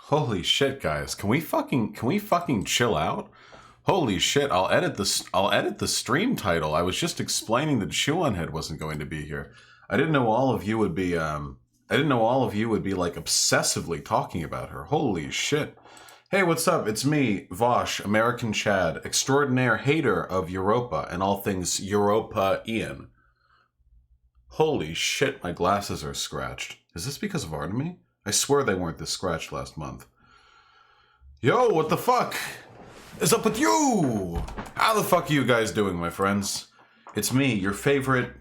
Holy shit, guys. Can we fucking chill out? Holy shit, I'll edit the stream title. I was just explaining that Shoeonhead wasn't going to be here. I didn't know all of you would be like obsessively talking about her. Holy shit. Hey, what's up? It's me, Vosh, American Chad, extraordinaire hater of Europa and all things Europa-ian. Holy shit, my glasses are scratched. Is this because of Artemy? I swear they weren't this scratched last month. Yo, what the fuck is up with you? How the fuck are you guys doing, my friends? It's me, your favorite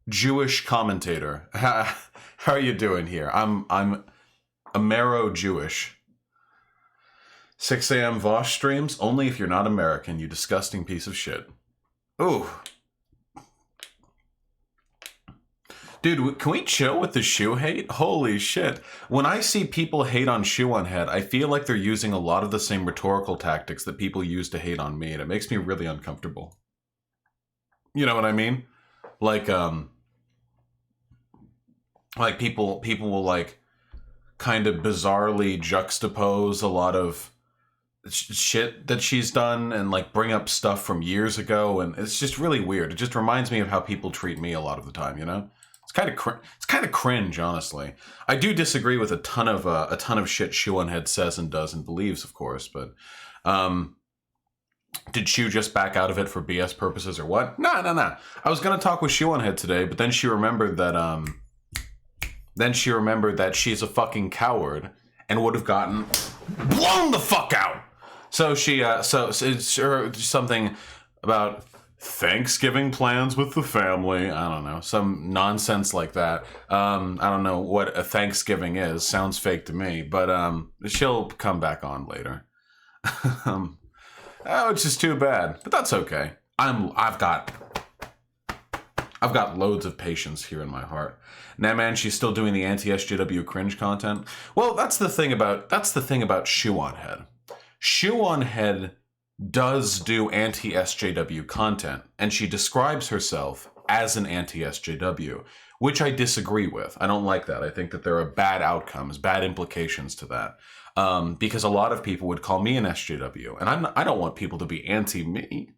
Jewish commentator. How are you doing here? I'm Amero-Jewish. 6 a.m. Vosh streams, only if you're not American, you disgusting piece of shit. Ooh. Dude, can we chill with the shoe hate? Holy shit. When I see people hate on Shoeonhead, I feel like they're using a lot of the same rhetorical tactics that people use to hate on me, and it makes me really uncomfortable. You know what I mean? Like people will like kind of bizarrely juxtapose a lot of shit that she's done and like bring up stuff from years ago, and it's just really weird. It just reminds me of how people treat me a lot of the time, you know? It's kind of cringe, honestly. I do disagree with a ton of shit Shoeonhead says and does and believes, of course. But did Shu just back out of it for BS purposes or what? No. I was gonna talk with Shoeonhead today, but then she remembered that she's a fucking coward and would have gotten blown the fuck out. So she so it's something about Thanksgiving plans with the family. I don't know, some nonsense like that. I don't know what a Thanksgiving is. Sounds fake to me, but she'll come back on later. Oh, it's just too bad, but that's okay. I've got loads of patience here in my heart. Nah, man, she's still doing the anti-SJW cringe content. Well, that's the thing about Shoeonhead. Shoeonhead does do anti-SJW content, and she describes herself as an anti-SJW, which I disagree with. I don't like that. I think that there are bad outcomes, bad implications to that, because a lot of people would call me an SJW, and I don't want people to be anti-me.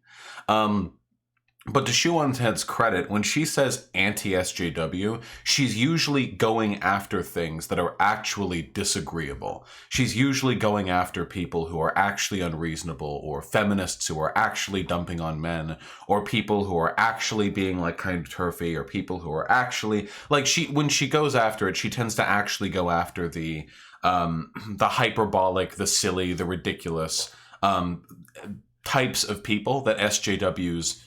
But to Shoeonhead's credit, when she says anti-SJW, she's usually going after things that are actually disagreeable. She's usually going after people who are actually unreasonable, or feminists who are actually dumping on men, or people who are actually being like kind of turfy, or people who are actually like when she goes after it, she tends to actually go after the hyperbolic, the silly, the ridiculous types of people that SJWs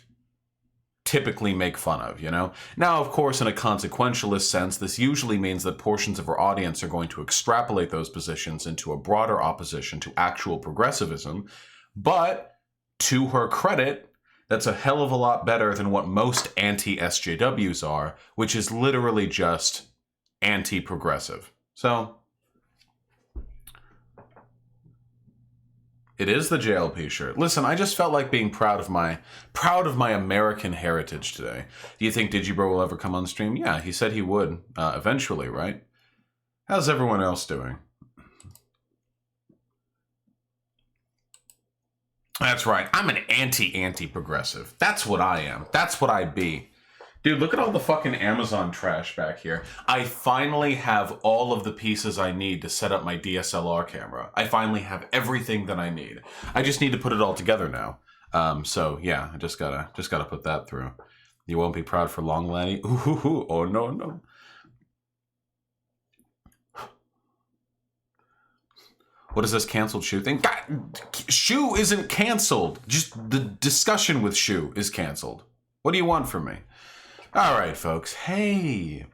typically make fun of, you know? Now, of course, in a consequentialist sense, this usually means that portions of our audience are going to extrapolate those positions into a broader opposition to actual progressivism, but to her credit, that's a hell of a lot better than what most anti-SJWs are, which is literally just anti-progressive. So it is the JLP shirt. Listen, I just felt like being proud of my American heritage today. Do you think Digibro will ever come on stream? Yeah, he said he would eventually, right? How's everyone else doing? That's right. I'm an anti-progressive. That's what I am. That's what I be. Dude, look at all the fucking Amazon trash back here. I finally have all of the pieces I need to set up my DSLR camera. I finally have everything that I need. I just need to put it all together now. So yeah, I just gotta put that through. You won't be proud for long, Lanny. Ooh, oh no. What is this canceled Shu thing? God, Shu isn't canceled. Just the discussion with Shu is canceled. What do you want from me? All right, folks. Hey,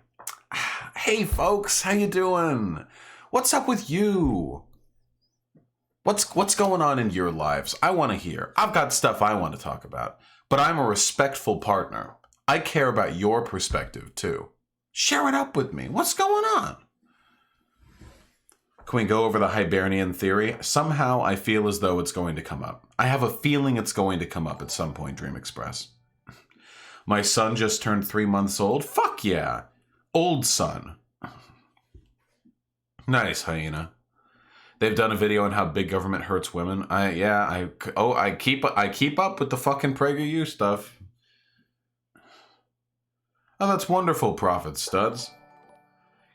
folks. How you doing? What's up with you? What's going on in your lives? I want to hear. I've got stuff I want to talk about, but I'm a respectful partner. I care about your perspective too. Share it up with me. What's going on? Can we go over the Hibernian theory? Somehow I feel as though it's going to come up. I have a feeling it's going to come up at some point, Dream Express. My son just turned 3 months old. Fuck yeah. Old son. Nice, Hyena. They've done a video on how big government hurts women. I keep up with the fucking PragerU stuff. Oh, that's wonderful, Prophet Studs.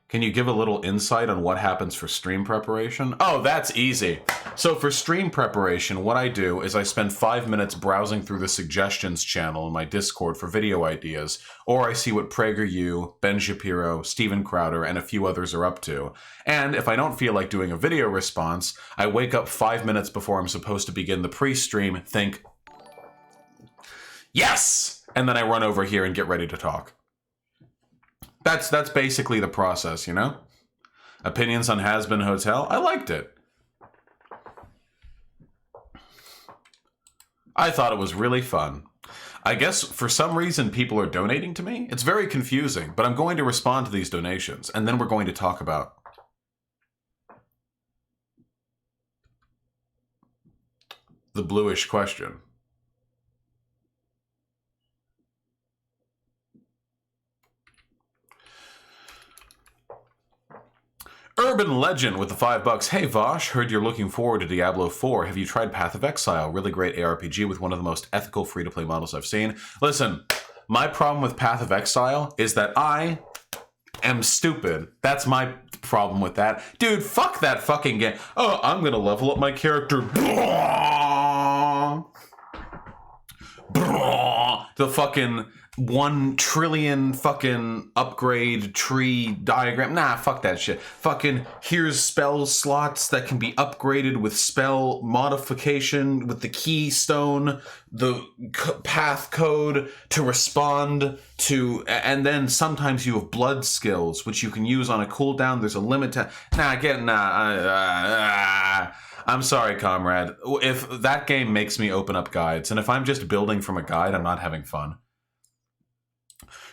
Can you give a little insight on what happens for stream preparation? Oh, that's easy. So for stream preparation, what I do is I spend 5 minutes browsing through the suggestions channel in my Discord for video ideas, or I see what PragerU, Ben Shapiro, Steven Crowder, and a few others are up to. And if I don't feel like doing a video response, I wake up 5 minutes before I'm supposed to begin the pre-stream, think, yes! And then I run over here and get ready to talk. That's basically the process, you know? Opinions on Has Been Hotel? I liked it. I thought it was really fun. I guess for some reason people are donating to me. It's very confusing, but I'm going to respond to these donations, and then we're going to talk about the bluish question. Urban Legend with the $5. Hey Vosh, heard you're looking forward to Diablo 4. Have you tried Path of Exile? Really great ARPG with one of the most ethical free-to-play models I've seen. Listen, my problem with Path of Exile is that I am stupid. That's my problem with that. Dude, fuck that fucking game. Oh, I'm gonna level up my character. The fucking 1 trillion fucking upgrade tree diagram. Nah, fuck that shit. Fucking here's spell slots that can be upgraded with spell modification with the keystone, the path code to respond to, and then sometimes you have blood skills which you can use on a cooldown. There's a limit to. I'm sorry, comrade. If that game makes me open up guides, and if I'm just building from a guide, I'm not having fun.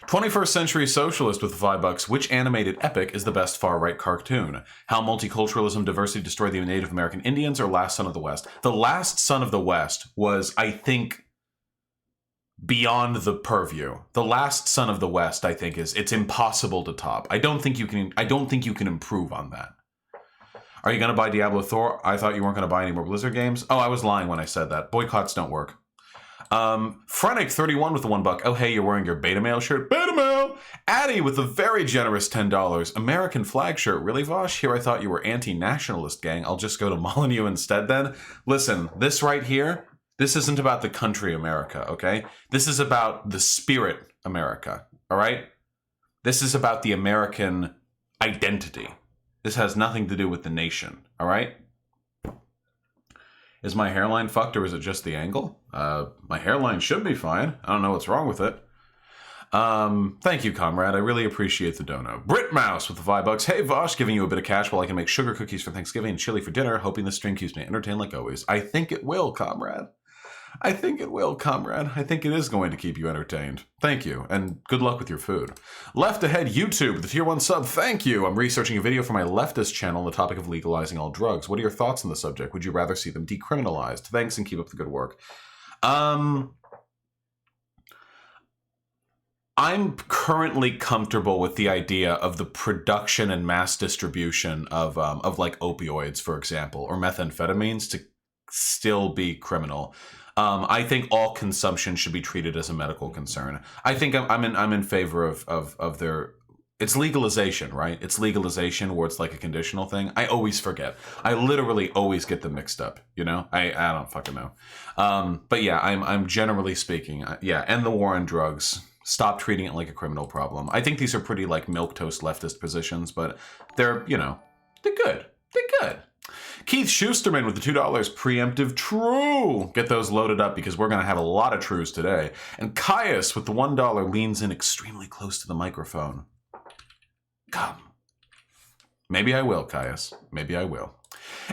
21st Century Socialist with the $5. Which animated epic is the best far-right cartoon? How Multiculturalism Diversity Destroyed the Native American Indians, or Last Son of the West? The Last Son of the West was, I think, beyond the purview. The Last Son of the West, I think, it's impossible to top. I don't think you can improve on that. Are you going to buy Diablo 4? I thought you weren't going to buy any more Blizzard games. Oh, I was lying when I said that. Boycotts don't work. Frenic31 with the $1. Oh, hey, you're wearing your beta mail shirt? Beta mail! Addy with the very generous $10. American flag shirt. Really, Vosh? Here I thought you were anti-nationalist, gang. I'll just go to Molyneux instead then. Listen, this right here, this isn't about the country America, okay? This is about the spirit America, all right? This is about the American identity. This has nothing to do with the nation, all right? Is my hairline fucked, or is it just the angle? My hairline should be fine. I don't know what's wrong with it. Thank you, comrade. I really appreciate the dono. Britmouse with the $5. Hey, Vosh, giving you a bit of cash while I can make sugar cookies for Thanksgiving and chili for dinner, hoping this stream keeps me entertained like always. I think it will, comrade. I think it will, comrade. I think it is going to keep you entertained. Thank you, and good luck with your food. Left Ahead YouTube, the tier 1 sub, thank you. I'm researching a video for my leftist channel on the topic of legalizing all drugs. What are your thoughts on the subject? Would you rather see them decriminalized? Thanks, and keep up the good work. I'm currently comfortable with the idea of the production and mass distribution of like opioids, for example, or methamphetamines to still be criminal. I think all consumption should be treated as a medical concern. I think I'm in favor of their. It's legalization, right? It's legalization where it's like a conditional thing. I always forget. I literally always get them mixed up. You know, I don't fucking know. But yeah, I'm generally speaking, yeah. End the war on drugs. Stop treating it like a criminal problem. I think these are pretty like milquetoast leftist positions, but they're, you know, they're good. They're good. Keith Schusterman with the $2. Preemptive true. Get those loaded up because we're going to have a lot of trues today. And Caius with the $1 leans in extremely close to the microphone. Come. Maybe I will, Caius. Maybe I will.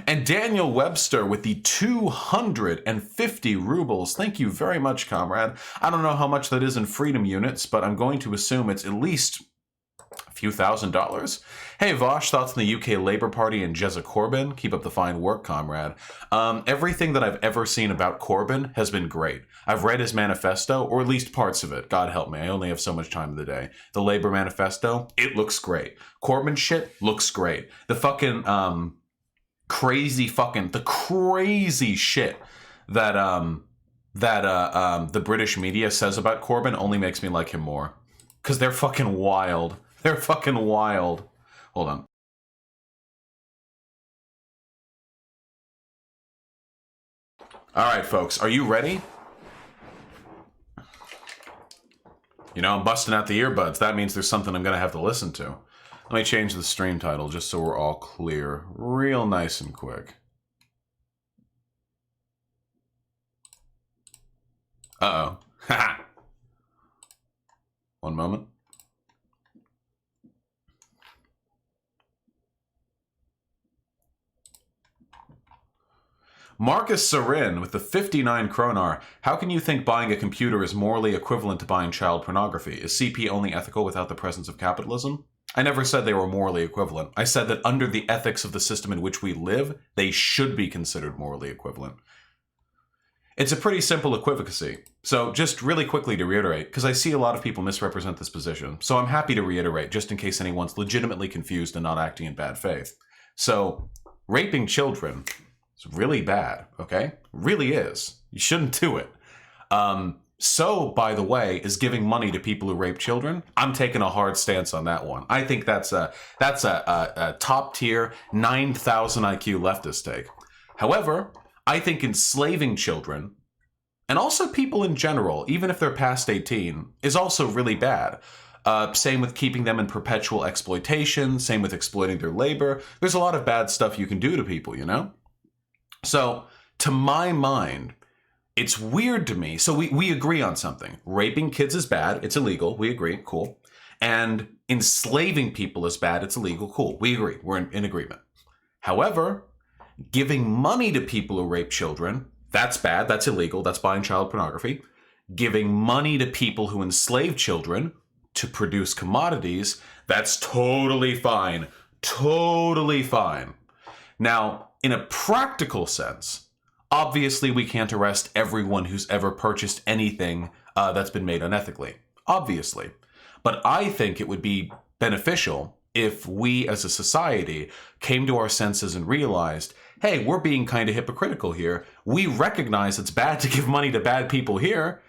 And Daniel Webster with the 250 rubles. Thank you very much, comrade. I don't know how much that is in freedom units, but I'm going to assume it's at least a few $1,000s. Hey, Vosh, thoughts on the UK Labour Party and Jezza Corbyn? Keep up the fine work, comrade. Everything that I've ever seen about Corbyn has been great. I've read his manifesto, or at least parts of it. God help me, I only have so much time in the day. The Labour manifesto, it looks great. Corbyn shit looks great. The fucking, crazy fucking, the crazy shit that the British media says about Corbyn only makes me like him more. Because they're fucking wild. They're fucking wild. Hold on. All right, folks, are you ready? You know, I'm busting out the earbuds. That means there's something I'm going to have to listen to. Let me change the stream title just so we're all clear. Real nice and quick. Uh-oh. Ha! One moment. Marcus Sarin with the 59 kronar. How can you think buying a computer is morally equivalent to buying child pornography? Is CP only ethical without the presence of capitalism? I never said they were morally equivalent. I said that under the ethics of the system in which we live, they should be considered morally equivalent. It's a pretty simple equivocacy. So just really quickly to reiterate, because I see a lot of people misrepresent this position, so I'm happy to reiterate just in case anyone's legitimately confused and not acting in bad faith. So, raping children is really bad, okay? Really is. You shouldn't do it. So, by the way, is giving money to people who rape children. I'm taking a hard stance on that one. I think that's a top tier 9,000 IQ leftist take. However, I think enslaving children, and also people in general, even if they're past 18, is also really bad. Same with keeping them in perpetual exploitation, same with exploiting their labor. There's a lot of bad stuff you can do to people, you know? So, to my mind, it's weird to me. So we agree on something. Raping kids is bad. It's illegal. We agree. Cool. And enslaving people is bad. It's illegal. Cool. We agree. We're in agreement. However, giving money to people who rape children, that's bad. That's illegal. That's buying child pornography. Giving money to people who enslave children to produce commodities, that's totally fine. Totally fine. Now, in a practical sense, obviously we can't arrest everyone who's ever purchased anything that's been made unethically. Obviously. But I think it would be beneficial if we as a society came to our senses and realized, hey, we're being kind of hypocritical here. We recognize it's bad to give money to bad people here,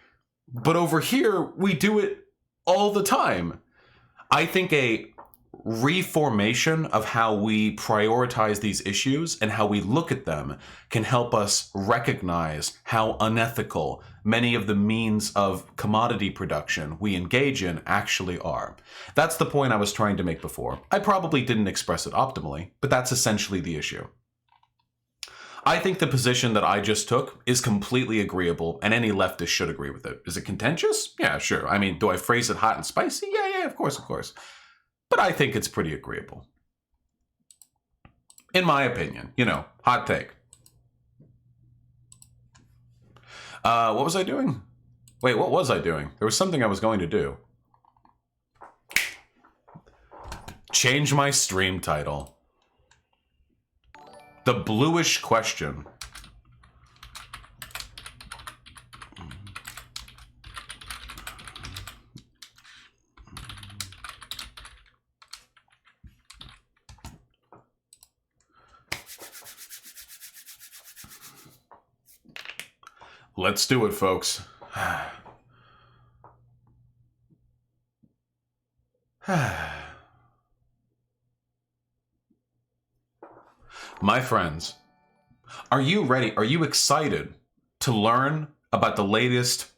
but over here, we do it all the time. I think a reformation of how we prioritize these issues and how we look at them can help us recognize how unethical many of the means of commodity production we engage in actually are. That's the point I was trying to make before. I probably didn't express it optimally, but that's essentially the issue. I think the position that I just took is completely agreeable, and any leftist should agree with it. Is it contentious? Yeah, sure. I mean, do I phrase it hot and spicy? Yeah, of course. But I think it's pretty agreeable. In my opinion, you know, hot take. What was I doing? Wait, what was I doing? There was something I was going to do. Change my stream title. The bluish question. Let's do it, folks. My friends, are you ready? Are you excited to learn about the latest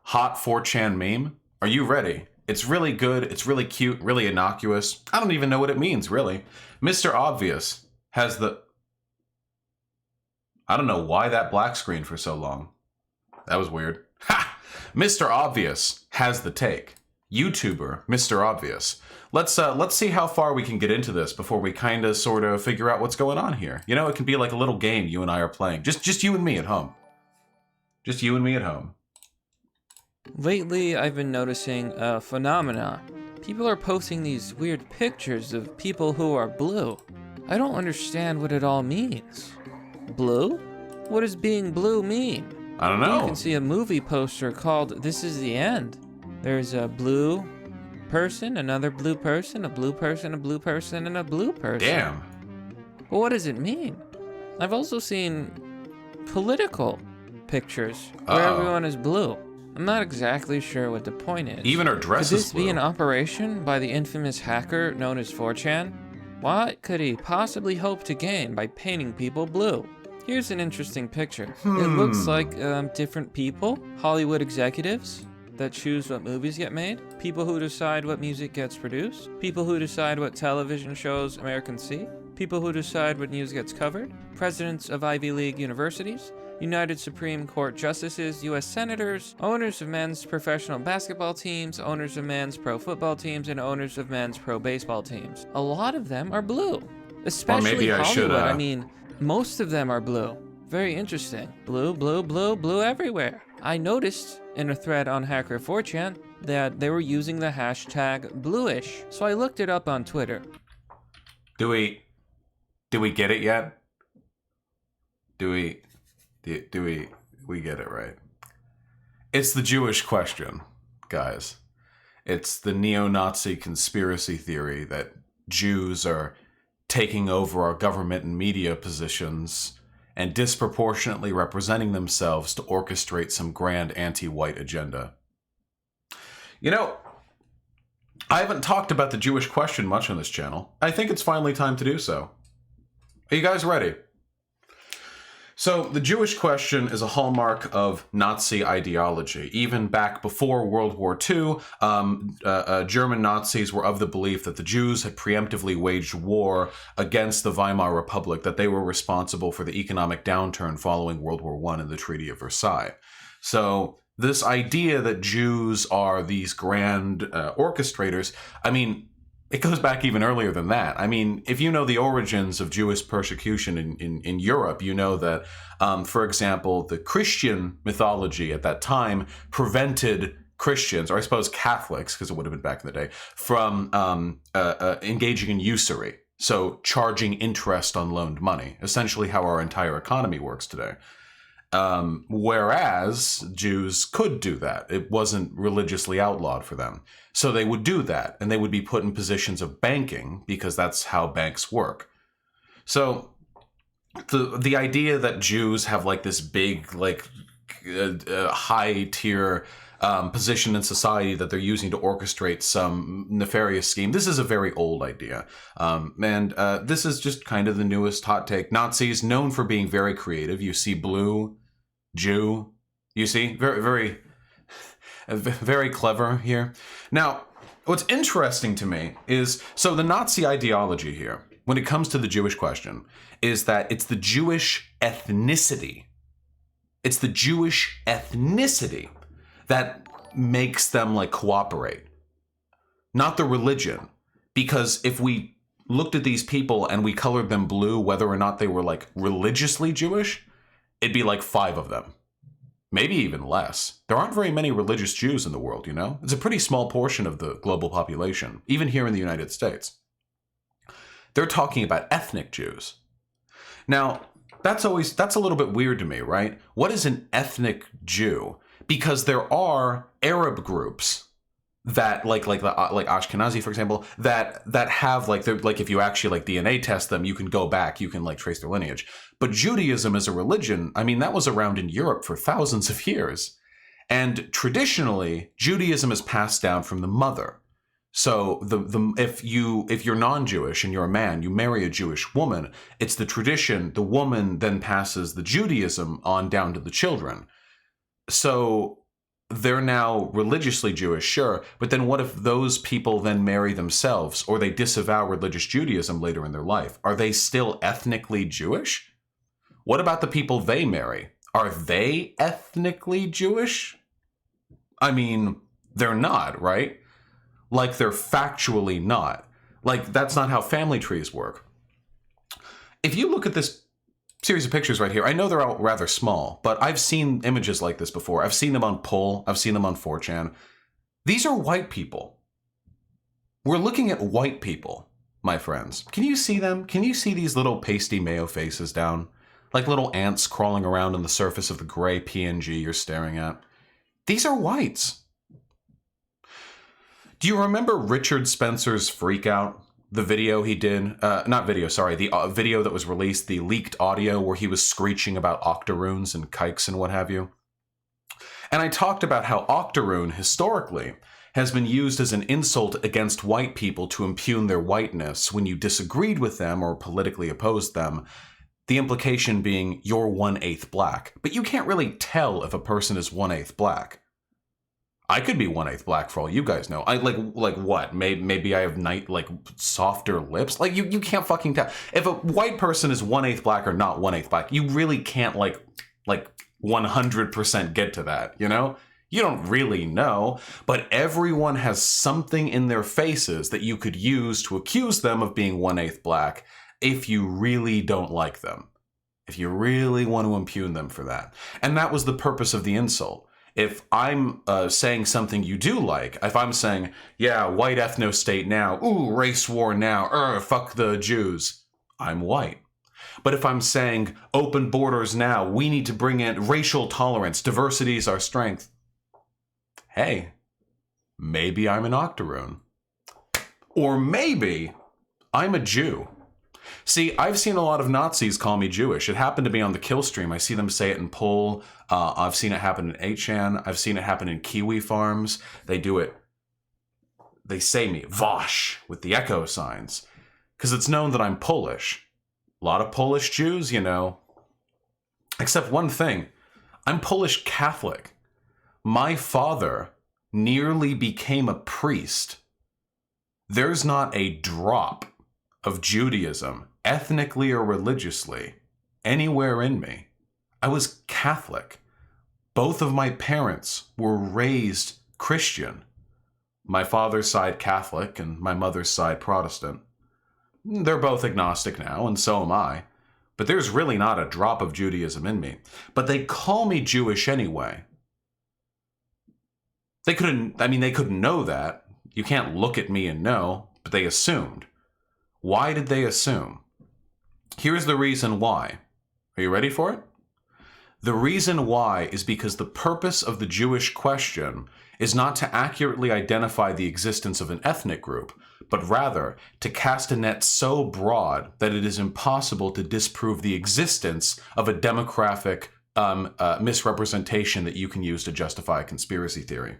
hot 4chan meme? Are you ready? It's really good. It's really cute, really innocuous. I don't even know what it means, really. Mr. Obvious has the... I don't know why that black screen for so long. That was weird. Ha! Mr. Obvious has the take. YouTuber, Mr. Obvious. Let's see how far we can get into this before we kind of sort of figure out what's going on here. You know, it can be like a little game you and I are playing. Just you and me at home. Just you and me at home. Lately, I've been noticing a phenomenon. People are posting these weird pictures of people who are blue. I don't understand what it all means. Blue? What does being blue mean? I don't know. You can see a movie poster called This Is the End. There's a blue person, another blue person, a blue person, a blue person, and a blue person. Damn. But what does it mean? I've also seen political pictures where everyone is blue. I'm not exactly sure what the point is. Even her dress Could is this blue. be an operation by the infamous hacker known as 4chan? What could he possibly hope to gain by painting people blue? Here's an interesting picture. It looks like different people, Hollywood executives that choose what movies get made, people who decide what music gets produced, people who decide what television shows Americans see, people who decide what news gets covered, presidents of Ivy League universities, United Supreme Court justices, U.S. senators, owners of men's professional basketball teams, owners of men's pro football teams, and owners of men's pro baseball teams. A lot of them are blue, especially Hollywood. I mean, most of them are blue. Very interesting. Blue, blue, blue, blue everywhere. I noticed in a thread on Hacker 4chan that they were using the hashtag bluish, so I looked it up on Twitter. Do we get it yet? Do we get it right? It's the Jewish question, guys. It's the neo-Nazi conspiracy theory that Jews are taking over our government and media positions and disproportionately representing themselves to orchestrate some grand anti-white agenda. You know, I haven't talked about the Jewish question much on this channel. I think it's finally time to do so. Are you guys ready? So, the Jewish question is a hallmark of Nazi ideology. Even back before World War II, German Nazis were of the belief that the Jews had preemptively waged war against the Weimar Republic, that they were responsible for the economic downturn following World War I and the Treaty of Versailles. So, this idea that Jews are these grand orchestrators, I mean, it goes back even earlier than that. I mean, if you know the origins of Jewish persecution in Europe, you know that, for example, the Christian mythology at that time prevented Christians, or I suppose Catholics, because it would have been back in the day, from engaging in usury. So charging interest on loaned money, essentially how our entire economy works today. Whereas Jews could do that. It wasn't religiously outlawed for them. So they would do that, and they would be put in positions of banking because that's how banks work. So the idea that Jews have like this big, like high tier position in society that they're using to orchestrate some nefarious scheme, this is a very old idea. And this is just kind of the newest hot take. Nazis, known for being very creative. You see blue, Jew, you see, very, very clever here. Now, what's interesting to me is, so the Nazi ideology here, when it comes to the Jewish question, is that it's the Jewish ethnicity. It's the Jewish ethnicity that makes them like cooperate, not the religion. Because if we looked at these people and we colored them blue, whether or not they were like religiously Jewish, it'd be like 5 of them. Maybe even less. There aren't very many religious Jews in the world, you know? It's a pretty small portion of the global population, even here in the United States. They're talking about ethnic Jews. Now, that's a little bit weird to me, right? What is an ethnic Jew? Because there are Arab groups that like Ashkenazi, for example, that have like if you actually like DNA test them, you can go back, you can like trace their lineage. But Judaism as a religion, I mean, that was around in Europe for thousands of years. And traditionally, Judaism is passed down from the mother. So if you're non-Jewish and you're a man, you marry a Jewish woman, it's the tradition, the woman then passes the Judaism on down to the children. So they're now religiously Jewish, sure, but then what if those people then marry themselves, or they disavow religious Judaism later in their life? Are they still ethnically Jewish? What about the people they marry? Are they ethnically Jewish? I mean, they're not, right? Like, they're factually not. Like, that's not how family trees work. If you look at this series of pictures right here, I know they're all rather small, but I've seen images like this before. I've seen them on Pull. I've seen them on 4chan. These are white people. We're looking at white people, my friends. Can you see them? Can you see these little pasty mayo faces down? Like little ants crawling around on the surface of the gray PNG you're staring at. These are whites. Do you remember Richard Spencer's Freak Out? the video he did, not video, sorry, the video that was released, the leaked audio where he was screeching about octoroons and kikes and what have you. And I talked about how octoroon, historically, has been used as an insult against white people to impugn their whiteness when you disagreed with them or politically opposed them. The implication being you're 1/8 black. But you can't really tell if a person is 1/8 black. I could be 1/8 black for all you guys know. I like what? Maybe I have softer lips. Like you can't fucking tell. If a white person is 1/8 black or not 1/8 black, you really can't like 100% get to that, you know? You don't really know, but everyone has something in their faces that you could use to accuse them of being 1/8 black if you really don't like them. If you really want to impugn them for that. And that was the purpose of the insult. If I'm saying something you do like, if I'm saying, yeah, white ethno-state now, ooh, race war now, fuck the Jews, I'm white. But if I'm saying open borders now, we need to bring in racial tolerance, diversity is our strength, hey, maybe I'm an octoroon. Or maybe I'm a Jew. See, I've seen a lot of Nazis call me Jewish. It happened to be on the kill stream. I see them say it in Pol. I've seen it happen in 8chan. I've seen it happen in Kiwi farms. They do it. They say me, Vosh, with the echo signs. Because it's known that I'm Polish. A lot of Polish Jews, you know. Except one thing. I'm Polish Catholic. My father nearly became a priest. There's not a drop of Judaism, ethnically or religiously, anywhere in me. I was Catholic. Both of my parents were raised Christian. My father's side Catholic and my mother's side Protestant. They're both agnostic now, and so am I. But there's really not a drop of Judaism in me. But they call me Jewish anyway. They couldn't know that. You can't look at me and know, but they assumed. Why did they assume? Here's the reason why. Are you ready for it? The reason why is because the purpose of the Jewish question is not to accurately identify the existence of an ethnic group, but rather to cast a net so broad that it is impossible to disprove the existence of a demographic misrepresentation that you can use to justify a conspiracy theory.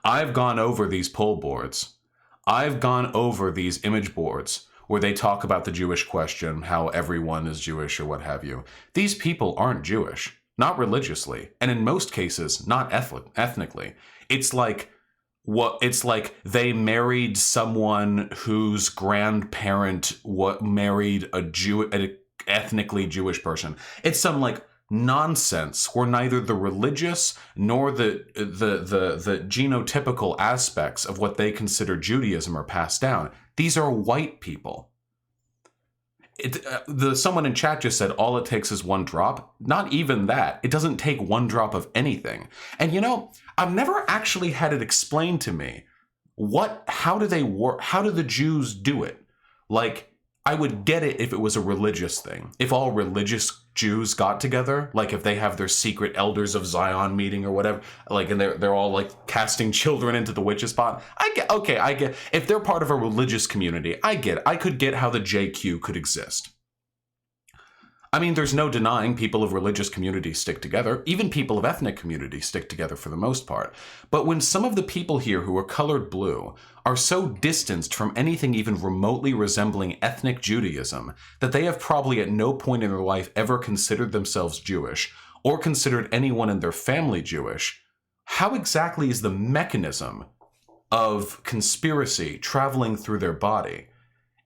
I've gone over these poll boards. I've gone over these image boards where they talk about the Jewish question, how everyone is Jewish or what have you. These people aren't Jewish, not religiously, and in most cases, not ethnically. It's like they married someone whose grandparent married an ethnically Jewish person. It's some like nonsense where neither the religious nor the genotypical aspects of what they consider Judaism are passed down. These are white people. Someone in chat just said all it takes is one drop. Not even that. It doesn't take one drop of anything. And you know, I've never actually had it explained to me how do they work? How do the Jews do it? Like, I would get it if it was a religious thing. If all religious Jews got together, like if they have their secret Elders of Zion meeting or whatever, like, and they're all like casting children into the witch's pot. I get, if they're part of a religious community, I could get how the JQ could exist. I mean, there's no denying people of religious communities stick together. Even people of ethnic communities stick together for the most part. But when some of the people here who are colored blue are so distanced from anything even remotely resembling ethnic Judaism that they have probably at no point in their life ever considered themselves Jewish or considered anyone in their family Jewish, how exactly is the mechanism of conspiracy traveling through their body?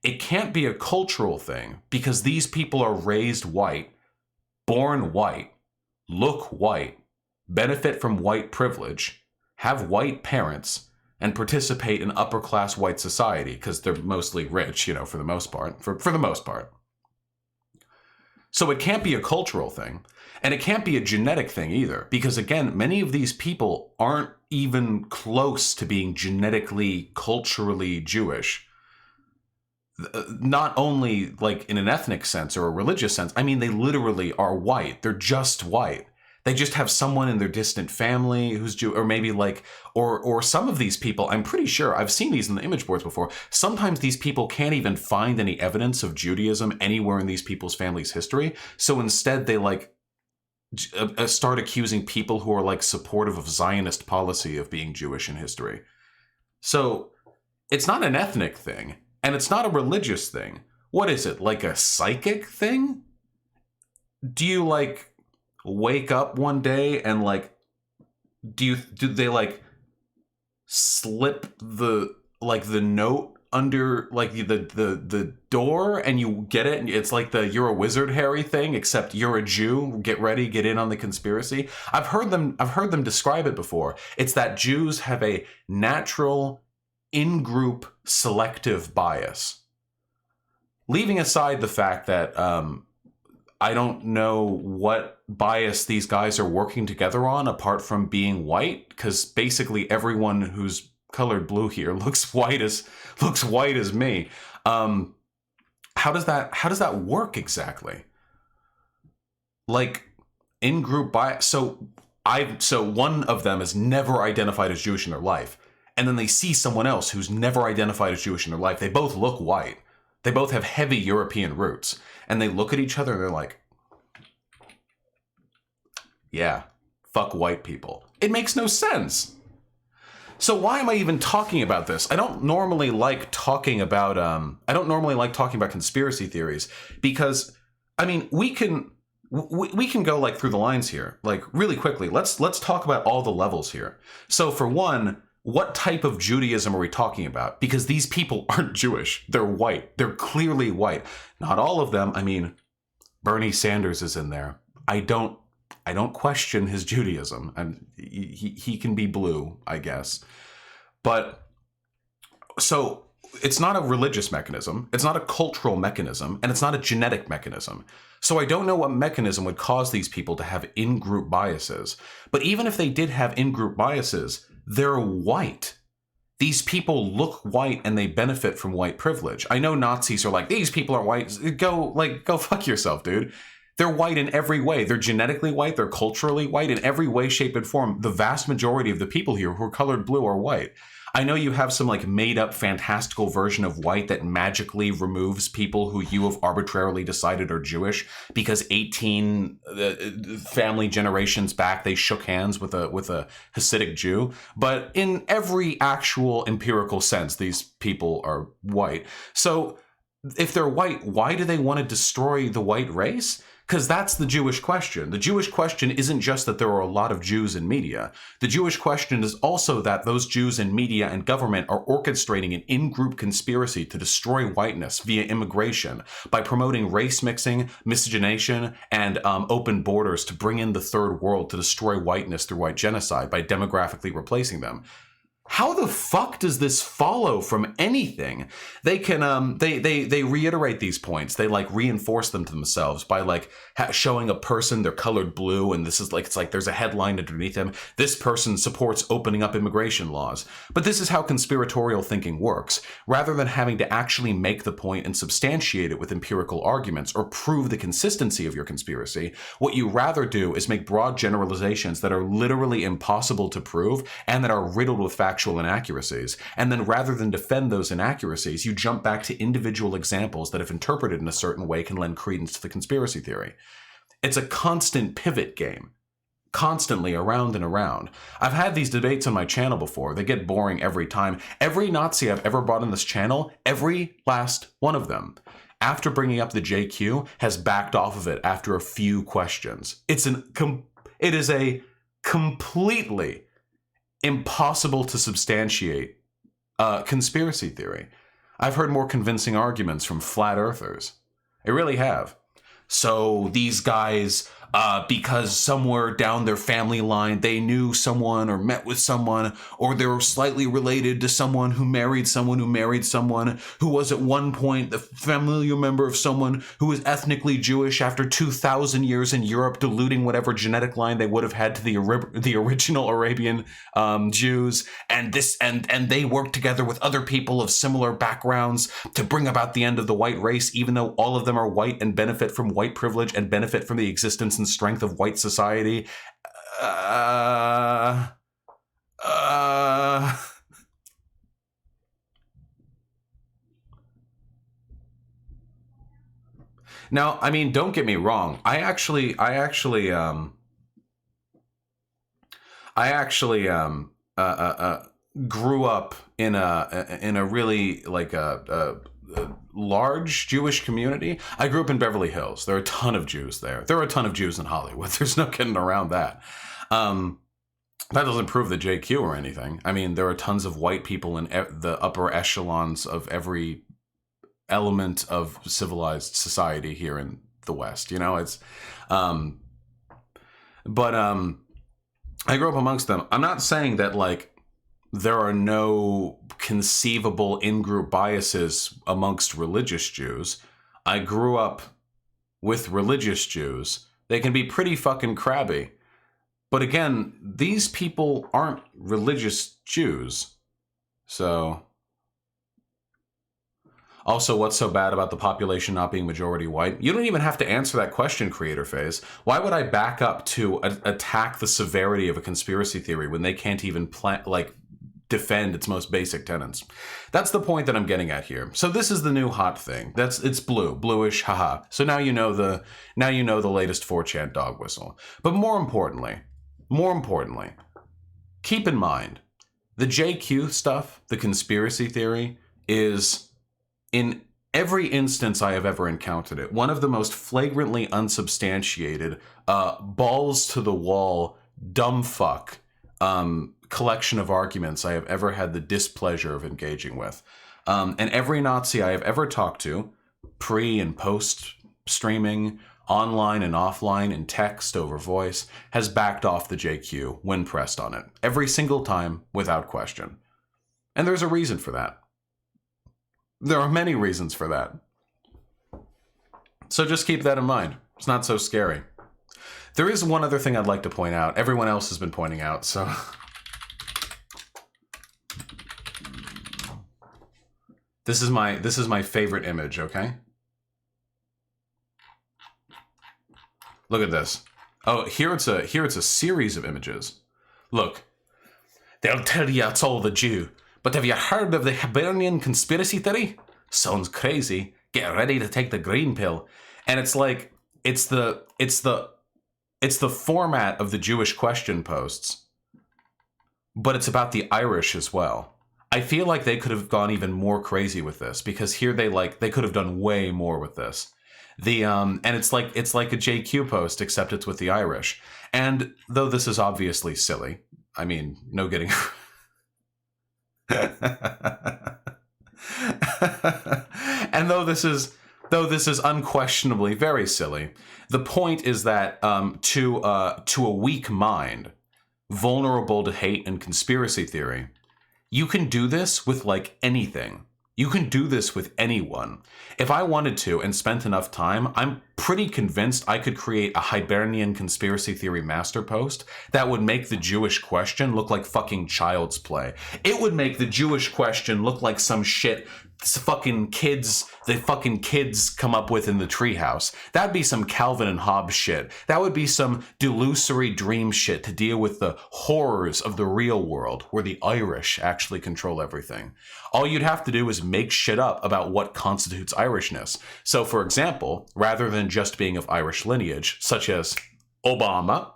It can't be a cultural thing because these people are raised white, born white, look white, benefit from white privilege, have white parents, and participate in upper-class white society because they're mostly rich, you know, for the most part. For the most part. So it can't be a cultural thing, and it can't be a genetic thing either, because again, many of these people aren't even close to being genetically, culturally Jewish. Not only like in an ethnic sense or a religious sense, I mean, they literally are white. They're just white. They just have someone in their distant family who's Jew, or maybe like, or some of these people, I'm pretty sure, I've seen these in the image boards before, sometimes these people can't even find any evidence of Judaism anywhere in these people's family's history. So instead they like start accusing people who are like supportive of Zionist policy of being Jewish in history. So it's not an ethnic thing, and it's not a religious thing. What is it, like a psychic thing? Do you like wake up one day and like do they like slip the note under like the door and you get it and it's like the you're a wizard Harry thing, except you're a Jew, get ready, get in on the conspiracy? I've heard them describe it before. It's that Jews have a natural in-group selective bias. Leaving aside the fact that I don't know what bias these guys are working together on apart from being white, because basically everyone who's colored blue here looks white as me. How does that work exactly? Like in-group bias. So one of them is never identified as Jewish in their life, and then they see someone else who's never identified as Jewish in their life. They both look white. They both have heavy European roots. And they look at each other and they're like, yeah, fuck white people. It makes no sense. So why am I even talking about this? I don't normally like talking about conspiracy theories, because I mean, we can go like through the lines here, like really quickly. Let's talk about all the levels here. So for one, what type of Judaism are we talking about? Because these people aren't Jewish. They're white. They're clearly white. Not all of them. I mean, Bernie Sanders is in there. I don't question his Judaism. And he can be blue, I guess. But so it's not a religious mechanism. It's not a cultural mechanism. And it's not a genetic mechanism. So I don't know what mechanism would cause these people to have in-group biases. But even if they did have in-group biases, they're white. These people look white and they benefit from white privilege. I know Nazis are like, these people are white. Go fuck yourself, dude. They're white in every way. They're genetically white. They're culturally white in every way, shape, and form. The vast majority of the people here who are colored blue are white. I know you have some like made up fantastical version of white that magically removes people who you have arbitrarily decided are Jewish because 18 family generations back they shook hands with a Hasidic Jew. But in every actual empirical sense, these people are white. So if they're white, why do they want to destroy the white race? Because that's the Jewish question. The Jewish question isn't just that there are a lot of Jews in media. The Jewish question is also that those Jews in media and government are orchestrating an in-group conspiracy to destroy whiteness via immigration by promoting race mixing, miscegenation, and open borders to bring in the third world to destroy whiteness through white genocide by demographically replacing them. How the fuck does this follow from anything? They can they reiterate these points. They like reinforce them to themselves by like showing a person they're colored blue, and this is like, it's like there's a headline underneath them. This person supports opening up immigration laws. But this is how conspiratorial thinking works. Rather than having to actually make the point and substantiate it with empirical arguments or prove the consistency of your conspiracy, what you rather do is make broad generalizations that are literally impossible to prove and that are riddled with factual inaccuracies. And then rather than defend those inaccuracies, you jump back to individual examples that, if interpreted in a certain way, can lend credence to the conspiracy theory. It's a constant pivot game, constantly around and around. I've had these debates on my channel before. They get boring every time. Every Nazi I've ever brought on this channel, every last one of them, after bringing up the JQ, has backed off of it after a few questions. It is a completely impossible to substantiate conspiracy theory. I've heard more convincing arguments from flat earthers. I really have. So these guys, because somewhere down their family line, they knew someone or met with someone, or they were slightly related to someone who married someone who was at one point the familiar member of someone who was ethnically Jewish after 2,000 years in Europe, diluting whatever genetic line they would have had to the original Arabian Jews, and they worked together with other people of similar backgrounds to bring about the end of the white race, even though all of them are white and benefit from white privilege and benefit from the existence and and strength of white society. Uh, uh, Now, I mean, don't get me wrong. I grew up in a really like a large Jewish community. I grew up in Beverly Hills. There are a ton of Jews there. There are a ton of Jews in Hollywood. There's no getting around that. That doesn't prove the JQ or anything. I mean, there are tons of white people in the upper echelons of every element of civilized society here in the West. You know, it's, but I grew up amongst them. I'm not saying that like there are no conceivable in-group biases amongst religious Jews. I grew up with religious Jews. They can be pretty fucking crabby. But again, these people aren't religious Jews. So, also, what's so bad about the population not being majority white? You don't even have to answer that question, Creator Phase. Why would I back up to attack the severity of a conspiracy theory when they can't even defend its most basic tenets? That's the point that I'm getting at here. So this is the new hot thing. It's bluish, haha. So now you know the latest 4chan dog whistle. But more importantly, keep in mind the JQ stuff, the conspiracy theory, is, in every instance I have ever encountered it, one of the most flagrantly unsubstantiated, balls to the wall, dumb fuck collection of arguments I have ever had the displeasure of engaging with. And every Nazi I have ever talked to, pre and post streaming, online and offline, in text, over voice, has backed off the JQ when pressed on it. Every single time, without question. And there's a reason for that. There are many reasons for that. So just keep that in mind. It's not so scary. There is one other thing I'd like to point out. Everyone else has been pointing out, so... This is my favorite image, okay? Look at this. Oh, here it's a series of images. Look. They'll tell you it's all the Jew. But have you heard of the Hibernian conspiracy theory? Sounds crazy. Get ready to take the green pill. And it's like, it's the format of the Jewish question posts, but it's about the Irish as well. I feel like they could have gone even more crazy with this, because here they could have done way more with this. And it's like a JQ post, except it's with the Irish. And though this is obviously silly, I mean, no getting. And though this is unquestionably very silly, the point is that to a weak mind, vulnerable to hate and conspiracy theory, you can do this with like anything. You can do this with anyone. If I wanted to and spent enough time, I'm pretty convinced I could create a Hibernian conspiracy theory master post that would make the Jewish question look like fucking child's play. It would make the Jewish question look like some shit the fucking kids come up with in the treehouse. That'd be some Calvin and Hobbes shit. That would be some delusory dream shit to deal with the horrors of the real world, where the Irish actually control everything. All you'd have to do is make shit up about what constitutes Irishness. So, for example, rather than just being of Irish lineage, such as Obama,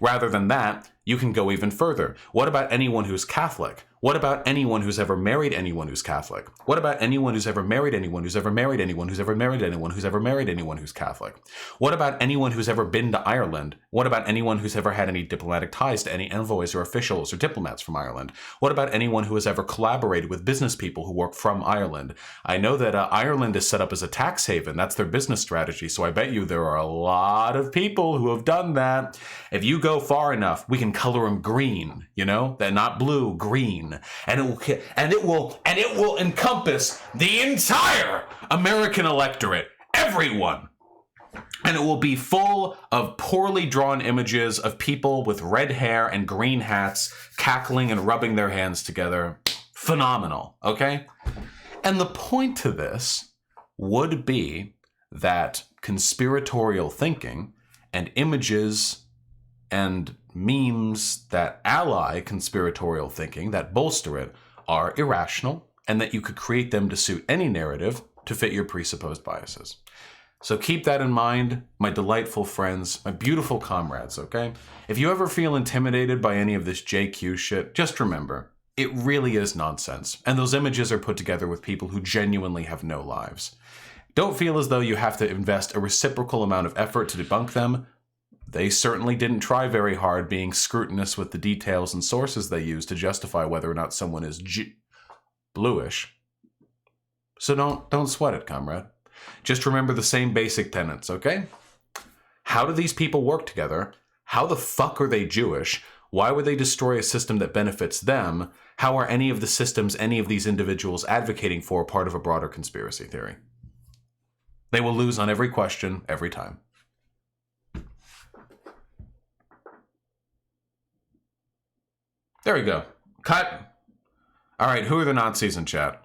rather than that, you can go even further. What about anyone who's Catholic? What about anyone who's ever married anyone who's Catholic? What about anyone who's ever married anyone who's ever married anyone who's ever married anyone who's ever married anyone who's Catholic? What about anyone who's ever been to Ireland? What about anyone who's ever had any diplomatic ties to any envoys or officials or diplomats from Ireland? What about anyone who has ever collaborated with business people who work from Ireland? I know that Ireland is set up as a tax haven. That's their business strategy. So I bet you there are a lot of people who have done that. If you go far enough, we can color them green, you know? They're not blue, green. And it will encompass the entire American electorate, everyone. And it will be full of poorly drawn images of people with red hair and green hats cackling and rubbing their hands together. Phenomenal, okay? And the point to this would be that conspiratorial thinking and images and memes that ally conspiratorial thinking, that bolster it, are irrational, and that you could create them to suit any narrative to fit your presupposed biases. So keep that in mind, my delightful friends, my beautiful comrades, okay? If you ever feel intimidated by any of this JQ shit, just remember, it really is nonsense. And those images are put together with people who genuinely have no lives. Don't feel as though you have to invest a reciprocal amount of effort to debunk them. They certainly didn't try very hard being scrutinous with the details and sources they use to justify whether or not someone is bluish. So don't sweat it, comrade. Just remember the same basic tenets, okay? How do these people work together? How the fuck are they Jewish? Why would they destroy a system that benefits them? How are any of the systems any of these individuals advocating for part of a broader conspiracy theory? They will lose on every question, every time. There we go. Cut. All right, who are the Nazis in chat?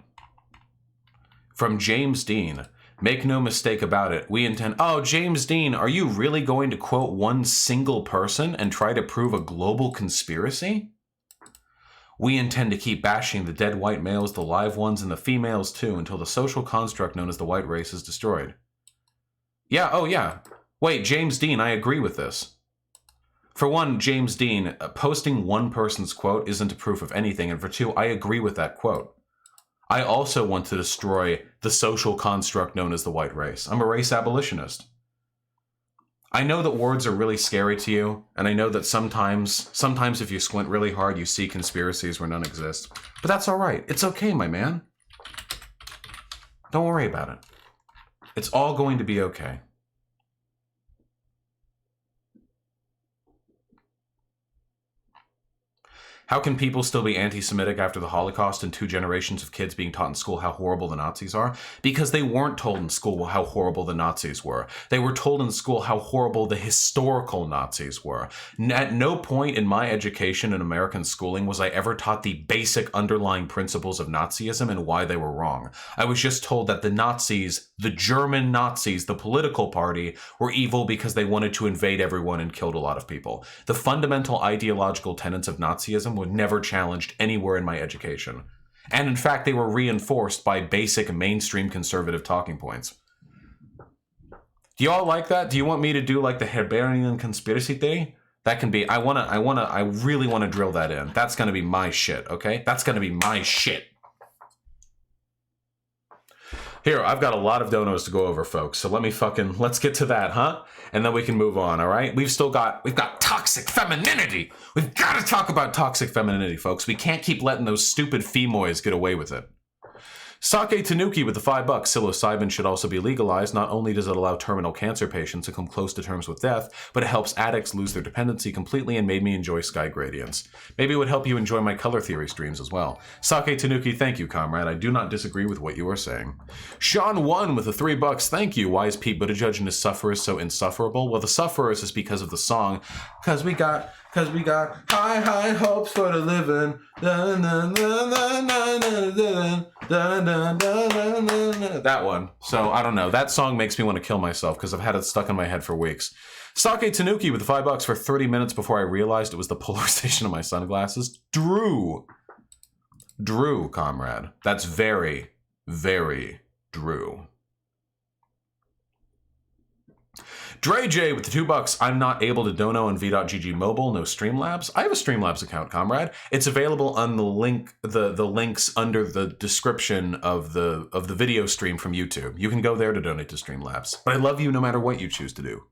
From James Dean. Make no mistake about it, we intend... Oh, James Dean, are you really going to quote one single person and try to prove a global conspiracy? We intend to keep bashing the dead white males, the live ones, and the females too, until the social construct known as the white race is destroyed. Yeah, oh yeah. Wait, James Dean, I agree with this. For one, James Dean, posting one person's quote isn't a proof of anything, and for two, I agree with that quote. I also want to destroy the social construct known as the white race. I'm a race abolitionist. I know that words are really scary to you, and I know that sometimes if you squint really hard, you see conspiracies where none exist. But that's all right. It's okay, my man. Don't worry about it. It's all going to be okay. How can people still be anti-Semitic after the Holocaust and 2 generations of kids being taught in school how horrible the Nazis are? Because they weren't told in school how horrible the Nazis were. They were told in school how horrible the historical Nazis were. At no point in my education in American schooling was I ever taught the basic underlying principles of Nazism and why they were wrong. I was just told that the Nazis, the German Nazis, the political party, were evil because they wanted to invade everyone and killed a lot of people. The fundamental ideological tenets of Nazism were never challenged anywhere in my education. And in fact, they were reinforced by basic mainstream conservative talking points. Do you all like that? Do you want me to do like the Heberian conspiracy theory? That can be, I really want to drill that in. That's going to be my shit, okay? That's going to be my shit. Here, I've got a lot of donos to go over, folks. So let's get to that, huh? And then we can move on, all right? We've got toxic femininity. We've got to talk about toxic femininity, folks. We can't keep letting those stupid femoids get away with it. Sake Tanuki with the $5. Psilocybin should also be legalized. Not only does it allow terminal cancer patients to come close to terms with death, but it helps addicts lose their dependency completely and made me enjoy sky gradients. Maybe it would help you enjoy my color theory streams as well. Sake Tanuki, thank you, comrade. I do not disagree with what you are saying. Sean 1 with the $3. Thank you. Why is Pete Buttigieg and his sufferers so insufferable? Well, the sufferers is because of the song. Cause we got high hopes for the living. That one. So I don't know. That song makes me want to kill myself because I've had it stuck in my head for weeks. Sake Tanuki with the $5 for 30 minutes before I realized it was the polarization of my sunglasses. Drew, comrade. That's very, very Drew. Dre J with the $2. I'm not able to dono on v.gg mobile, no Streamlabs. I have a Streamlabs account, comrade. It's available on the link, the links under the description of the video stream from YouTube. You can go there to donate to Streamlabs. But I love you no matter what you choose to do.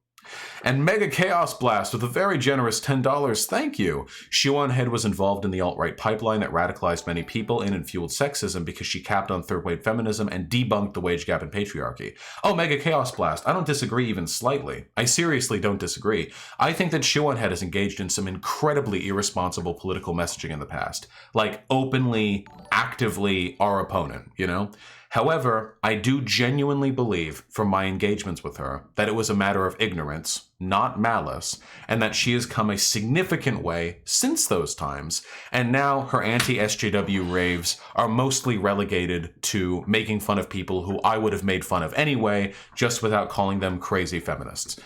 And Mega Chaos Blast with a very generous $10. Thank you. Shuan Head was involved in the alt-right pipeline that radicalized many people in and fueled sexism because she capped on third-wave feminism and debunked the wage gap and patriarchy. Oh, Mega Chaos Blast, I don't disagree even slightly. I seriously don't disagree. I think that Shuan Head has engaged in some incredibly irresponsible political messaging in the past. Like, openly, actively our opponent, you know? However, I do genuinely believe from my engagements with her that it was a matter of ignorance, not malice, and that she has come a significant way since those times, and now her anti-SJW raves are mostly relegated to making fun of people who I would have made fun of anyway, just without calling them crazy feminists.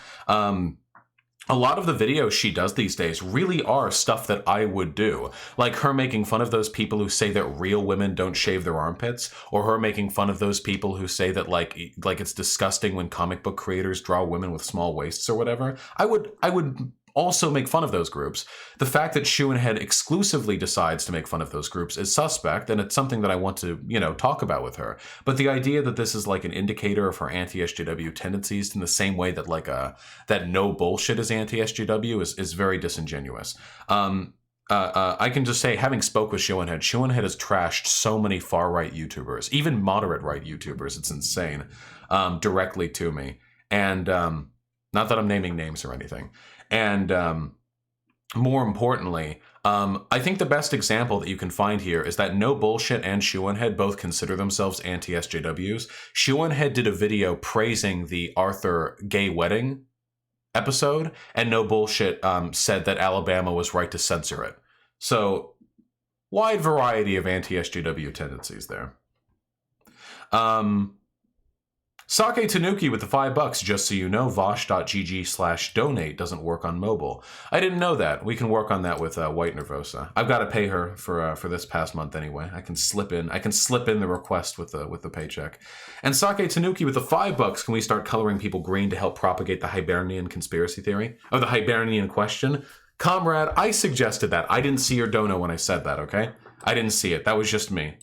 a lot of the videos she does these days really are stuff that I would do. Like her making fun of those people who say that real women don't shave their armpits, or her making fun of those people who say that like it's disgusting when comic book creators draw women with small waists or whatever. I would also make fun of those groups. The fact that Shoehanhead exclusively decides to make fun of those groups is suspect, and it's something that I want to, talk about with her. But the idea that this is like an indicator of her anti-SJW tendencies in the same way that that no bullshit is anti-SJW is very disingenuous. I can just say, having spoke with Shoehanhead has trashed so many far-right YouTubers, even moderate-right YouTubers, it's insane, directly to me. And not that I'm naming names or anything. And more importantly, I think the best example that you can find here is that No Bullshit and Shoehanhead both consider themselves anti-SJWs. Shoehanhead did a video praising the Arthur gay wedding episode, and No Bullshit said that Alabama was right to censor it. So, wide variety of anti-SJW tendencies there. Sake Tanuki with the $5, just so you know, vosh.gg/donate doesn't work on mobile. I didn't know that. We can work on that with White Nervosa. I've got to pay her for this past month anyway. I can slip in the request with the paycheck. And Sake Tanuki with the $5, can we start coloring people green to help propagate the Hibernian conspiracy theory? Or the Hibernian question? Comrade, I suggested that. I didn't see your dono when I said that, okay? I didn't see it. That was just me.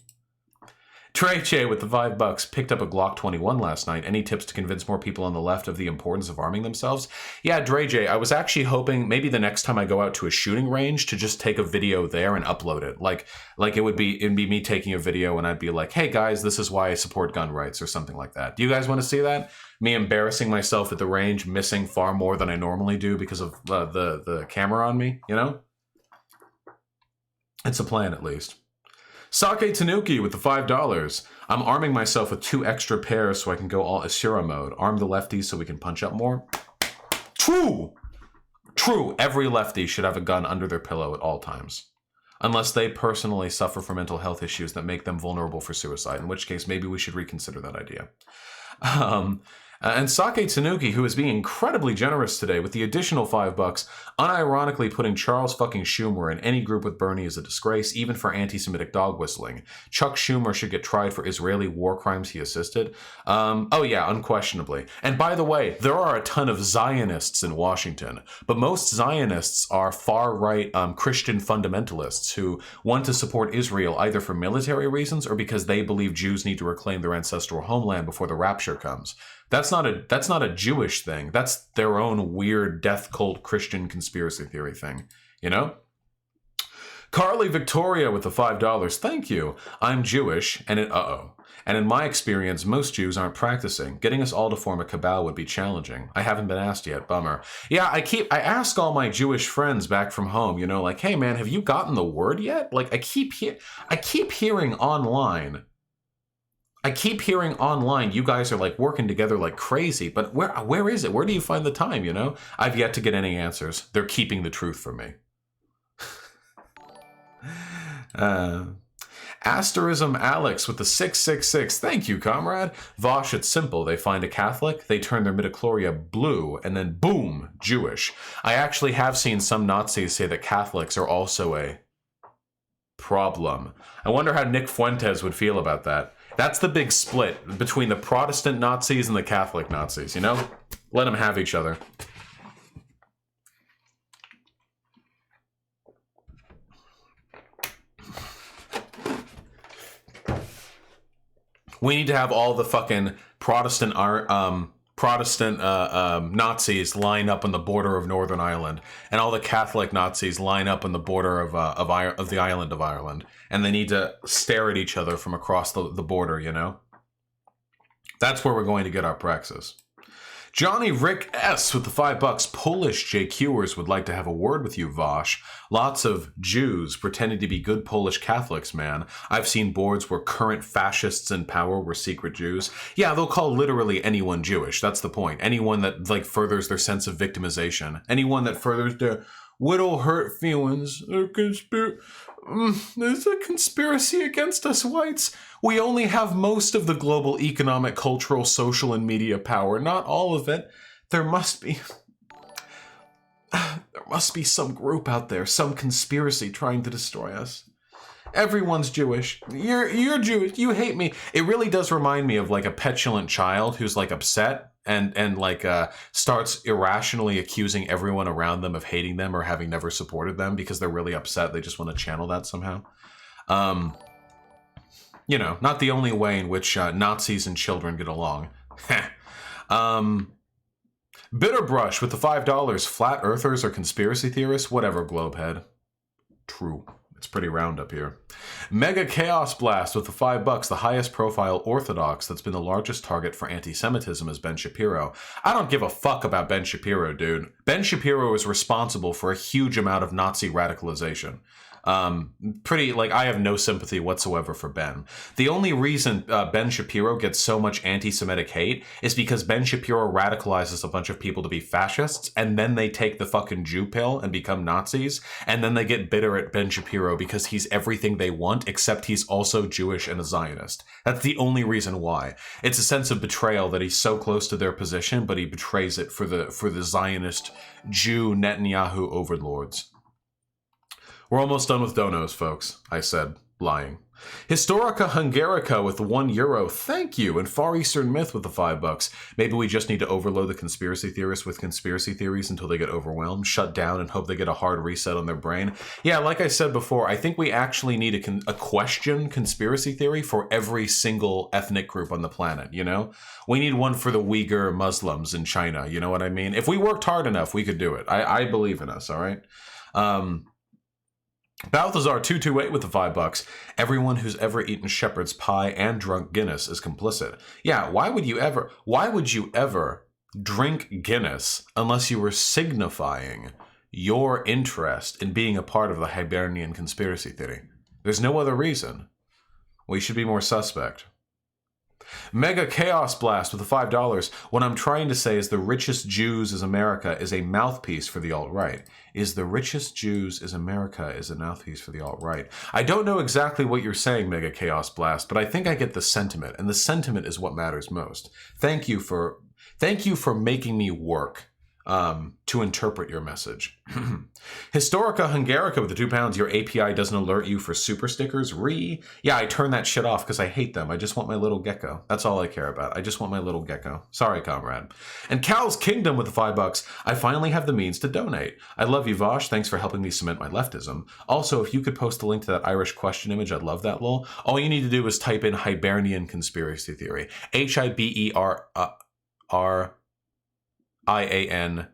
Trey Che with the $5 picked up a Glock 21 last night. Any tips to convince more people on the left of the importance of arming themselves? Yeah, Dre J, I was actually hoping maybe the next time I go out to a shooting range to just take a video there and upload it. Like it'd be me taking a video and I'd be like, hey guys, this is why I support gun rights or something like that. Do you guys want to see that? Me embarrassing myself at the range, missing far more than I normally do because of the camera on me, you know? It's a plan at least. Sake Tanuki with the $5. I'm arming myself with 2 extra pairs so I can go all Asura mode. Arm the lefties so we can punch up more. True! True, every lefty should have a gun under their pillow at all times. Unless they personally suffer from mental health issues that make them vulnerable for suicide, in which case maybe we should reconsider that idea. And Sake Tanuki, who is being incredibly generous today with the additional $5, unironically putting Charles fucking Schumer in any group with Bernie is a disgrace, even for anti-Semitic dog whistling. Chuck Schumer should get tried for Israeli war crimes he assisted. Oh yeah, unquestionably. And by the way, there are a ton of Zionists in Washington, but most Zionists are far-right Christian fundamentalists who want to support Israel either for military reasons or because they believe Jews need to reclaim their ancestral homeland before the rapture comes. That's not a Jewish thing. That's their own weird death cult Christian conspiracy theory thing, you know? Carly Victoria with the $5. Thank you. I'm Jewish, and in my experience, most Jews aren't practicing. Getting us all to form a cabal would be challenging. I haven't been asked yet. Bummer. Yeah, I ask all my Jewish friends back from home, you know, like, hey man, have you gotten the word yet? Like, I keep hearing online you guys are like working together like crazy, but where is it? Where do you find the time, you know? I've yet to get any answers. They're keeping the truth from me. Asterism Alex with the 666. Thank you, comrade. Vosh, it's simple. They find a Catholic, they turn their midichlorian blue, and then boom, Jewish. I actually have seen some Nazis say that Catholics are also a problem. I wonder how Nick Fuentes would feel about that. That's the big split between the Protestant Nazis and the Catholic Nazis, you know? Let them have each other. We need to have all the fucking Protestant Nazis line up on the border of Northern Ireland, and all the Catholic Nazis line up on the border of the island of Ireland, and they need to stare at each other from across the border, you know? That's where we're going to get our praxis. Johnny Rick S. with the $5. Polish JQers would like to have a word with you, Vosh. Lots of Jews pretending to be good Polish Catholics, man. I've seen boards where current fascists in power were secret Jews. Yeah, they'll call literally anyone Jewish. That's the point. Anyone that like furthers their sense of victimization. Anyone that furthers their little hurt feelings. There's a conspiracy against us whites. We only have most of the global economic, cultural, social, and media power. Not all of it. There must be... There must be some group out there, some conspiracy trying to destroy us. Everyone's Jewish. You're Jewish. You hate me. It really does remind me of like a petulant child who's like upset and like starts irrationally accusing everyone around them of hating them or having never supported them because they're really upset. They just want to channel that somehow. You know, not the only way in which Nazis and children get along. Bitterbrush with the $5. Flat earthers or conspiracy theorists? Whatever, Globehead. True. It's pretty round up here. Mega Chaos Blast with the $5. The highest profile Orthodox that's been the largest target for anti-Semitism is Ben Shapiro. I don't give a fuck about Ben Shapiro, dude. Ben Shapiro is responsible for a huge amount of Nazi radicalization. I have no sympathy whatsoever for Ben. The only reason Ben Shapiro gets so much anti-Semitic hate is because Ben Shapiro radicalizes a bunch of people to be fascists, and then they take the fucking Jew pill and become Nazis, and then they get bitter at Ben Shapiro because he's everything they want, except he's also Jewish and a Zionist. That's the only reason why. It's a sense of betrayal that he's so close to their position, but he betrays it for the Zionist Jew Netanyahu overlords. We're almost done with donos, folks, I said, lying. Historica Hungarica with €1. Thank you. And Far Eastern Myth with the $5. Maybe we just need to overload the conspiracy theorists with conspiracy theories until they get overwhelmed, shut down, and hope they get a hard reset on their brain. Yeah, like I said before, I think we actually need a question conspiracy theory for every single ethnic group on the planet, you know? We need one for the Uyghur Muslims in China, you know what I mean? If we worked hard enough, we could do it. I believe in us, all right? Balthazar 228 with the $5. Everyone who's ever eaten shepherd's pie and drunk Guinness is complicit. Yeah, why would you ever drink Guinness unless you were signifying your interest in being a part of the Hibernian conspiracy theory? There's no other reason. We should be more suspect. Mega Chaos Blast with the $5. What I'm trying to say is the richest Jews is America is a mouthpiece for the alt-right. Is the richest Jews is America is a mouthpiece for the alt-right. I don't know exactly what you're saying, Mega Chaos Blast, but I think I get the sentiment, and the sentiment is what matters most. Thank you for making me work to interpret your message. Historica Hungarica with the £2. Your API doesn't alert you for super stickers. Yeah, I turn that shit off because I hate them. I just want my little gecko. That's all I care about. I just want my little gecko. Sorry, comrade. And Cal's Kingdom with the $5. I finally have the means to donate. I love you, Vosh. Thanks for helping me cement my leftism. Also, if you could post a link to that Irish question image, I'd love that, lol. All you need to do is type in Hibernian conspiracy theory. HIBERRIAN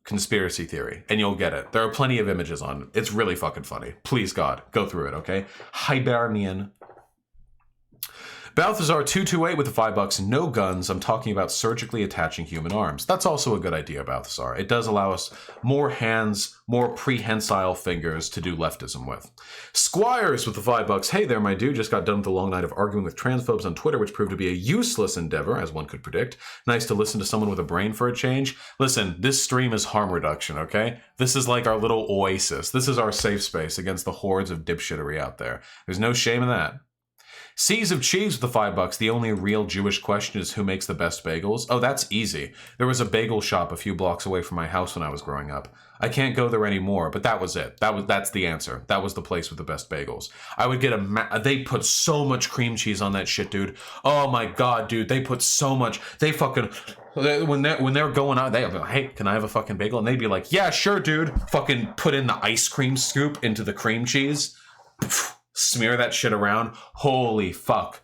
conspiracy theory, and you'll get it. There are plenty of images on it. It's really fucking funny. Please, God, go through it, okay? Hibernian. Balthazar 228 with the $5. No guns. I'm talking about surgically attaching human arms. That's also a good idea, Balthazar. It does allow us more hands, more prehensile fingers to do leftism with. Squires with the $5. Hey there, my dude. Just got done with a long night of arguing with transphobes on Twitter, which proved to be a useless endeavor, as one could predict. Nice to listen to someone with a brain for a change. Listen, this stream is harm reduction, okay? This is like our little oasis. This is our safe space against the hordes of dipshittery out there. There's no shame in that. Seas of Cheese with the $5. The only real Jewish question is who makes the best bagels? Oh, that's easy. There was a bagel shop a few blocks away from my house when I was growing up. I can't go there anymore, but that was it. That's the answer. That was the place with the best bagels. I would get they put so much cream cheese on that shit, dude. Oh my god, dude. They put so much. They fucking when they're going out, they're like, hey, can I have a fucking bagel? And they'd be like, yeah, sure, dude. Fucking put in the ice cream scoop into the cream cheese. Smear that shit around. Holy fuck.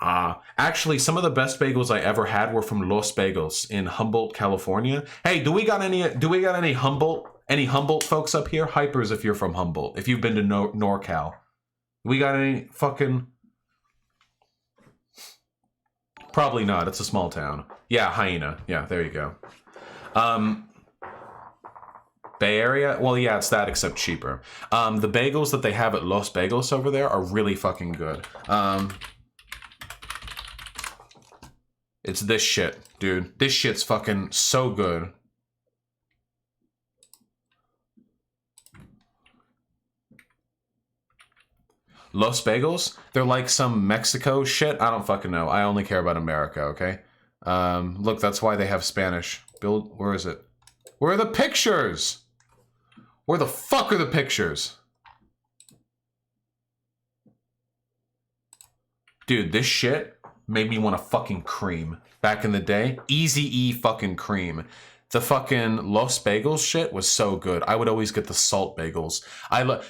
Actually, some of the best bagels I ever had were from Los Bagels in Humboldt, California. Hey, do we got any Humboldt folks up here? Hypers if you're from Humboldt. If you've been to NorCal. We got any fucking... Probably not. It's a small town. Yeah, Hyena. Yeah, there you go. Bay Area? Well, yeah, it's that, except cheaper. The bagels that they have at Los Bagels over there are really fucking good. It's this shit, dude. This shit's fucking so good. Los Bagels? They're like some Mexico shit? I don't fucking know. I only care about America, okay? Look, that's why they have Spanish. Where is it? Where are the pictures? Where the fuck are the pictures? Dude, this shit made me want to fucking cream. Back in the day, Easy-E fucking cream. The fucking Los Bagels shit was so good. I would always get the salt bagels.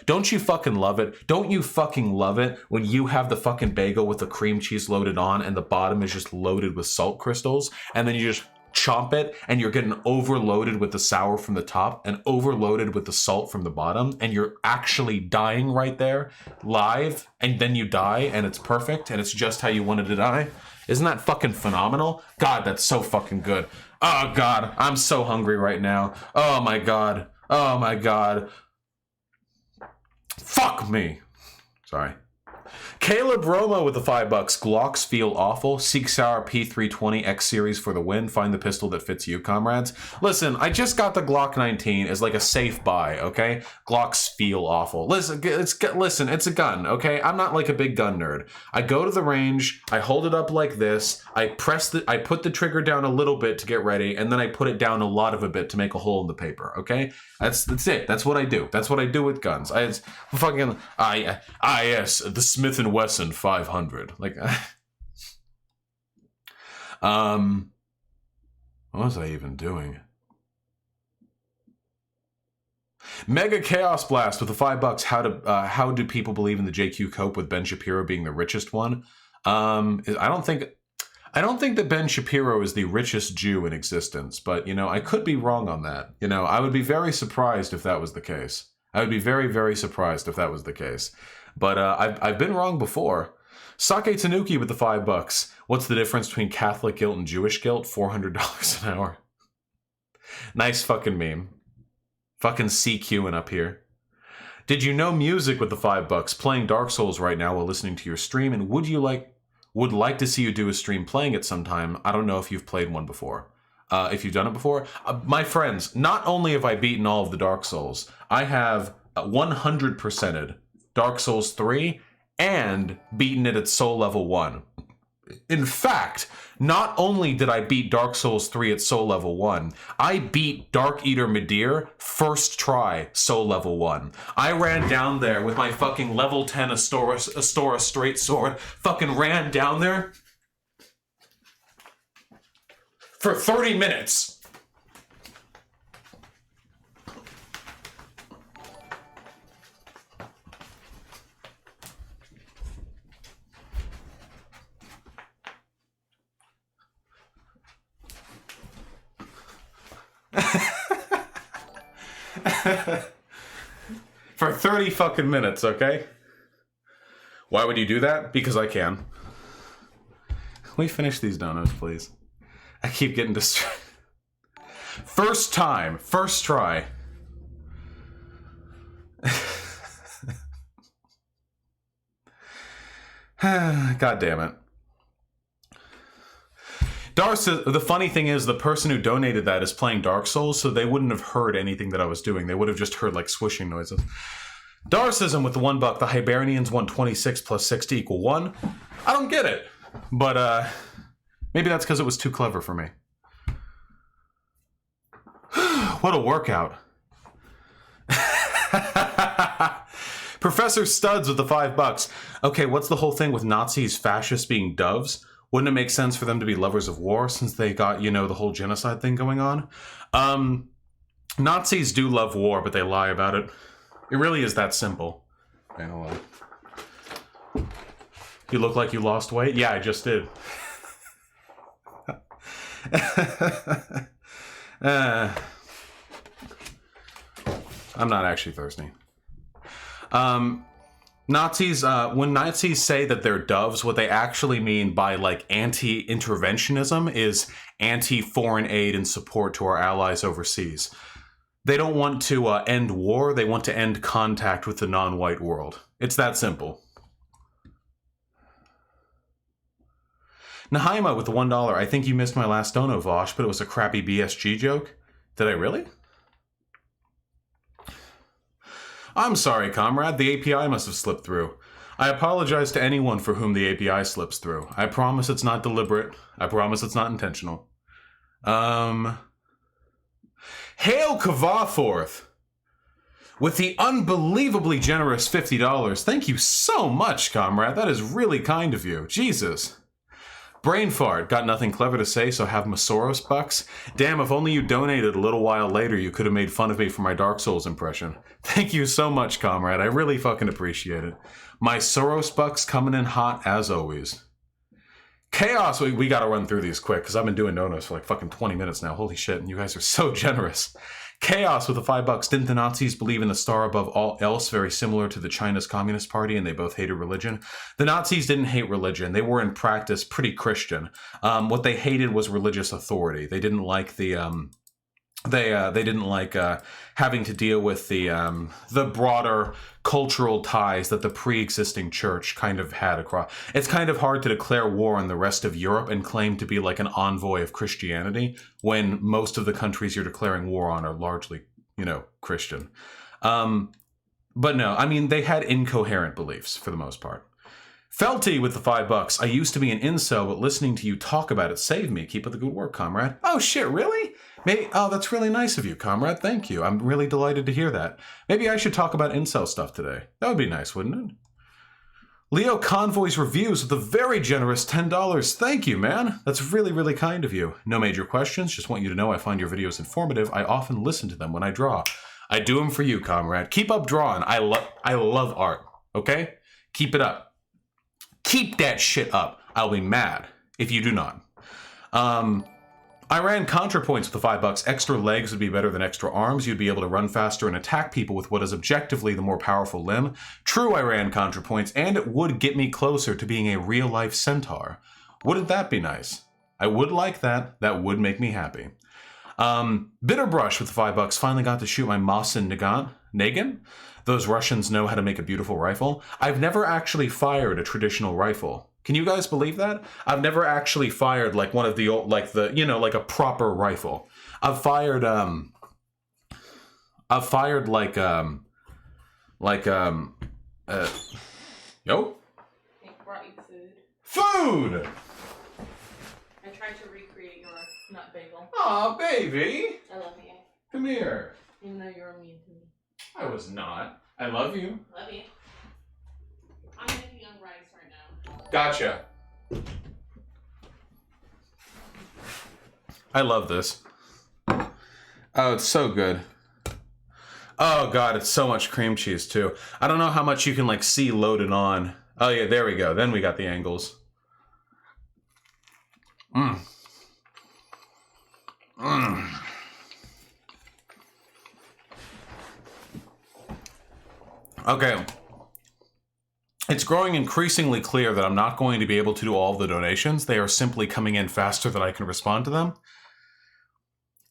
Don't you fucking love it? Don't you fucking love it when you have the fucking bagel with the cream cheese loaded on and the bottom is just loaded with salt crystals, and then you just chomp it and you're getting overloaded with the sour from the top and overloaded with the salt from the bottom, and you're actually dying right there live, and then you die and it's perfect and it's just how you wanted to die? Isn't that fucking phenomenal? God, that's so fucking good. Oh God, I'm so hungry right now. Oh my God. Oh my God. Fuck me. Sorry. Caleb Roma with the $5. Glocks feel awful. Sig Sauer P320 X Series for the win. Find the pistol that fits you, comrades. Listen, I just got the Glock 19 as like a safe buy, okay? Glocks feel awful. Listen, it's a gun, okay? I'm not like a big gun nerd. I go to the range, I hold it up like this, I put the trigger down a little bit to get ready, and then I put it down a lot of a bit to make a hole in the paper, okay? That's it. That's what I do. That's what I do with guns. Yes, the Smith & Wesson 500. Like, what was I even doing? Mega Chaos Blast with the $5. How do people believe in the JQ Cope with Ben Shapiro being the richest one? I don't think that Ben Shapiro is the richest Jew in existence, but I could be wrong on that. I would be very surprised if that was the case. I would be very, very surprised if that was the case. But I've been wrong before. Sake Tanuki with the $5. What's the difference between Catholic guilt and Jewish guilt? $400 an hour. Nice fucking meme. Fucking CQing up here. Did you know Music with the $5? Playing Dark Souls right now while listening to your stream, and would like to see you do a stream playing it sometime. I don't know if you've played one before. If you've done it before. My friends, not only have I beaten all of the Dark Souls, I have 100%ed Dark Souls 3 and beaten it at Soul Level 1. In fact, not only did I beat Dark Souls 3 at Soul Level 1, I beat Dark Eater Midir first try Soul Level 1. I ran down there with my fucking level 10 Astora straight sword, fucking ran down there for 30 minutes. For 30 fucking minutes, okay? Why would you do that? Because I can. Can we finish these donuts, please? I keep getting distracted. First time. First try. God damn it. The funny thing is, the person who donated that is playing Dark Souls, so they wouldn't have heard anything that I was doing. They would have just heard, like, swishing noises. Darcism with the $1. The Hibernians want 26 plus 60 equal 1. I don't get it. But, maybe that's because it was too clever for me. What a workout. Professor Studs with the $5. Okay, what's the whole thing with Nazis, fascists being doves? Wouldn't it make sense for them to be lovers of war since they got, the whole genocide thing going on? Nazis do love war, but they lie about it. It really is that simple. Okay, hold on. You look like you lost weight? Yeah, I just did. I'm not actually thirsty. Nazis, when Nazis say that they're doves, what they actually mean by, like, anti-interventionism is anti-foreign aid and support to our allies overseas. They don't want to end war, they want to end contact with the non-white world. It's that simple. Nahaima with the $1. I think you missed my last dono, Vosh, but it was a crappy BSG joke. Did I really? I'm sorry, comrade. The API must have slipped through. I apologize to anyone for whom the API slips through. I promise it's not deliberate. I promise it's not intentional. Hail Kavaforth with the unbelievably generous $50. Thank you so much, comrade. That is really kind of you. Jesus. Brain fart. Got nothing clever to say, so have Masoros bucks. Damn, if only you donated a little while later, you could have made fun of me for my Dark Souls impression. Thank you so much, comrade. I really fucking appreciate it. My Soros bucks coming in hot as always. Chaos. We gotta run through these quick, because I've been doing donuts for like fucking 20 minutes now. Holy shit, and you guys are so generous. Chaos with the $5. Didn't the Nazis believe in the star above all else, very similar to the China's Communist Party, and they both hated religion? The Nazis didn't hate religion. They were in practice pretty Christian. What they hated was religious authority. They didn't like the they didn't like having to deal with the broader cultural ties that the pre-existing church kind of had across. It's kind of hard to declare war on the rest of Europe and claim to be like an envoy of Christianity when most of the countries you're declaring war on are largely, you know, Christian. But no, I mean, they had incoherent beliefs for the most part. Felty with the $5. I used to be an incel, but listening to you talk about it saved me. Keep up the good work, comrade. Oh shit, really? Maybe. Oh, that's really nice of you, comrade. Thank you. I'm really delighted to hear that. Maybe I should talk about incel stuff today. That would be nice, wouldn't it? Leo Convoy's reviews with a very generous $10. Thank you, man. That's really, really kind of you. No major questions. Just want you to know I find your videos informative. I often listen to them when I draw. I do them for you, comrade. Keep up drawing. I love art. Okay? Keep it up. Keep that shit up. I'll be mad if you do not. I ran ContraPoints with the $5. Extra legs would be better than extra arms. You'd be able to run faster and attack people with what is objectively the more powerful limb. True, I ran ContraPoints, and it would get me closer to being a real-life centaur. Wouldn't that be nice? I would like that. That would make me happy. Bitterbrush with the $5. Finally got to shoot my Mosin Nagin. Those Russians know how to make a beautiful rifle. I've never actually fired a traditional rifle. Can you guys believe that? I've never actually fired like one of the old, like the, you know, like a proper rifle. I've fired like yo? I brought you food. Food! I tried to recreate your nut bagel. Aw, baby. I love you. Come here. Even though you're mean to me. I was not. I love you. Love you. I'm making on rice right now. Gotcha. I love this. Oh, it's so good. Oh god, it's so much cream cheese too. I don't know how much you can like see loaded on. Oh yeah, there we go. Then we got the angles. Mmm. Mmm. Okay. It's growing increasingly clear that I'm not going to be able to do all of the donations. They are simply coming in faster than I can respond to them.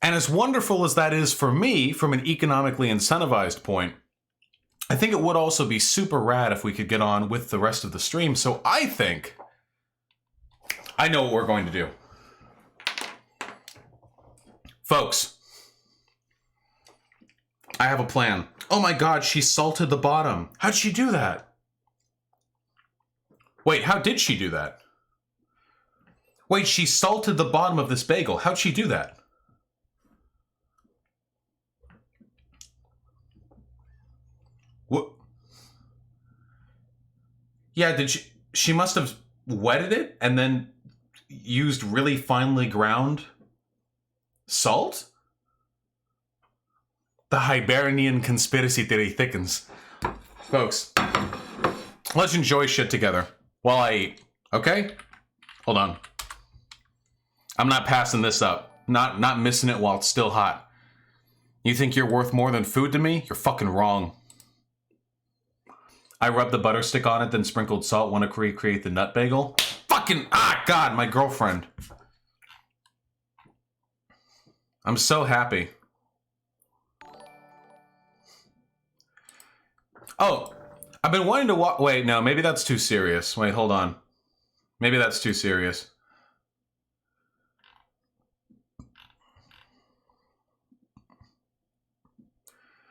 And as wonderful as that is for me, from an economically incentivized point, I think it would also be super rad if we could get on with the rest of the stream. So I think I know what we're going to do. Folks, I have a plan. Oh my god, she salted the bottom. How'd she do that? Wait, how did she do that? Wait, she salted the bottom of this bagel. How'd she do that? What? Yeah, did she must have wetted it and then used really finely ground salt? The Hibernian conspiracy theory thickens. Folks, let's enjoy shit together while I eat, okay? Hold on. I'm not passing this up. Not missing it while it's still hot. You think you're worth more than food to me? You're fucking wrong. I rubbed the butter stick on it, then sprinkled salt. Want to recreate the nut bagel? Fucking, God, my girlfriend. I'm so happy. Oh, I've been wanting to watch. Wait, no, maybe that's too serious. Wait, hold on. Maybe that's too serious.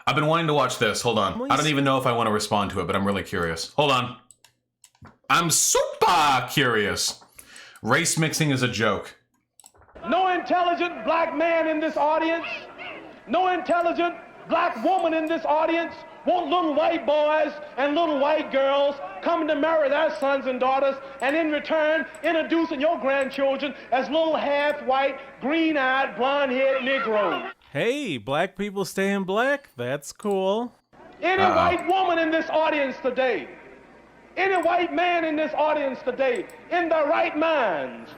I've been wanting to watch this. Hold on. I don't even know if I want to respond to it, but I'm really curious. Hold on. I'm super curious. Race mixing is a joke. No intelligent black man in this audience No intelligent black woman in this audience want little white boys and little white girls coming to marry their sons and daughters, and in return introducing your grandchildren as little half-white, green-eyed, blonde-haired Negroes. Hey, black people staying black? That's cool. Any white woman in this audience today, any white man in this audience today, in their right minds,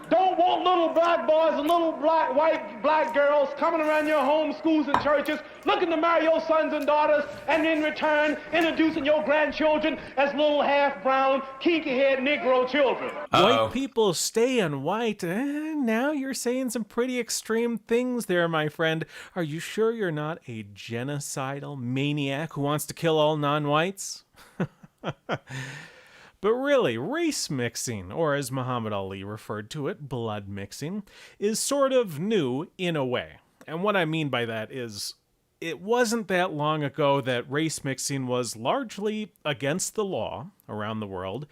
don't want little black boys and little black girls coming around your homes, schools, and churches looking to marry your sons and daughters, and in return introducing your grandchildren as little half-brown, kinky-haired Negro children. White people staying white. Now you're saying some pretty extreme things there, my friend. Are you sure you're not a genocidal maniac who wants to kill all non-whites? But really, race mixing, or as Muhammad Ali referred to it, blood mixing, is sort of new in a way. And what I mean by that is, it wasn't that long ago that race mixing was largely against the law around the world,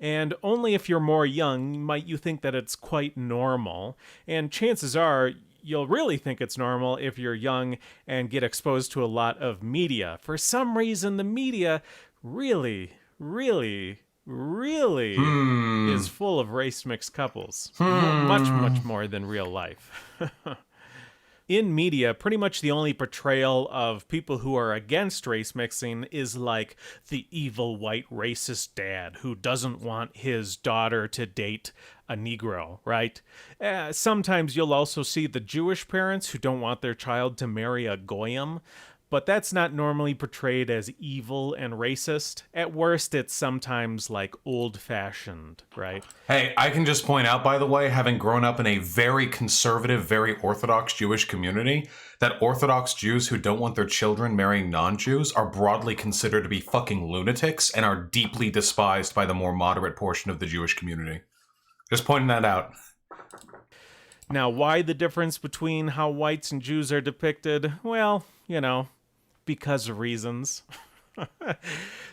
and only if you're more young might you think that it's quite normal, and chances are you'll really think it's normal if you're young and get exposed to a lot of media. For some reason, the media really is full of race-mixed couples. Much more than real life. In media, pretty much the only portrayal of people who are against race mixing is like the evil white racist dad who doesn't want his daughter to date a Negro, right? Sometimes you'll also see the Jewish parents who don't want their child to marry a Goyim, but that's not normally portrayed as evil and racist. At worst, it's sometimes like old-fashioned, right? Hey, I can just point out, by the way, having grown up in a very conservative, very Orthodox Jewish community, that Orthodox Jews who don't want their children marrying non-Jews are broadly considered to be fucking lunatics and are deeply despised by the more moderate portion of the Jewish community. Just pointing that out. Now, why the difference between how whites and Jews are depicted? Well, because of reasons.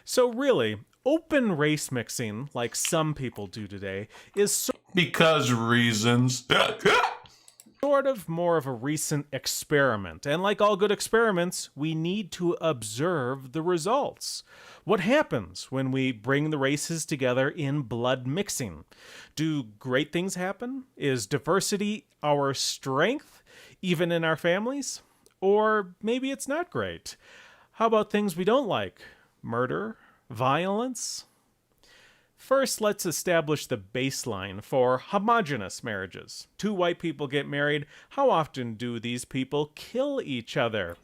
So really, open race mixing, like some people do today, is because reasons. sort of more of a recent experiment. And like all good experiments, we need to observe the results. What happens when we bring the races together in blood mixing? Do great things happen? Is diversity our strength, even in our families? Or maybe it's not great. How about things we don't like? Murder? Violence? First, let's establish the baseline for homogeneous marriages. Two white people get married. How often do these people kill each other?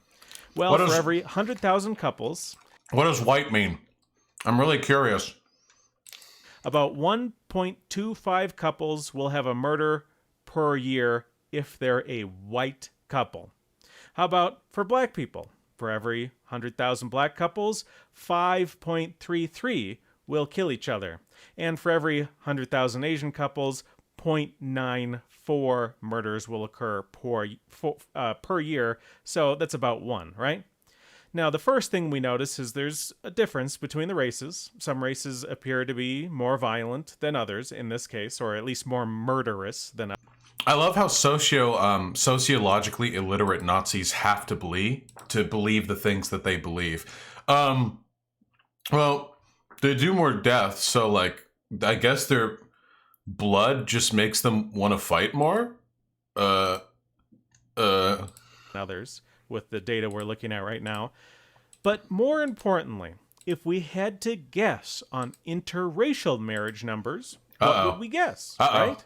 Well, for every 100,000 couples... What does white mean? I'm really curious. About 1.25 couples will have a murder per year if they're a white couple. How about for black people? For every 100,000 black couples, 5.33 will kill each other. And for every 100,000 Asian couples, 0.94 murders will occur per year. So that's about 1, right? Now, the first thing we notice is there's a difference between the races. Some races appear to be more violent than others in this case, or at least more murderous than others. I love how sociologically illiterate Nazis have to believe the things that they believe. Well, they do more deaths, so like I guess their blood just makes them want to fight more. Others with the data we're looking at right now. But more importantly, if we had to guess on interracial marriage numbers, what would we guess, right?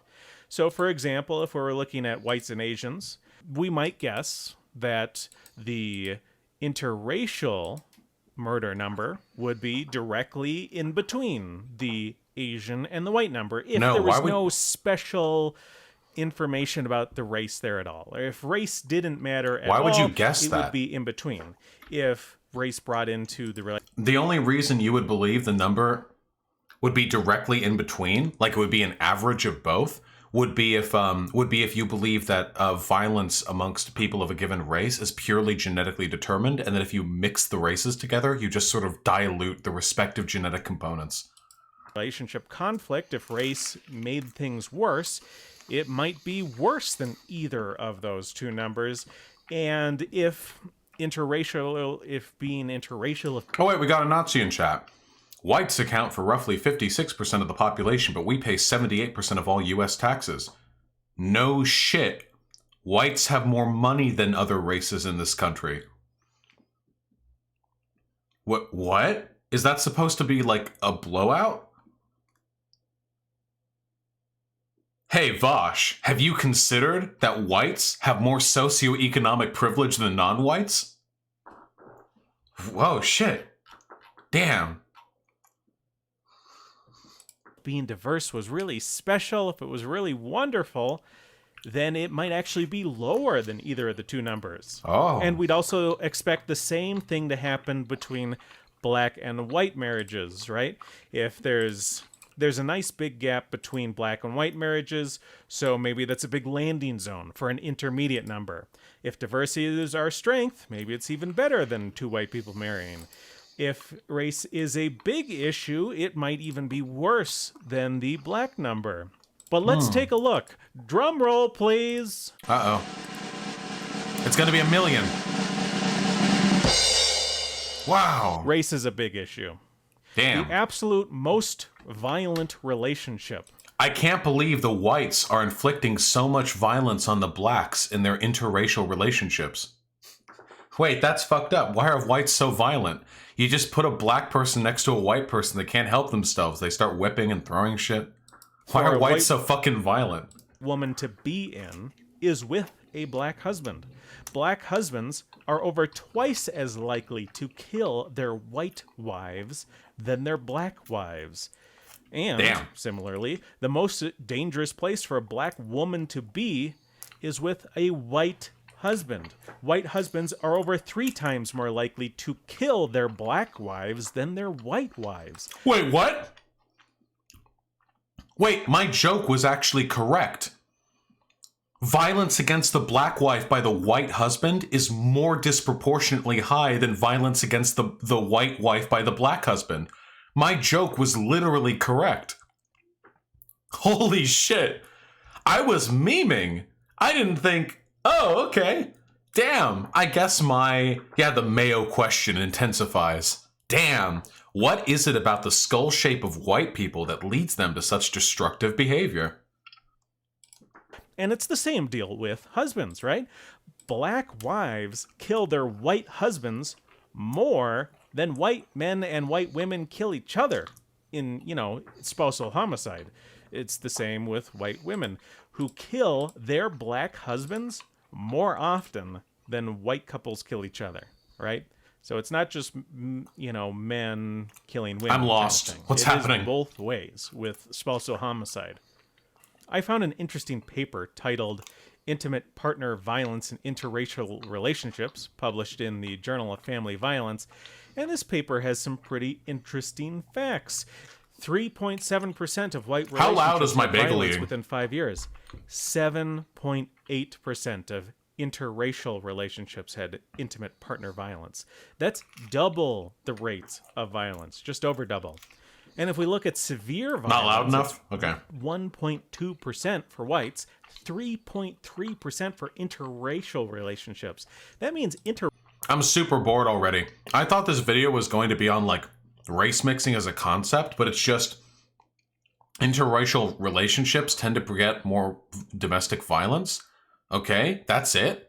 So, for example, if we were looking at whites and Asians, we might guess that the interracial murder number would be directly in between the Asian and the white number if there was no special information about the race there at all. If race didn't matter at all, why would you guess it that? would be in between. If race brought into the the only reason you would believe the number would be directly in between, like it would be an average of both, would be if you believe that violence amongst people of a given race is purely genetically determined, and that if you mix the races together, you just sort of dilute the respective genetic components. relationship conflict, if race made things worse, it might be worse than either of those two numbers. And if being interracial... Oh wait, we got a Nazi in chat. Whites account for roughly 56% of the population, but we pay 78% of all US taxes. No shit. Whites have more money than other races in this country. What? Is that supposed to be like a blowout? Hey, Vosh, have you considered that whites have more socioeconomic privilege than non-whites? Whoa, shit. Damn. Being diverse was really special, if it was really wonderful, then it might actually be lower than either of the two numbers. Oh. And we'd also expect the same thing to happen between black and white marriages, right? If there's a nice big gap between black and white marriages, so maybe that's a big landing zone for an intermediate number. If diversity is our strength, maybe it's even better than two white people marrying. If race is a big issue, it might even be worse than the black number. But let's take a look. Drum roll, please. Uh-oh. It's gonna be 1 million. Wow. Race is a big issue. Damn. The absolute most violent relationship. I can't believe the whites are inflicting so much violence on the blacks in their interracial relationships. Wait, that's fucked up. Why are whites so violent? You just put a black person next to a white person that can't help themselves. They start whipping and throwing shit. Why For are a whites white so fucking violent? woman to be in is with a black husband. Black husbands are over twice as likely to kill their white wives than their black wives. And Damn. similarly, the most dangerous place for a black woman to be is with a white husband. White husbands are over 3 times more likely to kill their black wives than their white wives. Wait, what? Wait, my joke was actually correct. Violence against the black wife by the white husband is more disproportionately high than violence against the white wife by the black husband. My joke was literally correct. Holy shit. I was memeing. I didn't think, oh, okay. Damn, I guess the Mayo question intensifies. Damn, what is it about the skull shape of white people that leads them to such destructive behavior? And it's the same deal with husbands, right? Black wives kill their white husbands more than white men and white women kill each other in, spousal homicide. It's the same with white women who kill their black husbands more often than white couples kill each other, right? So it's not just, men killing women. I'm lost. What's happening? It is both ways with spousal homicide. I found an interesting paper titled Intimate Partner Violence in Interracial Relationships, published in the Journal of Family Violence, and this paper has some pretty interesting facts. 3.7% of white relationships How loud is my had bagel violence eating? within 5 years. 7.8% of interracial relationships had intimate partner violence. That's double the rate of violence, just over double. And if we look at severe violence, Not loud enough? Okay. 1.2% for whites, 3.3% for interracial relationships. That means I'm super bored already. I thought this video was going to be on, race mixing as a concept, but it's just interracial relationships tend to beget more domestic violence. Okay, that's it.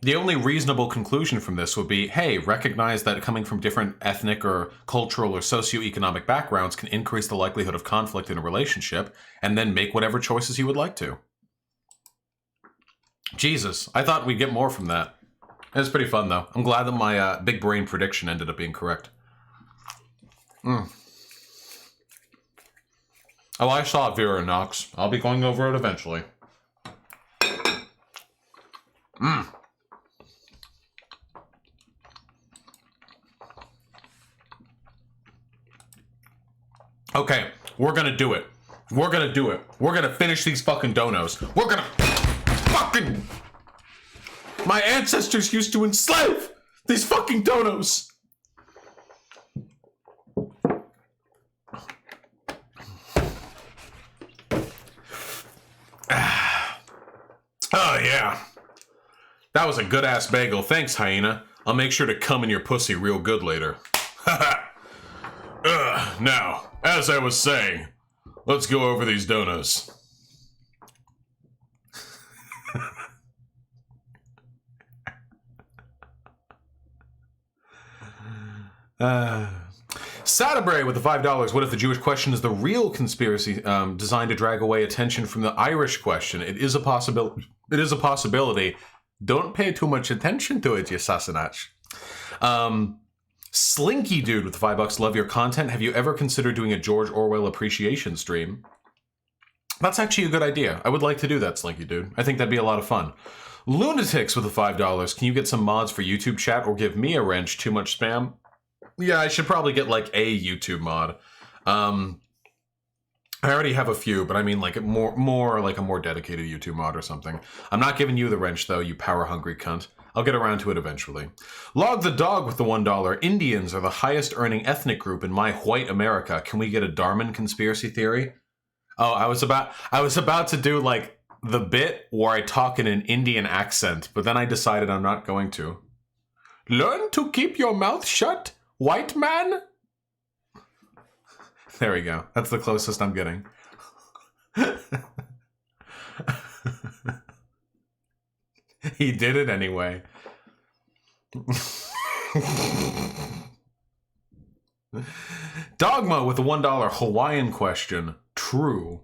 The only reasonable conclusion from this would be, hey, recognize that coming from different ethnic or cultural or socioeconomic backgrounds can increase the likelihood of conflict in a relationship, and then make whatever choices you would like to. Jesus, I thought we'd get more from that. It was pretty fun, though. I'm glad that my big brain prediction ended up being correct. Oh, I saw it, Vera Knox. I'll be going over it eventually. Okay, we're gonna do it. We're gonna do it. We're gonna finish these fucking donos. We're gonna fucking... My ancestors used to enslave these fucking donos. yeah. That was a good-ass bagel. Thanks, hyena. I'll make sure to cum in your pussy real good later. Now, as I was saying, let's go over these donuts. Sadabre with the $5. What if the Jewish question is the real conspiracy designed to drag away attention from the Irish question? It is a possibility. It is a possibility. Don't pay too much attention to it, you Sassanach. Slinky Dude with the $5. Love your content. Have you ever considered doing a George Orwell appreciation stream? That's actually a good idea. I would like to do that, Slinky Dude. I think that'd be a lot of fun. Lunatics with the $5. Can you get some mods for YouTube chat or give me a wrench? Too much spam? Yeah, I should probably get like a YouTube mod. I already have a few, but I mean like more like a more dedicated YouTube mod or something. I'm not giving you the wrench though, you power-hungry cunt. I'll get around to it eventually. Log the Dog with the $1. Indians are the highest earning ethnic group in my white America. Can we get a Darman conspiracy theory? Oh, I was about to do like the bit where I talk in an Indian accent, but then I decided I'm not going to. Learn to keep your mouth shut, white man. There we go. That's the closest I'm getting. He did it anyway. Dogma with the $1 Hawaiian question. True.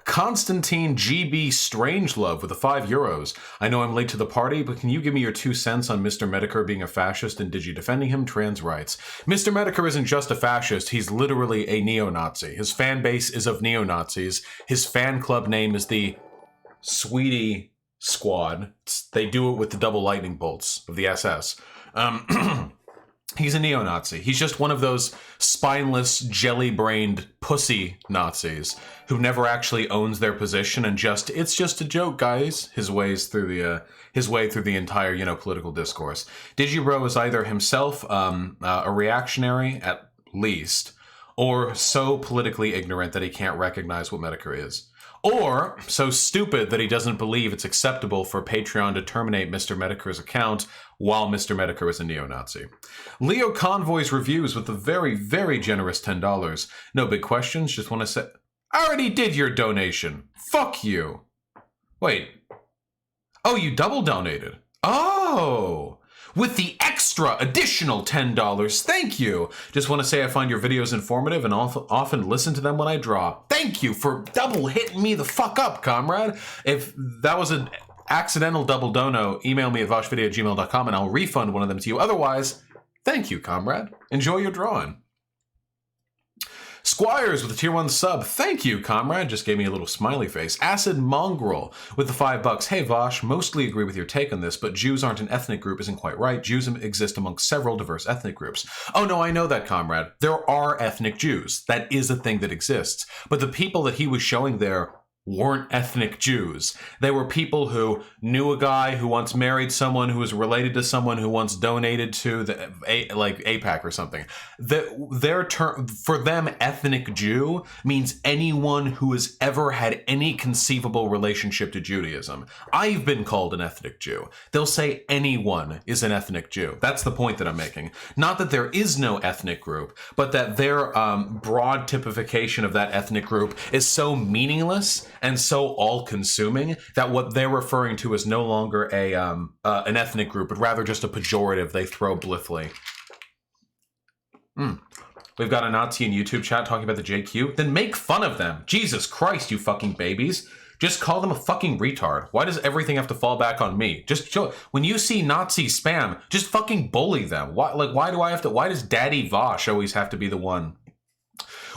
Constantine GB Strangelove with the €5. I know I'm late to the party, but can you give me your 2 cents on Mr. Medicare being a fascist and Digi defending him? Trans rights. Mr. Medicare isn't just a fascist, he's literally a neo-Nazi. His fan base is of neo-Nazis. His fan club name is the Sweetie Squad. They do it with the double lightning bolts of the SS. He's a neo-Nazi. He's just one of those spineless, jelly-brained pussy Nazis who never actually owns their position and it's just a joke, guys. His way through the entire, political discourse. Digibro is either himself a reactionary at least, or so politically ignorant that he can't recognize what Medicare is. Or so stupid that he doesn't believe it's acceptable for Patreon to terminate Mr. Medicare's account while Mr. Medicare is a neo-Nazi. Leo Convoy's reviews with the very, very generous $10. No big questions, just want to say... I already did your donation. Fuck you. Wait. Oh, you double donated. Oh! With the extra additional $10. Thank you. Just want to say I find your videos informative and often listen to them when I draw. Thank you for double hitting me the fuck up, comrade. If that was an accidental double dono, email me at voshvideo@gmail.com and I'll refund one of them to you. Otherwise, thank you, comrade. Enjoy your drawing. Squires with a tier 1 sub. Thank you, comrade. Just gave me a little smiley face. Acid Mongrel with the $5. Hey, Vosh, mostly agree with your take on this, but Jews aren't an ethnic group isn't quite right. Jews exist among several diverse ethnic groups. Oh, no, I know that, comrade. There are ethnic Jews. That is a thing that exists. But the people that he was showing there weren't ethnic Jews. They were people who knew a guy who once married someone who was related to someone who once donated to the AIPAC or something. Their term for them, ethnic Jew means anyone who has ever had any conceivable relationship to Judaism. I've been called an ethnic Jew. They'll say anyone is an ethnic Jew. That's the point that I'm making. Not that there is no ethnic group, but that their broad typification of that ethnic group is so meaningless and so all-consuming that what they're referring to is no longer an ethnic group, but rather just a pejorative they throw blithely. We've got a Nazi in YouTube chat talking about the JQ. Then make fun of them. Jesus Christ, you fucking babies. Just call them a fucking retard. Why does everything have to fall back on me? Just show, when you see Nazi spam, just fucking bully them. Why does Daddy Vosh always have to be the one?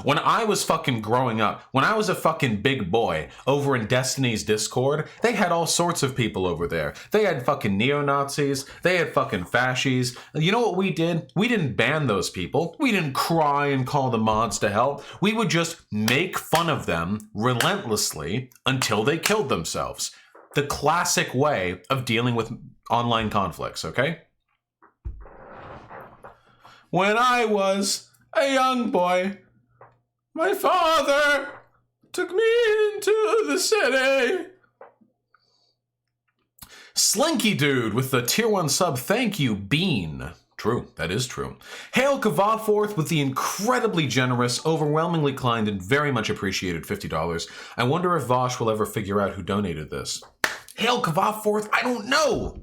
When I was fucking growing up, when I was a fucking big boy over in Destiny's Discord, they had all sorts of people over there. They had fucking neo-Nazis. They had fucking fascies. You know what we did? We didn't ban those people. We didn't cry and call the mods to help. We would just make fun of them relentlessly until they killed themselves. The classic way of dealing with online conflicts, okay? When I was a young boy, my father took me into the city. Slinky Dude with the tier 1 sub. Thank you, Bean. True, that is true. Hail Kavaforth with the incredibly generous, overwhelmingly kind, and very much appreciated $50. I wonder if Vosh will ever figure out who donated this. Hail Kavaforth, I don't know.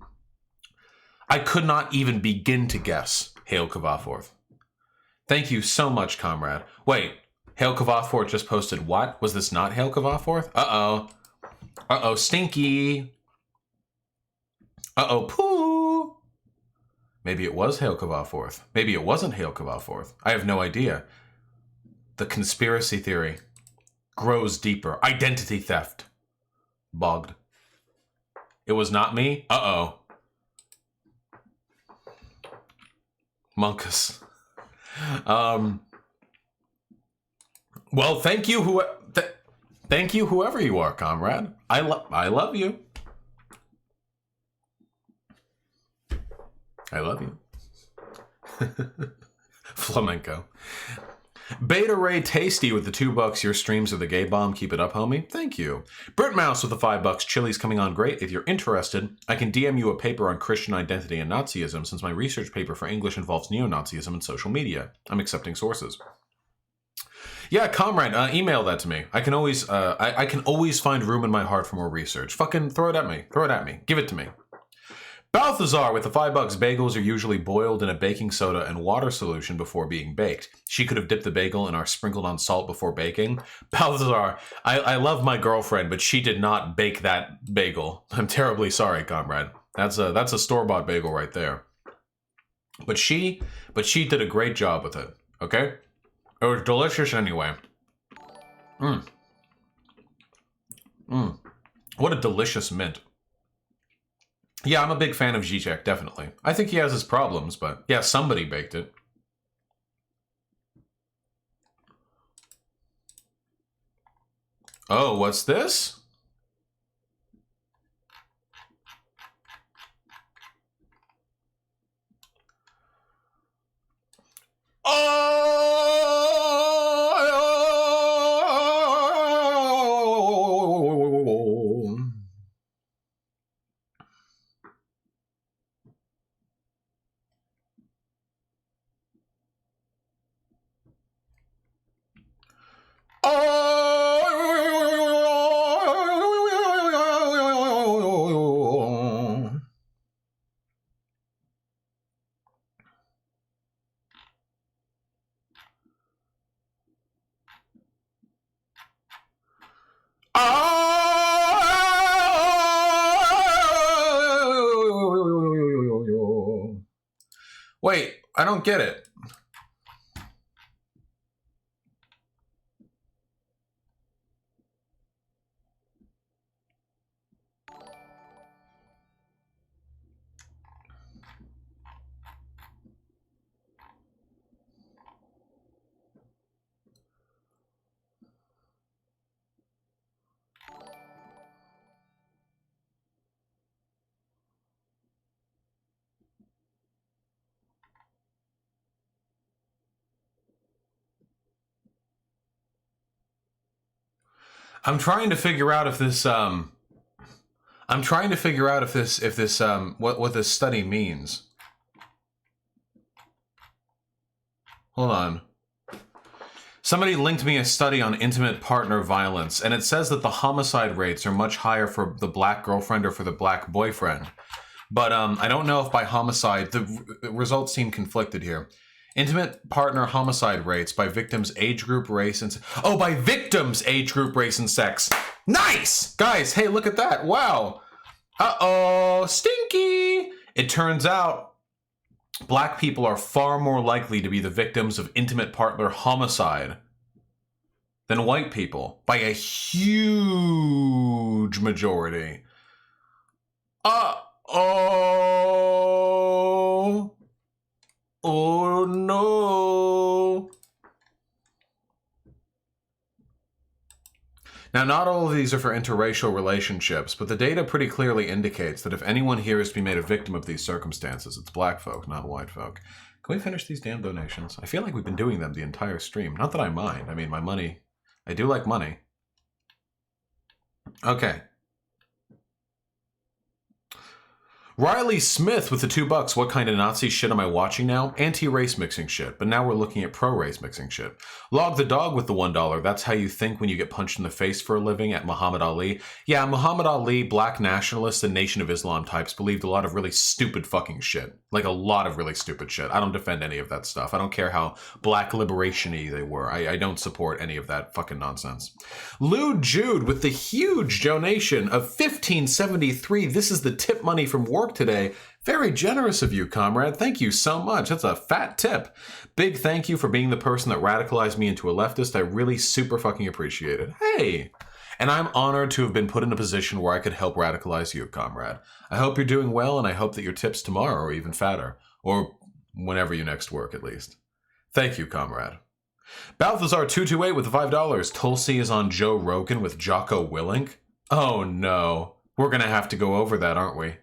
I could not even begin to guess. Hail Kavaforth. Thank you so much, comrade. Wait, Hail Kavaforth just posted what? Was this not Hail Kavaforth? Uh-oh. Uh-oh, stinky. Uh-oh, poo. Maybe it was Hail Kavaforth. Maybe it wasn't Hail Kavaforth. I have no idea. The conspiracy theory grows deeper. Identity theft. Bogged. It was not me? Uh-oh. Monkus. Well, thank you, thank you, whoever you are, comrade. I love you. I love you. Flamenco. Beta Ray Tasty with the $2. Your streams are the gay bomb. Keep it up, homie. Thank you. Brit Mouse with the $5. Chili's coming on great. If you're interested, I can DM you a paper on Christian identity and Nazism, since my research paper for English involves neo-Nazism and social media. I'm accepting sources. Yeah, comrade, email that to me. I can always, I can always find room in my heart for more research. Fucking throw it at me. Throw it at me. Give it to me. Balthazar with the $5. Bagels are usually boiled in a baking soda and water solution before being baked. She could have dipped the bagel in our sprinkled on salt before baking. Balthazar, I love my girlfriend, but she did not bake that bagel. I'm terribly sorry, comrade. That's a store-bought bagel right there. But she did a great job with it. Okay? It was delicious anyway. What a delicious mint. Yeah, I'm a big fan of Zizek, definitely. I think he has his problems, but yeah, somebody baked it. Oh, what's this? Oh! Oh! Wait, I don't get it. I'm trying to figure out if this what this study means. Hold on. Somebody linked me a study on intimate partner violence, and it says that the homicide rates are much higher for the black girlfriend or for the black boyfriend. But I don't know if by homicide, the results seem conflicted here. Intimate partner homicide rates by victims' age group, race, and... Oh, by victims' age group, race, and sex. Nice! Guys, hey, look at that. Wow. Uh-oh, stinky! It turns out black people are far more likely to be the victims of intimate partner homicide than white people by a huge majority. Uh-oh. Oh no. Now, not all of these are for interracial relationships, but the data pretty clearly indicates that if anyone here is to be made a victim of these circumstances, it's black folk, not white folk. Can we finish these damn donations? I feel like we've been doing them the entire stream. Not that I mind. I mean, my money... I do like money. Okay. Riley Smith with the $2. What kind of Nazi shit am I watching now? Anti-race mixing shit, but now we're looking at pro-race mixing shit. Log the Dog with the $1. That's how you think when you get punched in the face for a living at Muhammad Ali. Yeah, Muhammad Ali, black nationalists, and Nation of Islam types believed a lot of really stupid fucking shit. Like a lot of really stupid shit. I don't defend any of that stuff. I don't care how black liberation-y they were. I don't support any of that fucking nonsense. Lou Jude with the huge donation of $15.73. This is the tip money from work today. Very generous of you, comrade. Thank you so much. That's a fat tip. Big thank you for being the person that radicalized me into a leftist. I really super fucking appreciate it. Hey! And I'm honored to have been put in a position where I could help radicalize you, comrade. I hope you're doing well, and I hope that your tips tomorrow are even fatter. Or whenever you next work, at least. Thank you, comrade. Balthazar228 with the $5. Tulsi is on Joe Rogan with Jocko Willink. Oh no. We're gonna have to go over that, aren't we?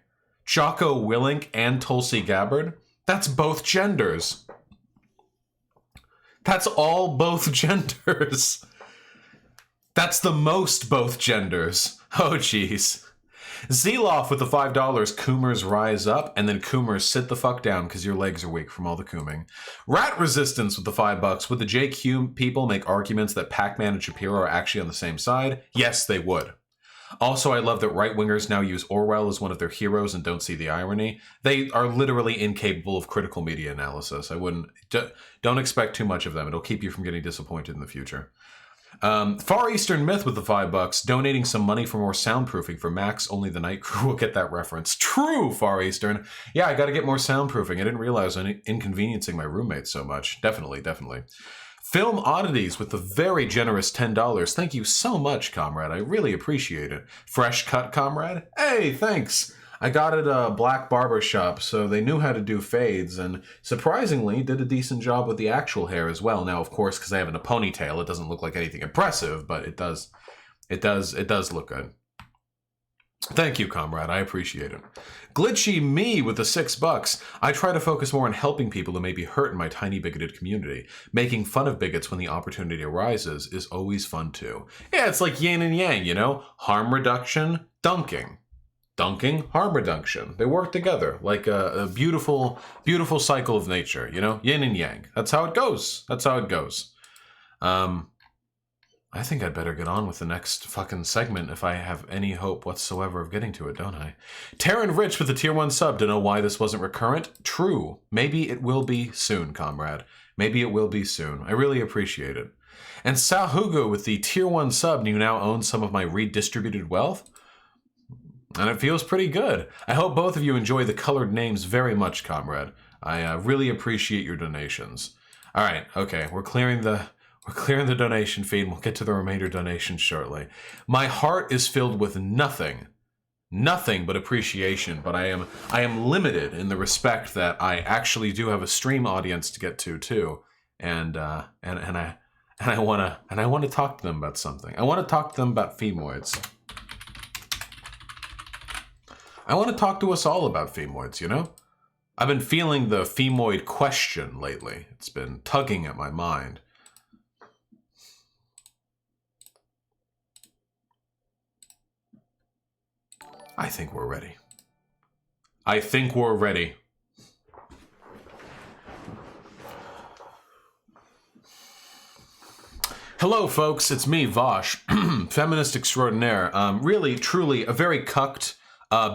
Jocko Willink and Tulsi Gabbard? That's both genders. That's all both genders. That's the most both genders. Oh, jeez. Zeloff with the $5. Coomers rise up, and then Coomers sit the fuck down because your legs are weak from all the cooming. Rat Resistance with the $5. Would the JQ people make arguments that Pac-Man and Shapiro are actually on the same side? Yes, they would. Also, I love that right-wingers now use Orwell as one of their heroes and don't see the irony. They are literally incapable of critical media analysis. Don't expect too much of them. It'll keep you from getting disappointed in the future. Far Eastern Myth with the $5. Donating some money for more soundproofing for Max. Only the night crew will get that reference. True, Far Eastern. Yeah, I gotta get more soundproofing. I didn't realize I'm inconveniencing my roommates so much. Definitely. Film Oddities with the very generous $10. Thank you so much, comrade. I really appreciate it. Fresh cut, comrade? Hey, thanks. I got it a black barber shop, so they knew how to do fades, and surprisingly did a decent job with the actual hair as well. Now, of course, because I have it in a ponytail, it doesn't look like anything impressive, but it does look good. Thank you, comrade. I appreciate it. Glitchy Me with the $6. I try to focus more on helping people who may be hurt in my tiny bigoted community. Making fun of bigots when the opportunity arises is always fun too. Yeah, it's like yin and yang, you know? Harm reduction, dunking. Dunking, harm reduction. They work together like a beautiful, beautiful cycle of nature, you know? Yin and yang. That's how it goes. I think I'd better get on with the next fucking segment if I have any hope whatsoever of getting to it, don't I? Taryn Rich with the tier 1 sub to know why this wasn't recurrent. True. Maybe it will be soon, comrade. Maybe it will be soon. I really appreciate it. And Sahugo with the tier 1 sub, do you now own some of my redistributed wealth? And it feels pretty good. I hope both of you enjoy the colored names very much, comrade. I really appreciate your donations. All right, okay, we're clearing the donation feed, and we'll get to the remainder donations shortly. My heart is filled with nothing but appreciation, but I am limited in the respect that I actually do have a stream audience to get to too, and I want to talk to them about something. I want to talk to them about femoids. I want to talk to us all about femoids, you know? I've been feeling the femoid question lately. It's been tugging at my mind. I think we're ready. Hello, folks. It's me, Vosh, feminist extraordinaire. Really, truly, a very cucked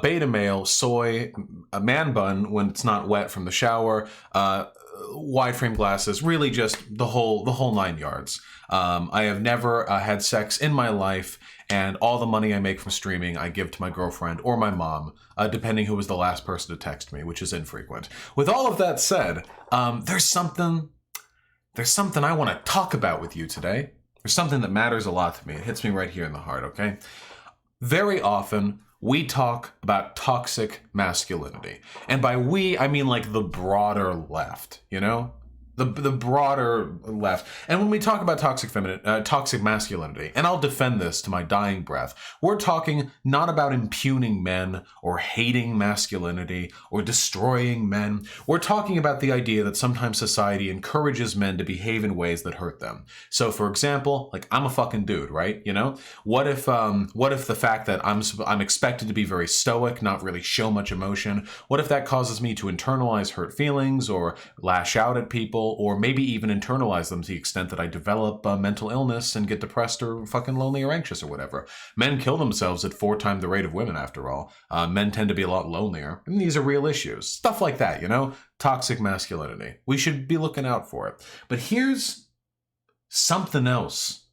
beta male, soy, a man bun when it's not wet from the shower, wide frame glasses, really just the whole 9 yards. I have never had sex in my life, and all the money I make from streaming I give to my girlfriend or my mom, depending who was the last person to text me, which is infrequent. With all of that said, there's something I want to talk about with you today. There's something that matters a lot to me. It hits me right here in the heart, okay? Very often, we talk about toxic masculinity. And by we, I mean like the broader left, you know? the broader left. And when we talk about toxic masculinity, and I'll defend this to my dying breath, we're talking not about impugning men or hating masculinity or destroying men. We're talking about the idea that sometimes society encourages men to behave in ways that hurt them. So, for example, like, I'm a fucking dude, right? You know, what if the fact that I'm expected to be very stoic, not really show much emotion, what if that causes me to internalize hurt feelings or lash out at people, or maybe even internalize them to the extent that I develop mental illness and get depressed or fucking lonely or anxious or whatever. Men kill themselves at 4 times the rate of women, after all. Men tend to be a lot lonelier. And these are real issues. Stuff like that, you know? Toxic masculinity. We should be looking out for it. But here's something else.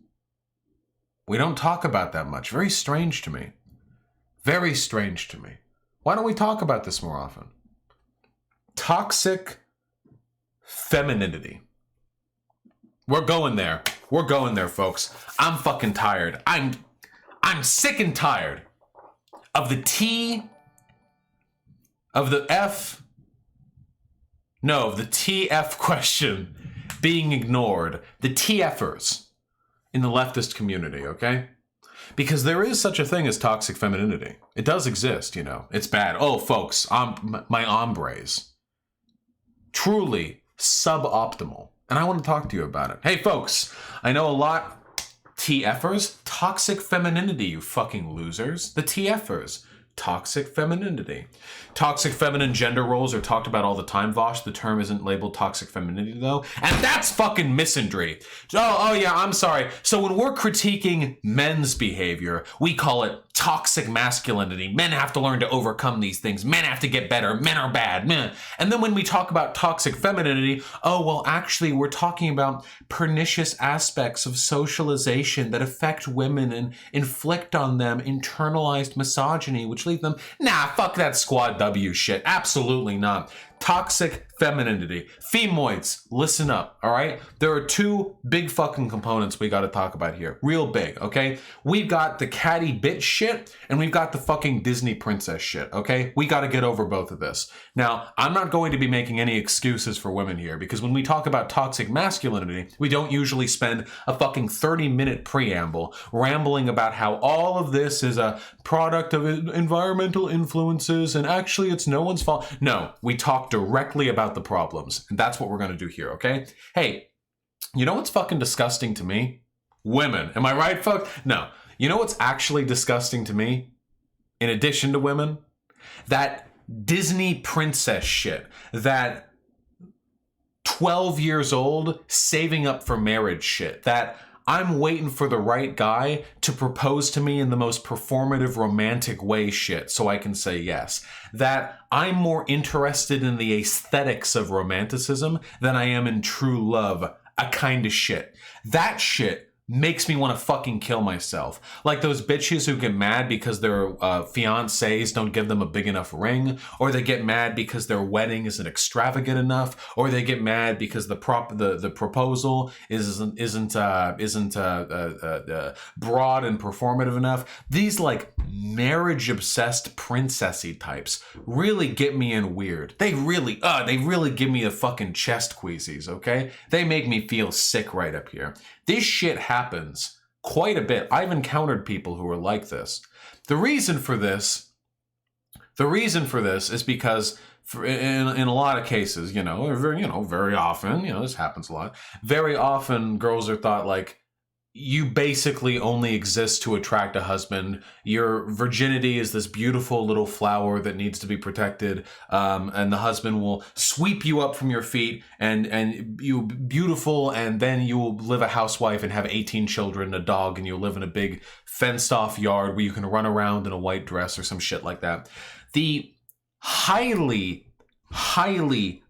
We don't talk about that much. Very strange to me. Very strange to me. Why don't we talk about this more often? Toxic femininity. We're going there. We're going there, folks. I'm fucking tired. I'm sick and tired of the T, of the F, no, of the TF question being ignored. The TFers in the leftist community, okay? Because there is such a thing as toxic femininity. It does exist, you know. It's bad. Oh, folks, my hombres. Truly suboptimal. And I want to talk to you about it. Hey, folks, I know a lot. TFers, toxic femininity, you fucking losers. The TFers, toxic femininity. Toxic feminine gender roles are talked about all the time, Vosh. The term isn't labeled toxic femininity, though. And that's fucking misandry. Oh yeah, I'm sorry. So when we're critiquing men's behavior, we call it toxic masculinity. Men have to learn to overcome these things. Men have to get better. Men are bad. Men. And then when we talk about toxic femininity, oh, well, actually, we're talking about pernicious aspects of socialization that affect women and inflict on them internalized misogyny, which leave them, nah, fuck that squad W shit. Absolutely not. Toxic femininity. Femoids, listen up, all right? There are 2 big fucking components we got to talk about here. Real big, okay? We've got the catty bitch shit, and we've got the fucking Disney princess shit, okay? We got to get over both of this. Now, I'm not going to be making any excuses for women here, because when we talk about toxic masculinity, we don't usually spend a fucking 30-minute preamble rambling about how all of this is a product of environmental influences, and actually it's no one's fault. No, we talk directly about the problems, and that's what we're going to do here, okay? Hey, you know what's fucking disgusting to me? Women. Am I right, folks? No. You know what's actually disgusting to me? In addition to women? That Disney princess shit. That 12 years old saving up for marriage shit. That I'm waiting for the right guy to propose to me in the most performative, romantic way shit so I can say yes. That I'm more interested in the aesthetics of romanticism than I am in true love, a kind of shit. That shit makes me want to fucking kill myself. Like those bitches who get mad because their fiancés don't give them a big enough ring, or they get mad because their wedding isn't extravagant enough, or they get mad because the proposal isn't broad and performative enough. These like marriage obsessed princessy types really get me in weird. They really give me the fucking chest queasies, okay? They make me feel sick right up here. This shit happens quite a bit. I've encountered people who are like this. The reason for this is because in a lot of cases, very often, this happens a lot. Very often girls are thought like, you basically only exist to attract a husband. Your virginity is this beautiful little flower that needs to be protected, and the husband will sweep you up from your feet and you beautiful, and then you will live a housewife and have 18 children, a dog, and you'll live in a big fenced off yard where you can run around in a white dress or some shit like that. The highly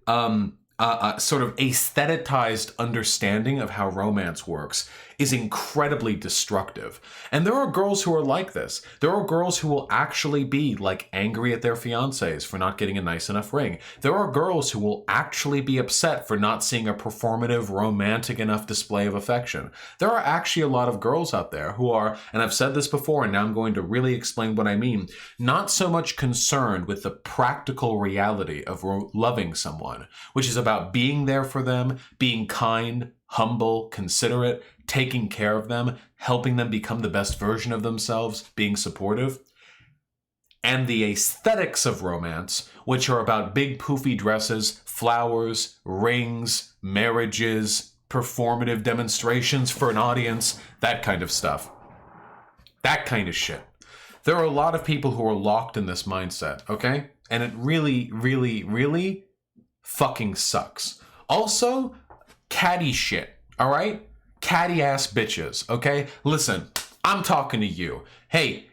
sort of aestheticized understanding of how romance works is incredibly destructive. And there are girls who are like this. There are girls who will actually be like angry at their fiancés for not getting a nice enough ring. There are girls who will actually be upset for not seeing a performative, romantic enough display of affection. There are actually a lot of girls out there who are, and I've said this before, and now I'm going to really explain what I mean, not so much concerned with the practical reality of loving someone, which is about about being there for them, being kind, humble, considerate, taking care of them, helping them become the best version of themselves, being supportive. And the aesthetics of romance, which are about big poofy dresses, flowers, rings, marriages, performative demonstrations for an audience, that kind of stuff. That kind of shit. There are a lot of people who are locked in this mindset, okay? And it really, really, really fucking sucks. Also, catty shit, all right? Catty ass bitches, okay? Listen, I'm talking to you. Hey,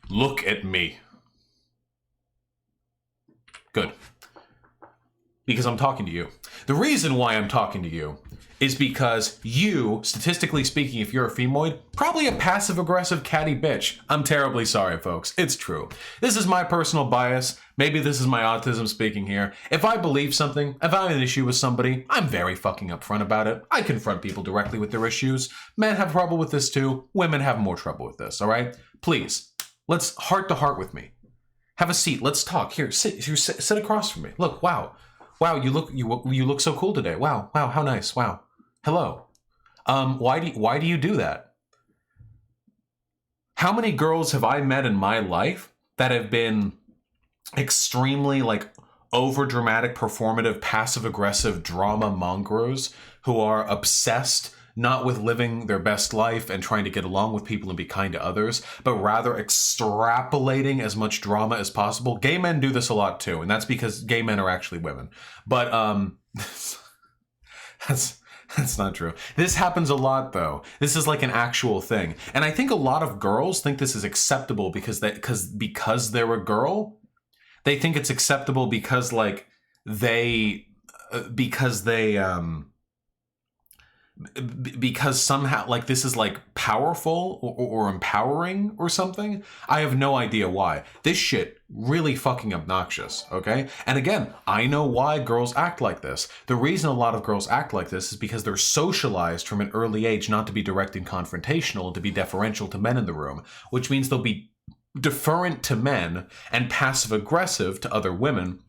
look at me. Good. Because I'm talking to you. The reason why I'm talking to you is because you, statistically speaking, if you're a femoid, probably a passive-aggressive catty bitch. I'm terribly sorry, folks. It's true. This is my personal bias. Maybe this is my autism speaking here. If I believe something, if I have an issue with somebody, I'm very fucking upfront about it. I confront people directly with their issues. Men have trouble with this too. Women have more trouble with this, all right? Please, let's heart to heart with me. Have a seat. Let's talk. Here, sit across from me. Look, wow. Wow, you look so cool today. Wow, how nice. Wow. Hello. Why do you do that? How many girls have I met in my life that have been extremely over dramatic, performative, passive aggressive drama mongers who are obsessed not with living their best life and trying to get along with people and be kind to others, but rather extrapolating as much drama as possible? Gay men do this a lot too, and that's because gay men are actually women. But that's not true. This happens a lot, though. This is like an actual thing. And I think a lot of girls think this is acceptable because they're a girl. They think it's acceptable because because somehow this is powerful or empowering or something. I have no idea why. This shit really fucking obnoxious, okay? And again, I know why girls act like this. The reason a lot of girls act like this is because they're socialized from an early age not to be direct and confrontational and to be deferential to men in the room, which means they'll be deferent to men and passive aggressive to other women,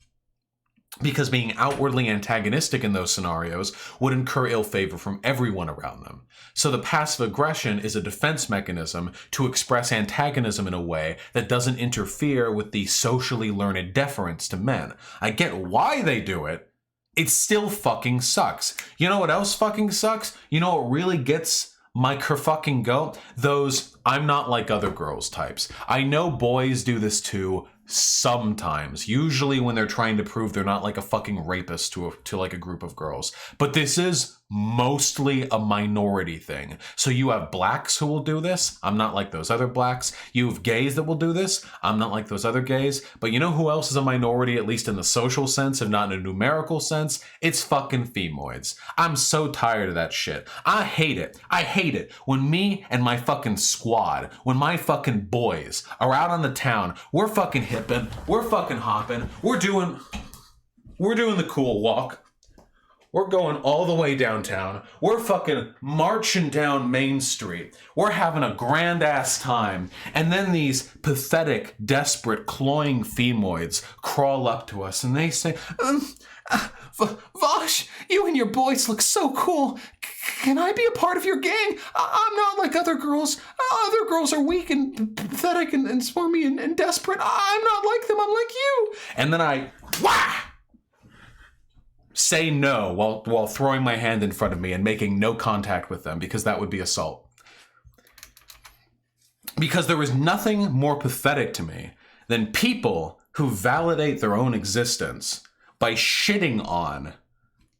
because being outwardly antagonistic in those scenarios would incur ill favor from everyone around them. So the passive aggression is a defense mechanism to express antagonism in a way that doesn't interfere with the socially learned deference to men. I get why they do it. It still fucking sucks. You know what else fucking sucks? You know what really gets my kerfucking goat? Those I'm not like other girls types. I know boys do this too. Sometimes, usually when they're trying to prove they're not like a fucking rapist to a group of girls. But this is mostly a minority thing. So you have blacks who will do this. I'm not like those other blacks. You have gays that will do this. I'm not like those other gays. But you know who else is a minority, at least in the social sense, if not in a numerical sense? It's fucking femoids. I'm so tired of that shit. I hate it. I hate it when me and my fucking squad, when my fucking boys are out on the town, we're fucking hipping, we're fucking hopping, we're doing the cool walk. We're going all the way downtown. We're fucking marching down Main Street. We're having a grand ass time. And then these pathetic, desperate, cloying femoids crawl up to us and they say, Vosh, you and your boys look so cool. Can I be a part of your gang? I'm not like other girls. Other girls are weak and pathetic and swarmy and desperate. I'm not like them. I'm like you. And then I, say no while throwing my hand in front of me and making no contact with them, because that would be assault. Because there is nothing more pathetic to me than people who validate their own existence by shitting on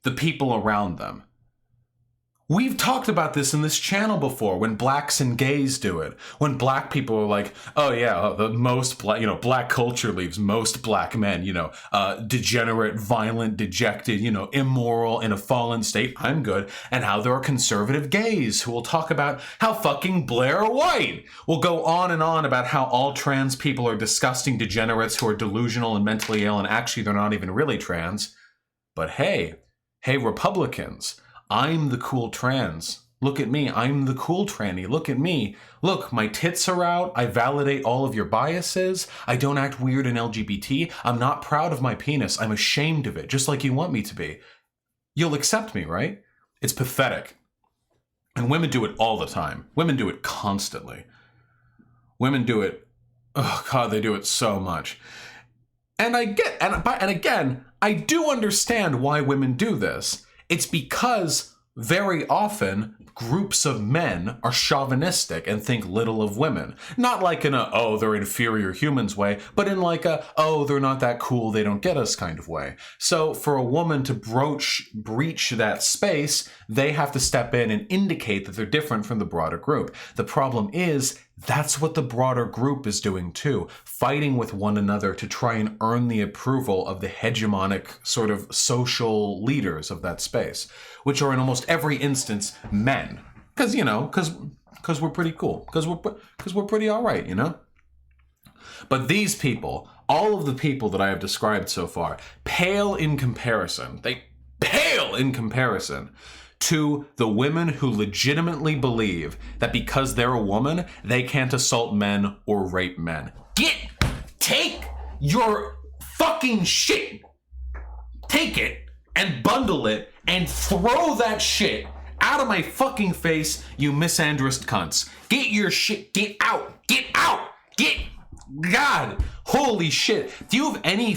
the people around them. We've talked about this in this channel before, when blacks and gays do it. When black people are like, oh yeah, the most black, black culture leaves most black men, degenerate, violent, dejected, immoral, in a fallen state. I'm good. And how there are conservative gays who will talk about how fucking Blair White will go on and on about how all trans people are disgusting degenerates who are delusional and mentally ill, and actually they're not even really trans. But hey, Republicans, I'm the cool trans. Look at me. I'm the cool tranny. Look at me. Look, my tits are out. I validate all of your biases. I don't act weird in LGBT. I'm not proud of my penis. I'm ashamed of it, just like you want me to be. You'll accept me, right? It's pathetic. And women do it all the time. Women do it constantly. Women do it, oh God, they do it so much. And again, I do understand why women do this. It's because very often groups of men are chauvinistic and think little of women. Not like in a, oh, they're inferior humans way, but in like a, oh, they're not that cool, they don't get us kind of way. So for a woman to breach that space, they have to step in and indicate that they're different from the broader group. The problem is, that's what the broader group is doing too, fighting with one another to try and earn the approval of the hegemonic sort of social leaders of that space, which are in almost every instance men. Because, you know, because we're pretty cool. Because we're pretty all right, you know? But these people, all of the people that I have described so far, pale in comparison. They pale in comparison to the women who legitimately believe that because they're a woman, they can't assault men or rape men. Take your fucking shit, take it and bundle it and throw that shit out of my fucking face, you misandrist cunts. Get your shit, get out, God, holy shit. Do you have any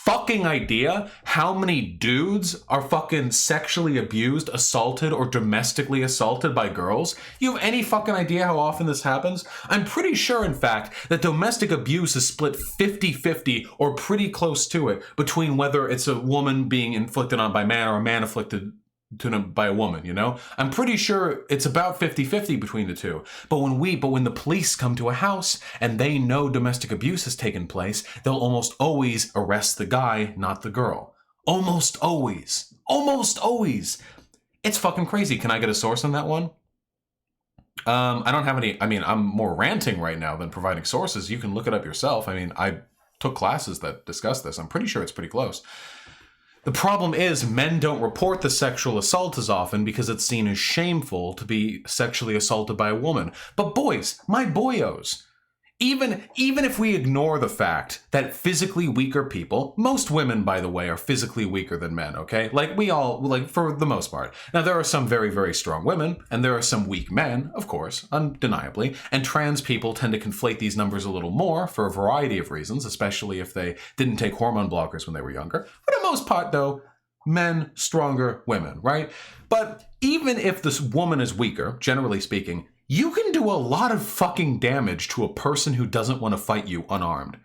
fucking idea how many dudes are fucking sexually abused, assaulted, or domestically assaulted by girls? You have any fucking idea how often this happens? I'm pretty sure, in fact, that domestic abuse is split 50-50 or pretty close to it between whether it's a woman being inflicted on by man or a man inflicted by a woman, you know? I'm pretty sure it's about 50-50 between the two. But when the police come to a house and they know domestic abuse has taken place, they'll almost always arrest the guy, not the girl. Almost always. Almost always. It's fucking crazy. Can I get a source on that one? I don't have any. I mean, I'm more ranting right now than providing sources. You can look it up yourself. I mean, I took classes that discuss this. I'm pretty sure it's pretty close. The problem is men don't report the sexual assault as often because it's seen as shameful to be sexually assaulted by a woman. But boys, my boyos, even if we ignore the fact that physically weaker people, most women, by the way, are physically weaker than men, okay? Like we all, like for the most part. Now there are some very, very strong women, and there are some weak men, of course, undeniably, and trans people tend to conflate these numbers a little more for a variety of reasons, especially if they didn't take hormone blockers when they were younger. For the most part, though, men, stronger women, right? But even if this woman is weaker, generally speaking, you can do a lot of fucking damage to a person who doesn't want to fight you unarmed.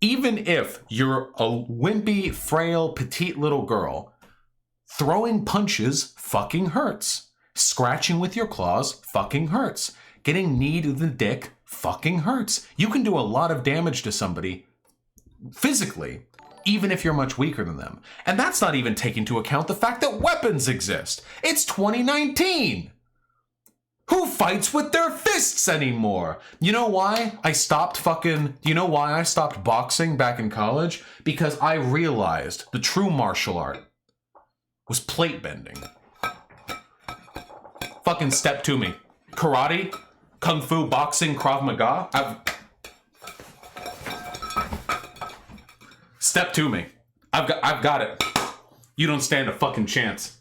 Even if you're a wimpy, frail, petite little girl, throwing punches fucking hurts. Scratching with your claws fucking hurts. Getting kneed in the dick fucking hurts. You can do a lot of damage to somebody physically, even if you're much weaker than them. And that's not even taking into account the fact that weapons exist. It's 2019. Who fights with their fists anymore? You know why I stopped boxing back in college? Because I realized the true martial art was plate bending. Fucking step to me. Karate, kung fu, boxing, Krav Maga. Step to me. I've got it. You don't stand a fucking chance.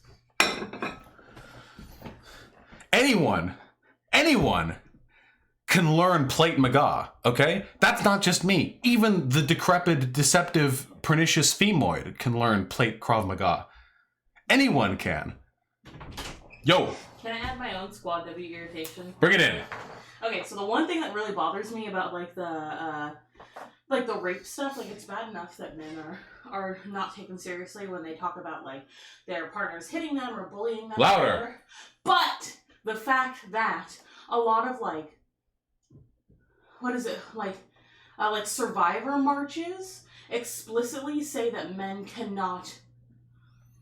Anyone can learn plate maga, okay? That's not just me. Even the decrepit, deceptive, pernicious femoid can learn plate Krav Maga. Anyone can. Yo. Can I add my own squad W irritation? Bring it in. Okay, so the one thing that really bothers me about like the rape stuff, like it's bad enough that men are not taken seriously when they talk about like their partners hitting them or bullying them. Louder. But the fact that a lot of like, what is it, like survivor marches explicitly say that men cannot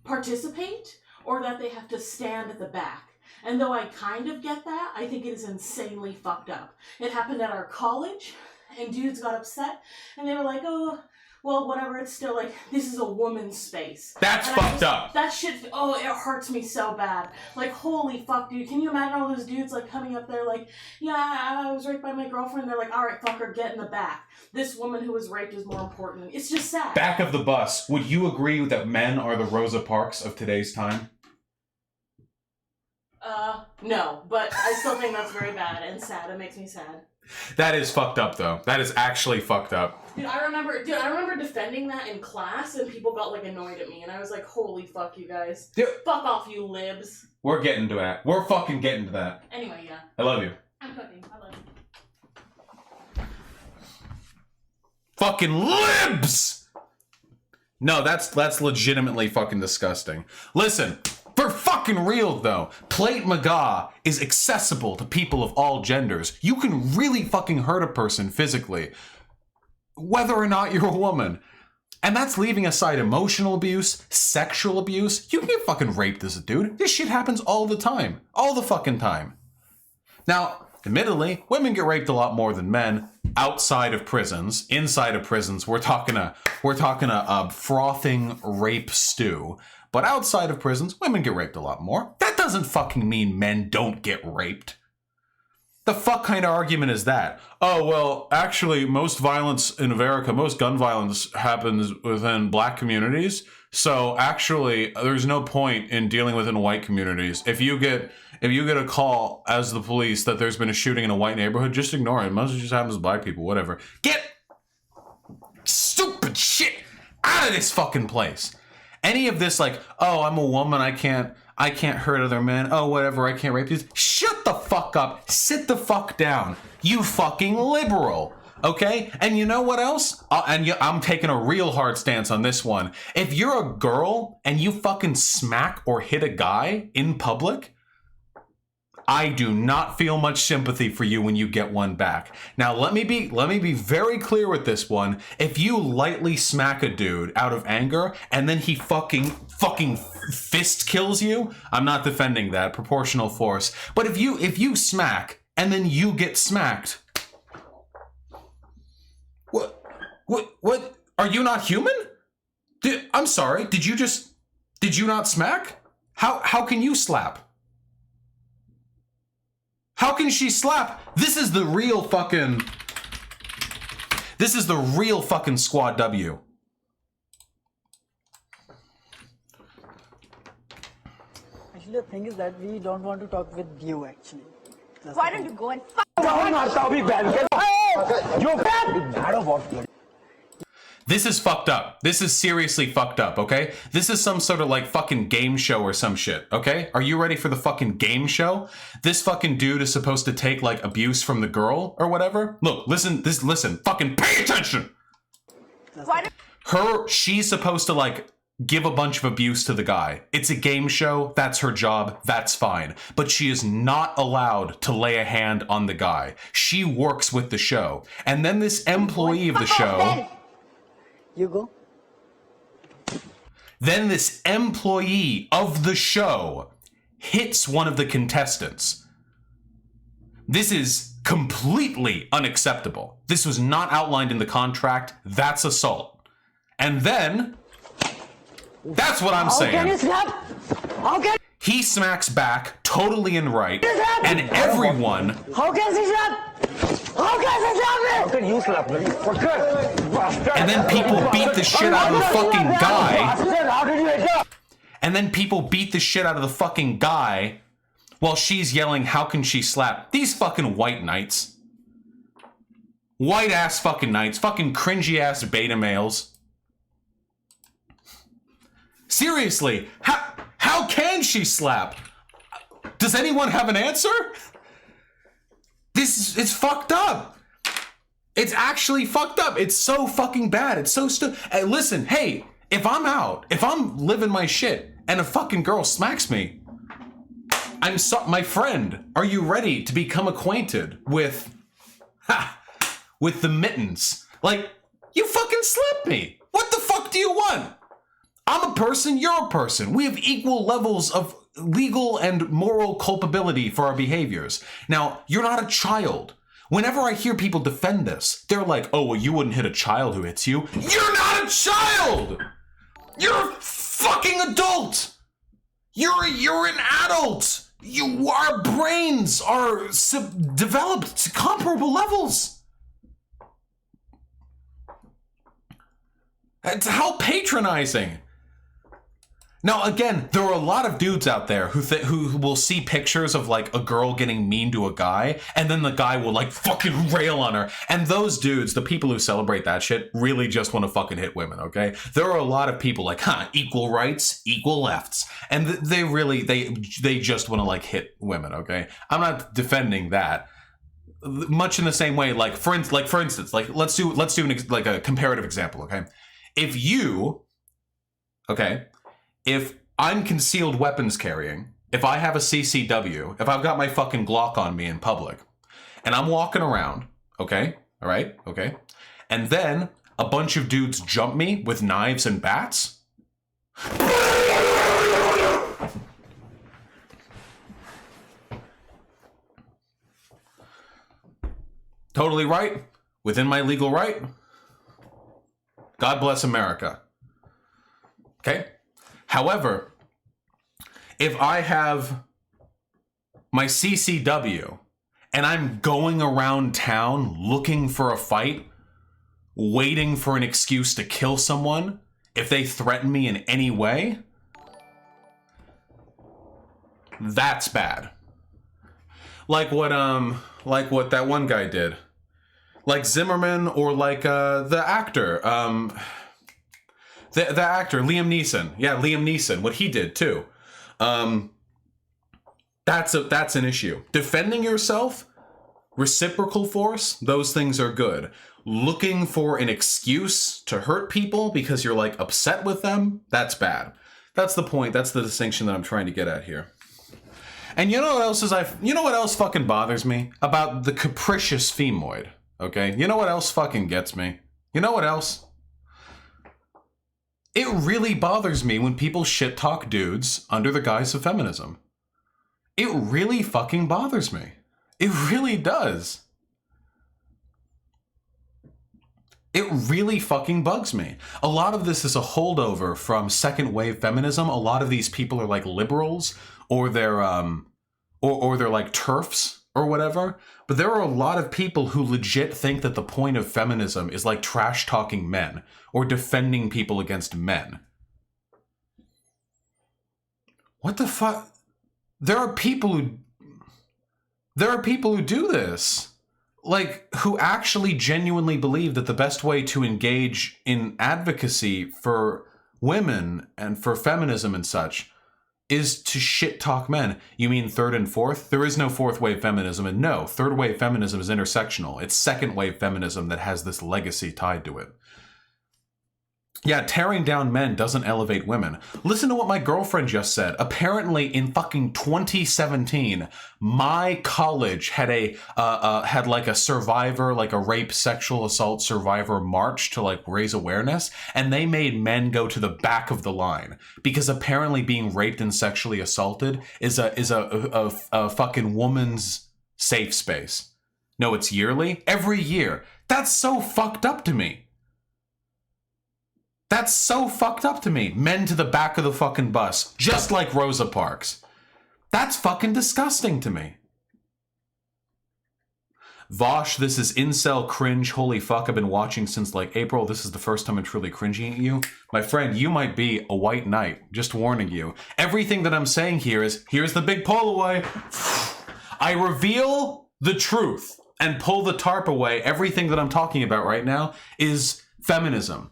participate or that they have to stand at the back. And though I kind of get that, I think it is insanely fucked up. It happened at our college, and dudes got upset, and they were like, oh, well, whatever, it's still like, this is a woman's space. That's And fucked up. That shit, oh, it hurts me so bad. Like, holy fuck, dude. Can you imagine all those dudes, like, coming up there like, yeah, I was raped by my girlfriend. They're like, alright, fucker, get in the back. This woman who was raped is more important. It's just sad. Back of the bus. Would you agree that men are the Rosa Parks of today's time? No, but I still think that's very bad and sad. It makes me sad. That is fucked up, though. That is actually fucked up. Dude, I remember defending that in class, and people got, like, annoyed at me, and I was like, holy fuck, you guys. Dude. Fuck off, you libs. We're getting to that. We're fucking getting to that. Anyway, yeah. I love you. I'm cooking. I love you. Fucking libs! No, that's legitimately fucking disgusting. Listen, for fucking real though, Plate Maga is accessible to people of all genders. You can really fucking hurt a person physically, whether or not you're a woman. And that's leaving aside emotional abuse, sexual abuse. You can get fucking raped as a dude. This shit happens all the time. All the fucking time. Now, admittedly, women get raped a lot more than men outside of prisons. Inside of prisons, we're talking a frothing rape stew. But outside of prisons, women get raped a lot more. That doesn't fucking mean men don't get raped. The fuck kind of argument is that? Oh, well, actually, most violence in America, most gun violence happens within black communities. So actually, there's no point in dealing with it in white communities. If you get a call as the police that there's been a shooting in a white neighborhood, just ignore it. Most of it just happens to black people, whatever. Get stupid shit out of this fucking place. Any of this like, oh, I'm a woman, I can't hurt other men. Oh, whatever, I can't rape you. Shut the fuck up. Sit the fuck down. You fucking liberal. Okay? And you know what else? I'm taking a real hard stance on this one. If you're a girl and you fucking smack or hit a guy in public, I do not feel much sympathy for you when you get one back. Now, let me be very clear with this one. If you lightly smack a dude out of anger and then he fucking fist kills you, I'm not defending that, proportional force. But if you smack and then you get smacked, what? Are you not human? I'm sorry. Did you not smack? How can you slap? How can she slap? This is the real fucking Squad W. Actually, the thing is that we don't want to talk with you, actually. Why don't you go and fuck? This is fucked up. This is seriously fucked up, okay? This is some sort of like fucking game show or some shit, okay? Are you ready for the fucking game show? This fucking dude is supposed to take like abuse from the girl or whatever. Look, listen, fucking pay attention. She's supposed to like give a bunch of abuse to the guy. It's a game show. That's her job. That's fine. But she is not allowed to lay a hand on the guy. She works with the show. And then this employee of the show... You go. Then this employee of the show hits one of the contestants. This is completely unacceptable. This was not outlined in the contract. That's assault. And then, that's what I'm saying. How can you slap? How can he smacks back, totally in right, and everyone... How can she slap? How can she slap me? How can you slap me? And then people beat the shit out of the fucking guy. How did you hit her? And then people beat the shit out of the fucking guy while she's yelling, how can she slap? These fucking white knights. White ass fucking knights. Fucking cringy ass beta males. Seriously, how can she slap? Does anyone have an answer? It's fucked up. It's actually fucked up. It's so fucking bad. It's so Hey, listen, hey, if I'm living my shit and a fucking girl smacks me, my friend, are you ready to become acquainted with the mittens? Like, you fucking slapped me. What the fuck do you want? I'm a person, you're a person. We have equal levels of legal and moral culpability for our behaviors. Now, you're not a child. Whenever I hear people defend this, they're like, oh, well, you wouldn't hit a child who hits you. You're not a child! You're a fucking adult! You're an adult! Our brains are developed to comparable levels. It's how patronizing. Now, again, there are a lot of dudes out there who will see pictures of like a girl getting mean to a guy, and then the guy will like fucking rail on her. And those dudes, the people who celebrate that shit, really just want to fucking hit women, okay? There are a lot of people like, equal rights, equal lefts. And they just want to like hit women, okay? I'm not defending that. Much in the same way, like for instance, like let's do a comparative example, okay? If I'm concealed weapons carrying, if I have a CCW, if I've got my fucking Glock on me in public, and I'm walking around, okay, all right, okay, and then a bunch of dudes jump me with knives and bats, totally right, within my legal right. God bless America. Okay? However, if I have my CCW and I'm going around town looking for a fight, waiting for an excuse to kill someone, if they threaten me in any way, that's bad. Like what that one guy did. Like Zimmerman, or like the actor, the actor Liam Neeson. Yeah, Liam Neeson. What he did too. That's an issue. Defending yourself, reciprocal force. Those things are good. Looking for an excuse to hurt people because you're like upset with them. That's bad. That's the point. That's the distinction that I'm trying to get at here. And you know what else you know what else fucking bothers me about the capricious femoid? Okay, you know what else fucking gets me? You know what else? It really bothers me when people shit talk dudes under the guise of feminism. It really fucking bothers me. It really does. It really fucking bugs me. A lot of this is a holdover from second wave feminism. A lot of these people are like liberals, or they're like TERFs or whatever. But there are a lot of people who legit think that the point of feminism is like trash talking men or defending people against men. What the fuck? There are people who do this. Like, who actually genuinely believe that the best way to engage in advocacy for women and for feminism and such is to shit talk men. You mean third and fourth? There is no fourth wave feminism, and no, third wave feminism is intersectional. It's second wave feminism that has this legacy tied to it. Yeah, tearing down men doesn't elevate women. Listen to what my girlfriend just said. Apparently, in fucking 2017, my college had had like a survivor, like a rape, sexual assault survivor march to like raise awareness, and they made men go to the back of the line because apparently being raped and sexually assaulted is a fucking woman's safe space. No, it's yearly, every year. That's so fucked up to me. That's so fucked up to me. Men to the back of the fucking bus, just like Rosa Parks. That's fucking disgusting to me. Vosh, this is incel cringe. Holy fuck, I've been watching since like April. This is the first time I'm truly cringing at you. My friend, you might be a white knight. Just warning you. Everything that I'm saying here is, here's the big pull away. I reveal the truth and pull the tarp away. Everything that I'm talking about right now is feminism.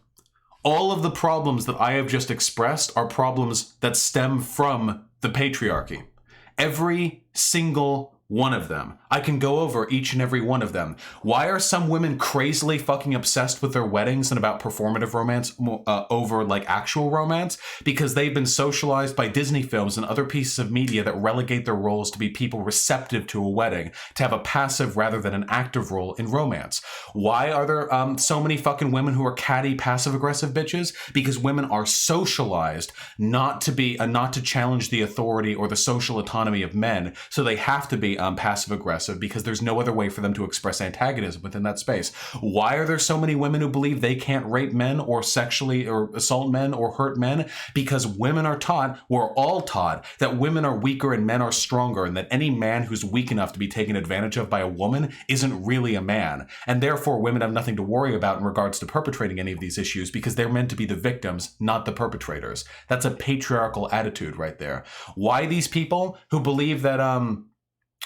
All of the problems that I have just expressed are problems that stem from the patriarchy. Every single one of them. I can go over each and every one of them. Why are some women crazily fucking obsessed with their weddings and about performative romance over like actual romance? Because they've been socialized by Disney films and other pieces of media that relegate their roles to be people receptive to a wedding, to have a passive rather than an active role in romance. Why are there so many fucking women who are catty, passive-aggressive bitches? Because women are socialized not to challenge the authority or the social autonomy of men, so they have to be passive-aggressive because there's no other way for them to express antagonism within that space. Why are there so many women who believe they can't rape men or sexually or assault men or hurt men? Because women are taught, we're all taught, that women are weaker and men are stronger, and that any man who's weak enough to be taken advantage of by a woman isn't really a man. And therefore, women have nothing to worry about in regards to perpetrating any of these issues because they're meant to be the victims, not the perpetrators. That's a patriarchal attitude right there. Why these people who believe that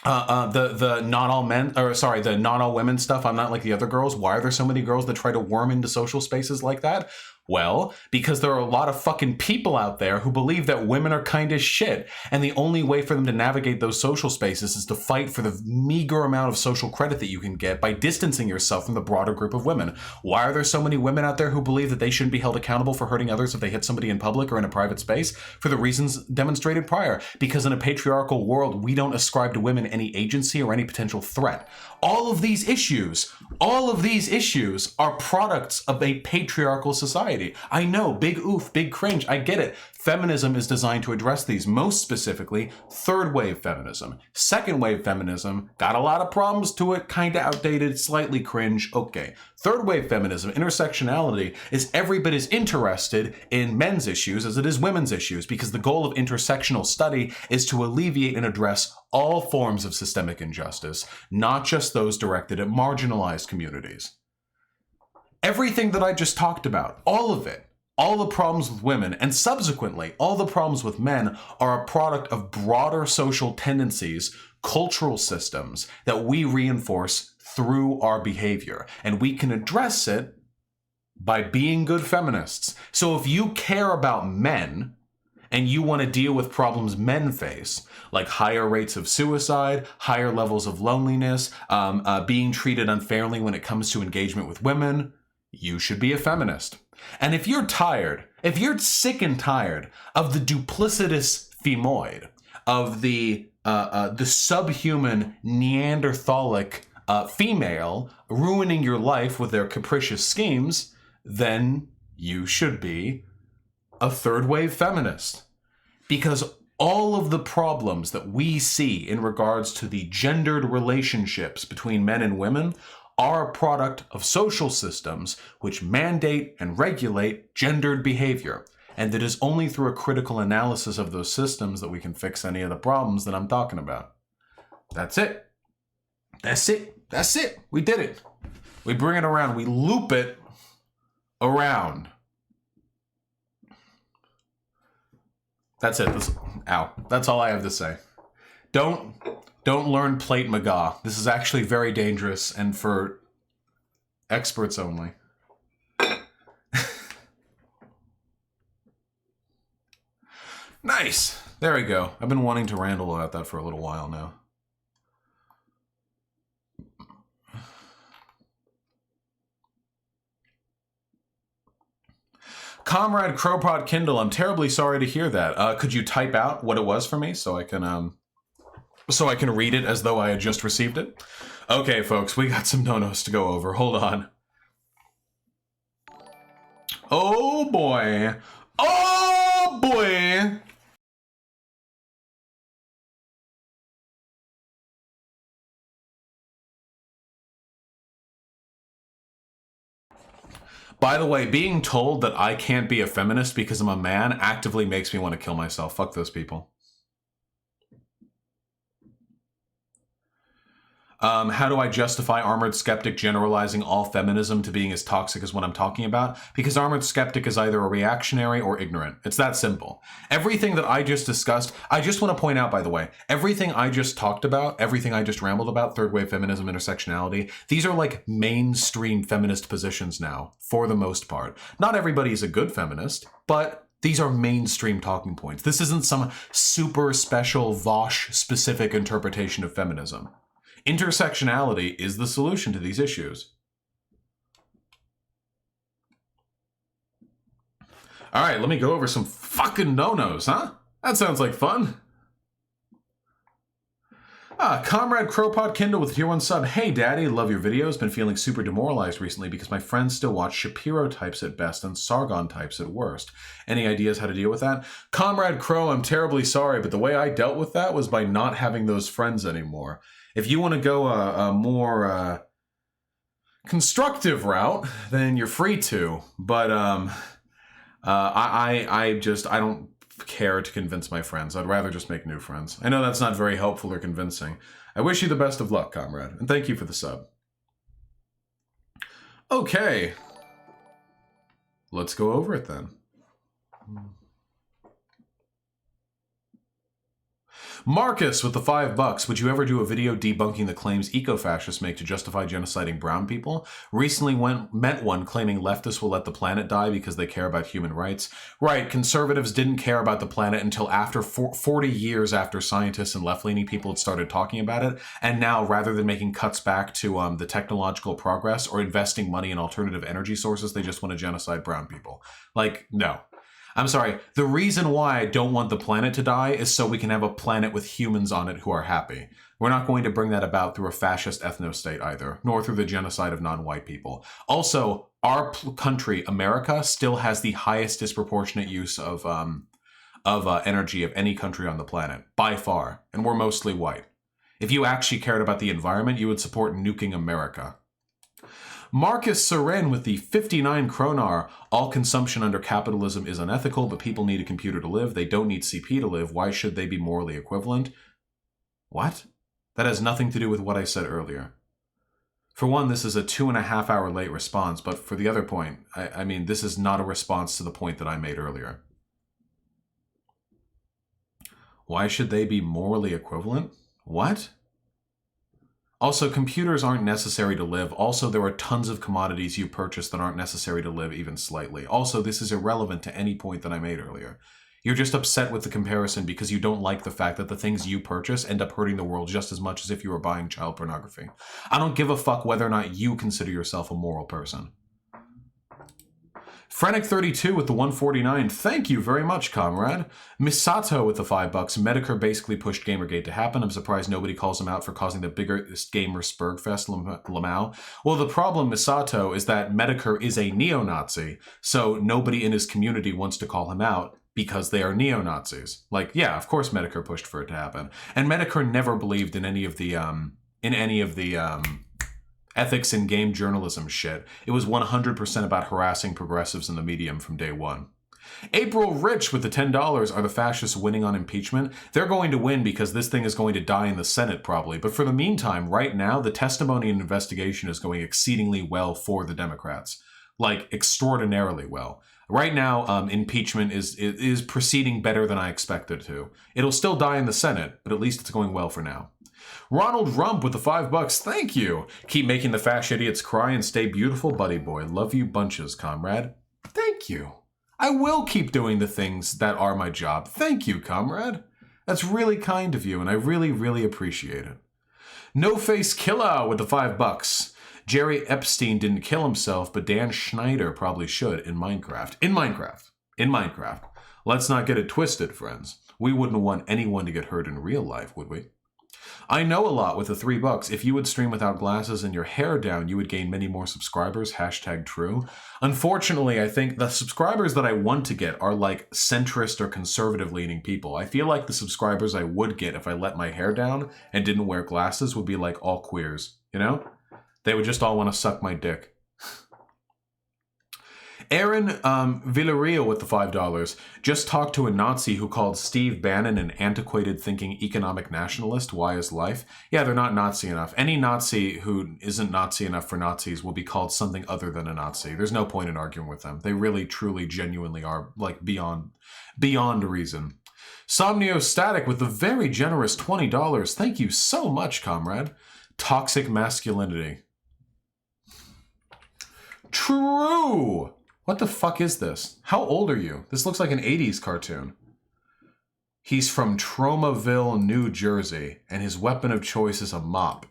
the not all men, or sorry, the not all women stuff, I'm not like the other girls. Why are there so many girls that try to worm into social spaces like that? Well, because there are a lot of fucking people out there who believe that women are kind of shit. And the only way for them to navigate those social spaces is to fight for the meager amount of social credit that you can get by distancing yourself from the broader group of women. Why are there so many women out there who believe that they shouldn't be held accountable for hurting others if they hit somebody in public or in a private space? For the reasons demonstrated prior. Because in a patriarchal world, we don't ascribe to women any agency or any potential threat. All of these issues are products of a patriarchal society. I know, big oof, big cringe, I get it. Feminism is designed to address these, most specifically, third wave feminism. Second wave feminism, got a lot of problems to it, kinda outdated, slightly cringe, okay. Third wave feminism, intersectionality, is every bit as interested in men's issues as it is women's issues, because the goal of intersectional study is to alleviate and address all forms of systemic injustice, not just those directed at marginalized communities. Everything that I just talked about, all of it, all the problems with women, and subsequently all the problems with men, are a product of broader social tendencies, cultural systems that we reinforce through our behavior. And we can address it by being good feminists. So if you care about men, and you want to deal with problems men face, like higher rates of suicide, higher levels of loneliness, being treated unfairly when it comes to engagement with women, you should be a feminist. And if you're tired, if you're sick and tired of the duplicitous femoid, of the subhuman Neanderthalic female ruining your life with their capricious schemes, then you should be a third wave feminist. Because all of the problems that we see in regards to the gendered relationships between men and women are a product of social systems which mandate and regulate gendered behavior. And it is only through a critical analysis of those systems that we can fix any of the problems that I'm talking about. That's it. That's it. That's it. We did it. We bring it around. We loop it around. That's it. Ow. That's all I have to say. Don't learn plate McGaw. This is actually very dangerous and for experts only. Nice. There we go. I've been wanting to randle about that for a little while now. Comrade Crowpod Kindle, I'm terribly sorry to hear that. Could you type out what it was for me so I can read it as though I had just received it? Okay, folks, we got some no-nos to go over. Hold on. Oh boy. Oh boy. By the way, being told that I can't be a feminist because I'm a man actively makes me want to kill myself. Fuck those people. How do I justify Armored Skeptic generalizing all feminism to being as toxic as what I'm talking about? Because Armored Skeptic is either a reactionary or ignorant. It's that simple. Everything that I just discussed, I just want to point out, by the way, everything I just talked about, everything I just rambled about, third wave feminism, intersectionality, these are like mainstream feminist positions now, for the most part. Not everybody is a good feminist, but these are mainstream talking points. This isn't some super special Vosh specific interpretation of feminism. Intersectionality is the solution to these issues. All right, let me go over some fucking no-nos, huh? That sounds like fun. Comrade Crowpot Kindle with tier 1 sub. Hey daddy, love your videos. Been feeling super demoralized recently because my friends still watch Shapiro types at best and Sargon types at worst. Any ideas how to deal with that? Comrade Crow, I'm terribly sorry, but the way I dealt with that was by not having those friends anymore. If you want to go a more constructive route, then you're free to. But I don't care to convince my friends. I'd rather just make new friends. I know that's not very helpful or convincing. I wish you the best of luck, comrade, and thank you for the sub. Okay. Let's go over it then. Marcus with the $5. Would you ever do a video debunking the claims eco-fascists make to justify genociding brown people? Recently met one claiming leftists will let the planet die because they care about human rights. Right, conservatives didn't care about the planet until after 40 years after scientists and left-leaning people had started talking about it, and now rather than making cuts back to the technological progress or investing money in alternative energy sources, they just want to genocide brown people. Like, no. I'm sorry, the reason why I don't want the planet to die is so we can have a planet with humans on it who are happy. We're not going to bring that about through a fascist ethno-state either, nor through the genocide of non-white people. Also, our country, America, still has the highest disproportionate use of energy of any country on the planet, by far, and we're mostly white. If you actually cared about the environment, you would support nuking America. Marcus Seren with the 59 kronar. All consumption under capitalism is unethical, but people need a computer to live. They don't need CP to live. Why should they be morally equivalent? What? That has nothing to do with what I said earlier. For one, this is a 2.5 hour late response, but for the other point, I mean, this is not a response to the point that I made earlier. Why should they be morally equivalent? What? Also, computers aren't necessary to live. Also, there are tons of commodities you purchase that aren't necessary to live even slightly. Also, this is irrelevant to any point that I made earlier. You're just upset with the comparison because you don't like the fact that the things you purchase end up hurting the world just as much as if you were buying child pornography. I don't give a fuck whether or not you consider yourself a moral person. Frenic32 with the 149. Thank you very much, comrade. Misato with the $5. Medicare basically pushed Gamergate to happen. I'm surprised nobody calls him out for causing the biggest gamer Spurgfest, Lamau. Well, the problem, Misato, is that Medicare is a neo-Nazi, so nobody in his community wants to call him out because they are neo-Nazis. Like, yeah, of course Medicare pushed for it to happen. And Medicare never believed in any of the ethics in game journalism shit. It was 100% about harassing progressives in the medium from day one. April Rich with the $10. Are the fascists winning on impeachment? They're going to win because this thing is going to die in the Senate probably. But for the meantime, right now, the testimony and investigation is going exceedingly well for the Democrats. Like, extraordinarily well. Right now, impeachment is proceeding better than I expected to. It'll still die in the Senate, but at least it's going well for now. Ronald Rump with the $5. Thank you. Keep making the fascist idiots cry and stay beautiful, buddy boy. Love you bunches, comrade. Thank you. I will keep doing the things that are my job. Thank you, comrade. That's really kind of you, and I really, really appreciate it. No Face Killer with the $5. Jerry Epstein didn't kill himself, but Dan Schneider probably should in Minecraft. In Minecraft. Let's not get it twisted, friends. We wouldn't want anyone to get hurt in real life, would we? I know a lot with the $3. If you would stream without glasses and your hair down, you would gain many more subscribers. #true. Unfortunately, I think the subscribers that I want to get are like centrist or conservative leaning people. I feel like the subscribers I would get if I let my hair down and didn't wear glasses would be like all queers, you know? They would just all want to suck my dick. Aaron Villarreal with the $5. Just talked to a Nazi who called Steve Bannon an antiquated thinking economic nationalist. Why is life? Yeah, they're not Nazi enough. Any Nazi who isn't Nazi enough for Nazis will be called something other than a Nazi. There's no point in arguing with them. They really, truly, genuinely are like beyond reason. Somnio Static with the very generous $20. Thank you so much, comrade. Toxic masculinity. True! What the fuck is this? How old are you? This looks like an 80s cartoon. He's from Tromaville, New Jersey, and his weapon of choice is a mop.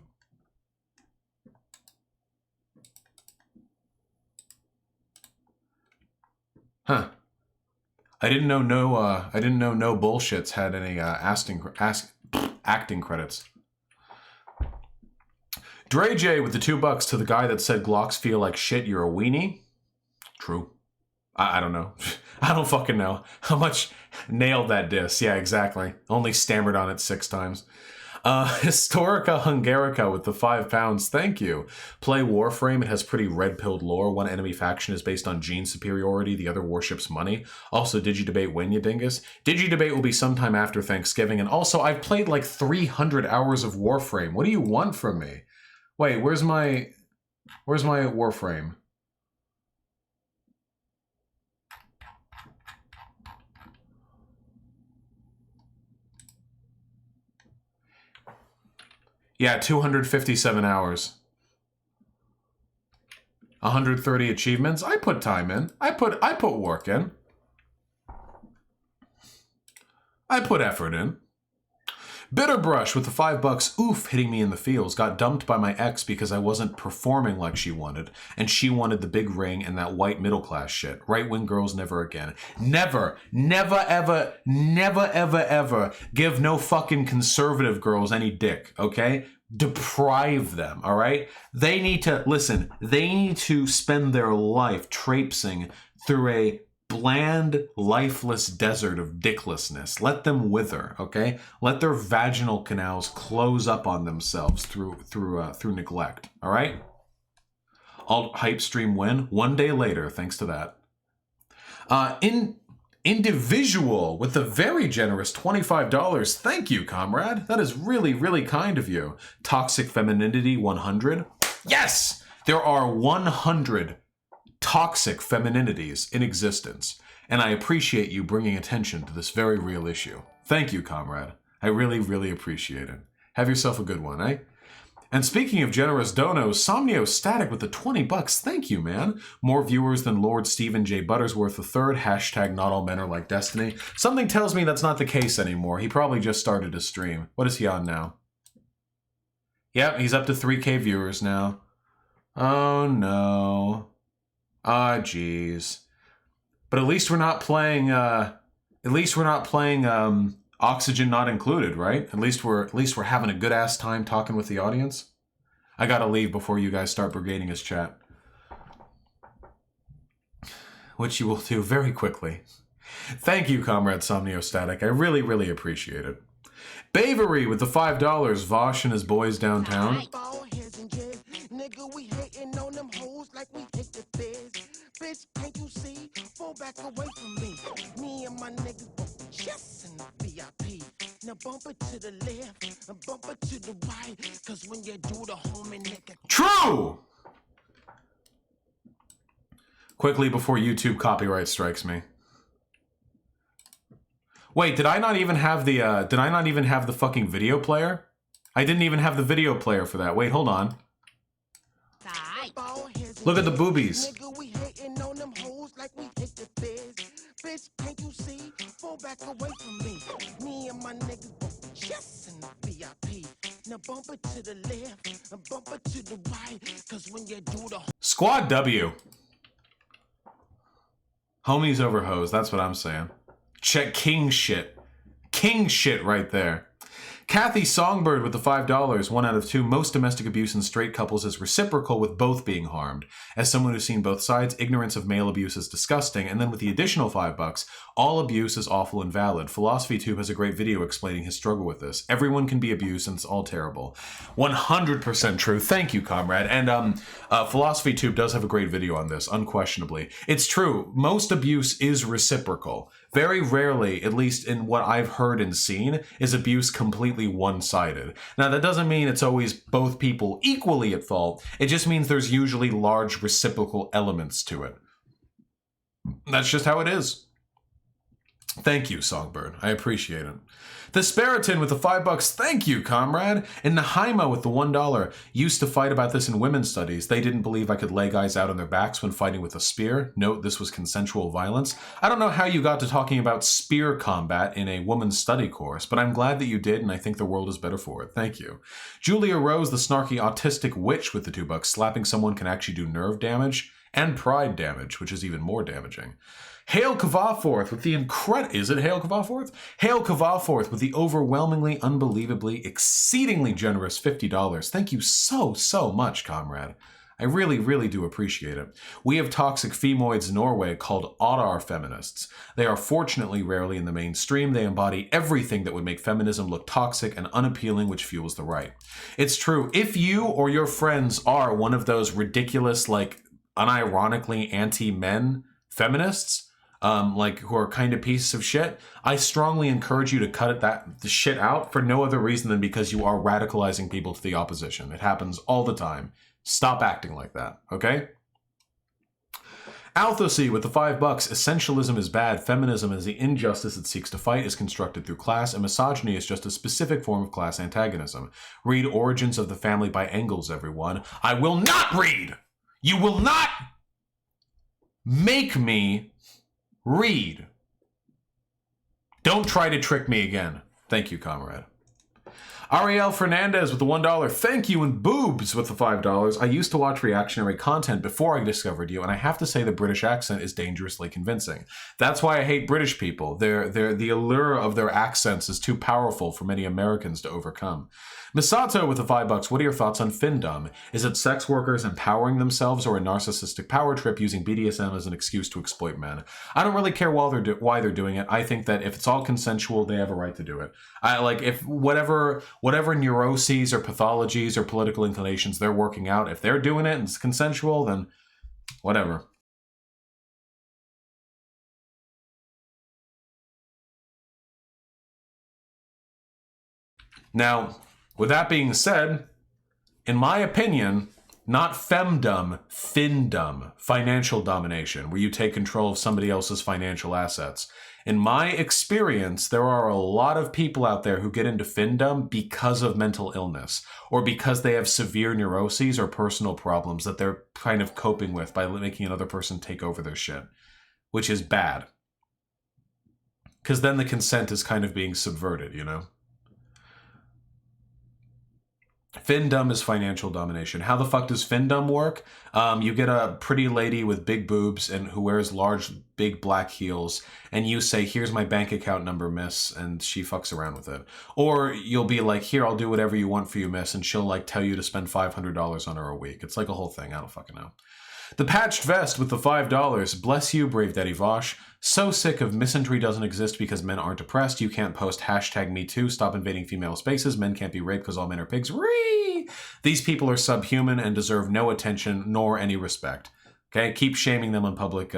Huh. I didn't know no bullshits had any acting credits. Dre J with the $2 to the guy that said Glocks feel like shit, you're a weenie. True. I don't know. I don't fucking know. How much nailed that diss? Yeah, exactly. Only stammered on it 6 times. Historica Hungarica with the £5. Thank you. Play Warframe. It has pretty red-pilled lore. One enemy faction is based on gene superiority. The other worships money. Also, Digi-Debate when you dingus? Digi-Debate will be sometime after Thanksgiving. And also, I've played like 300 hours of Warframe. What do you want from me? Wait, where's my Warframe? Yeah, 257 hours. 130 achievements. I put time in. I put work in. I put effort in. Bitterbrush with the $5. Oof, hitting me in the feels. Got dumped by my ex because I wasn't performing like she wanted, and she wanted the big ring and that white middle class shit. Right-wing girls never again. Never, never, ever, never, ever, ever give no fucking conservative girls any dick, okay? Deprive them, all right? They need to, listen, they need to spend their life traipsing through a bland, lifeless desert of dicklessness. Let them wither, okay? Let their vaginal canals close up on themselves through neglect, all right? Alt hype stream win 1 day later, thanks to that. Individual with the very generous $25. Thank you, comrade. That is really, really kind of you. Toxic femininity 100. Yes! There are 100 toxic femininities in existence, and I appreciate you bringing attention to this very real issue. Thank you, comrade. I really, really appreciate it. Have yourself a good one, eh? And speaking of generous donos, Somnio Static with the $20. Thank you, man. More viewers than Lord Stephen J. Buttersworth III. Hashtag not all men are like Destiny. Something tells me that's not the case anymore. He probably just started to stream. What is he on now? Yep, he's up to 3K viewers now. Oh, no. Ah, jeez. But at least we're not playing, Oxygen Not Included, right? At least we're having a good ass time talking with the audience. I gotta leave before you guys start brigading his chat. Which you will do very quickly. Thank you, Comrade Somniostatic. I really, really appreciate it. Bavery with the $5. Vosh and his boys downtown. Nigga, we hating on them hoes like we hate the feds. Bitch, can't you see? Fall back away from me. Me and my niggas just in the VIP. Now bump it to the left and bump it to the right. Cause when you do the homie nigga. True! Quickly before YouTube copyright strikes me. Wait, did I not even have the fucking video player? I didn't even have the video player for that. Wait, hold on. Look at the boobies. Nigga, we hating on them hoes like we hate the feds. Bitch, can't you see? Fall back away from me. Me and my niggas just in the VIP. Now bump it to the left and bump it to the right. Cause when you do the Squad W. Homies over hoes, that's what I'm saying. Check king shit. King shit right there. Kathy Songbird with the $5. 1 out of 2. Most domestic abuse in straight couples is reciprocal with both being harmed. As someone who's seen both sides, ignorance of male abuse is disgusting. And then with the additional $5, all abuse is awful and valid. Philosophy Tube has a great video explaining his struggle with this. Everyone can be abused and it's all terrible. 100% true. Thank you, comrade. And Philosophy Tube does have a great video on this, unquestionably. It's true. Most abuse is reciprocal. Very rarely, at least in what I've heard and seen, is abuse completely one-sided. Now, that doesn't mean it's always both people equally at fault. It just means there's usually large reciprocal elements to it. That's just how it is. Thank you, Songbird. I appreciate it. The Spariton with the $5. Thank you, comrade. And Nahaima with the $1. Used to fight about this in women's studies. They didn't believe I could lay guys out on their backs when fighting with a spear. Note, this was consensual violence. I don't know how you got to talking about spear combat in a woman's study course, but I'm glad that you did, and I think the world is better for it. Thank you. Julia Rose, the snarky autistic witch with the $2. Slapping someone can actually do nerve damage and pride damage, which is even more damaging. Hail Kavaforth with the Is it Hail Kavaforth? Hail Kavaforth with the overwhelmingly, unbelievably, exceedingly generous $50. Thank you so, so much, comrade. I really, really do appreciate it. We have toxic femoids in Norway called Ottar feminists. They are fortunately rarely in the mainstream. They embody everything that would make feminism look toxic and unappealing, which fuels the right. It's true. If you or your friends are one of those ridiculous, like, unironically anti-men feminists, like, who are kind of pieces of shit, I strongly encourage you to cut the shit out for no other reason than because you are radicalizing people to the opposition. It happens all the time. Stop acting like that, okay? Althosi with the $5. Essentialism is bad. Feminism is the injustice it seeks to fight, is constructed through class, and misogyny is just a specific form of class antagonism. Read Origins of the Family by Engels, everyone. I will not read! You will not make me read. Don't try to trick me again. Thank you, comrade. Ariel Fernandez with the $1. Thank you, and Boobs with the $5. I used to watch reactionary content before I discovered you, and I have to say the British accent is dangerously convincing. That's why I hate British people. The allure of their accents is too powerful for many Americans to overcome. Misato with the $5. What are your thoughts on Findom? Is it sex workers empowering themselves or a narcissistic power trip using BDSM as an excuse to exploit men? I don't really care why they're doing it. I think that if it's all consensual, they have a right to do it. If whatever neuroses or pathologies or political inclinations they're working out, if they're doing it and it's consensual, then whatever. Now, with that being said, in my opinion, not femdom, findom, financial domination, where you take control of somebody else's financial assets. In my experience, there are a lot of people out there who get into findom because of mental illness, or because they have severe neuroses or personal problems that they're kind of coping with by making another person take over their shit, which is bad. Because then the consent is kind of being subverted, you know? Findom is financial domination. How the fuck does Findom work? You get a pretty lady with big boobs and who wears large, big black heels, and you say, here's my bank account number, miss, and she fucks around with it. Or you'll be like, here, I'll do whatever you want for you, miss, and she'll like tell you to spend $500 on her a week. It's like a whole thing. I don't fucking know. The Patched Vest with the $5. Bless you, Brave Daddy Vosh. So sick of misandry doesn't exist because men aren't oppressed. You can't post #MeToo. Stop invading female spaces. Men can't be raped because all men are pigs. Ree! These people are subhuman and deserve no attention nor any respect. Okay? Keep shaming them in public.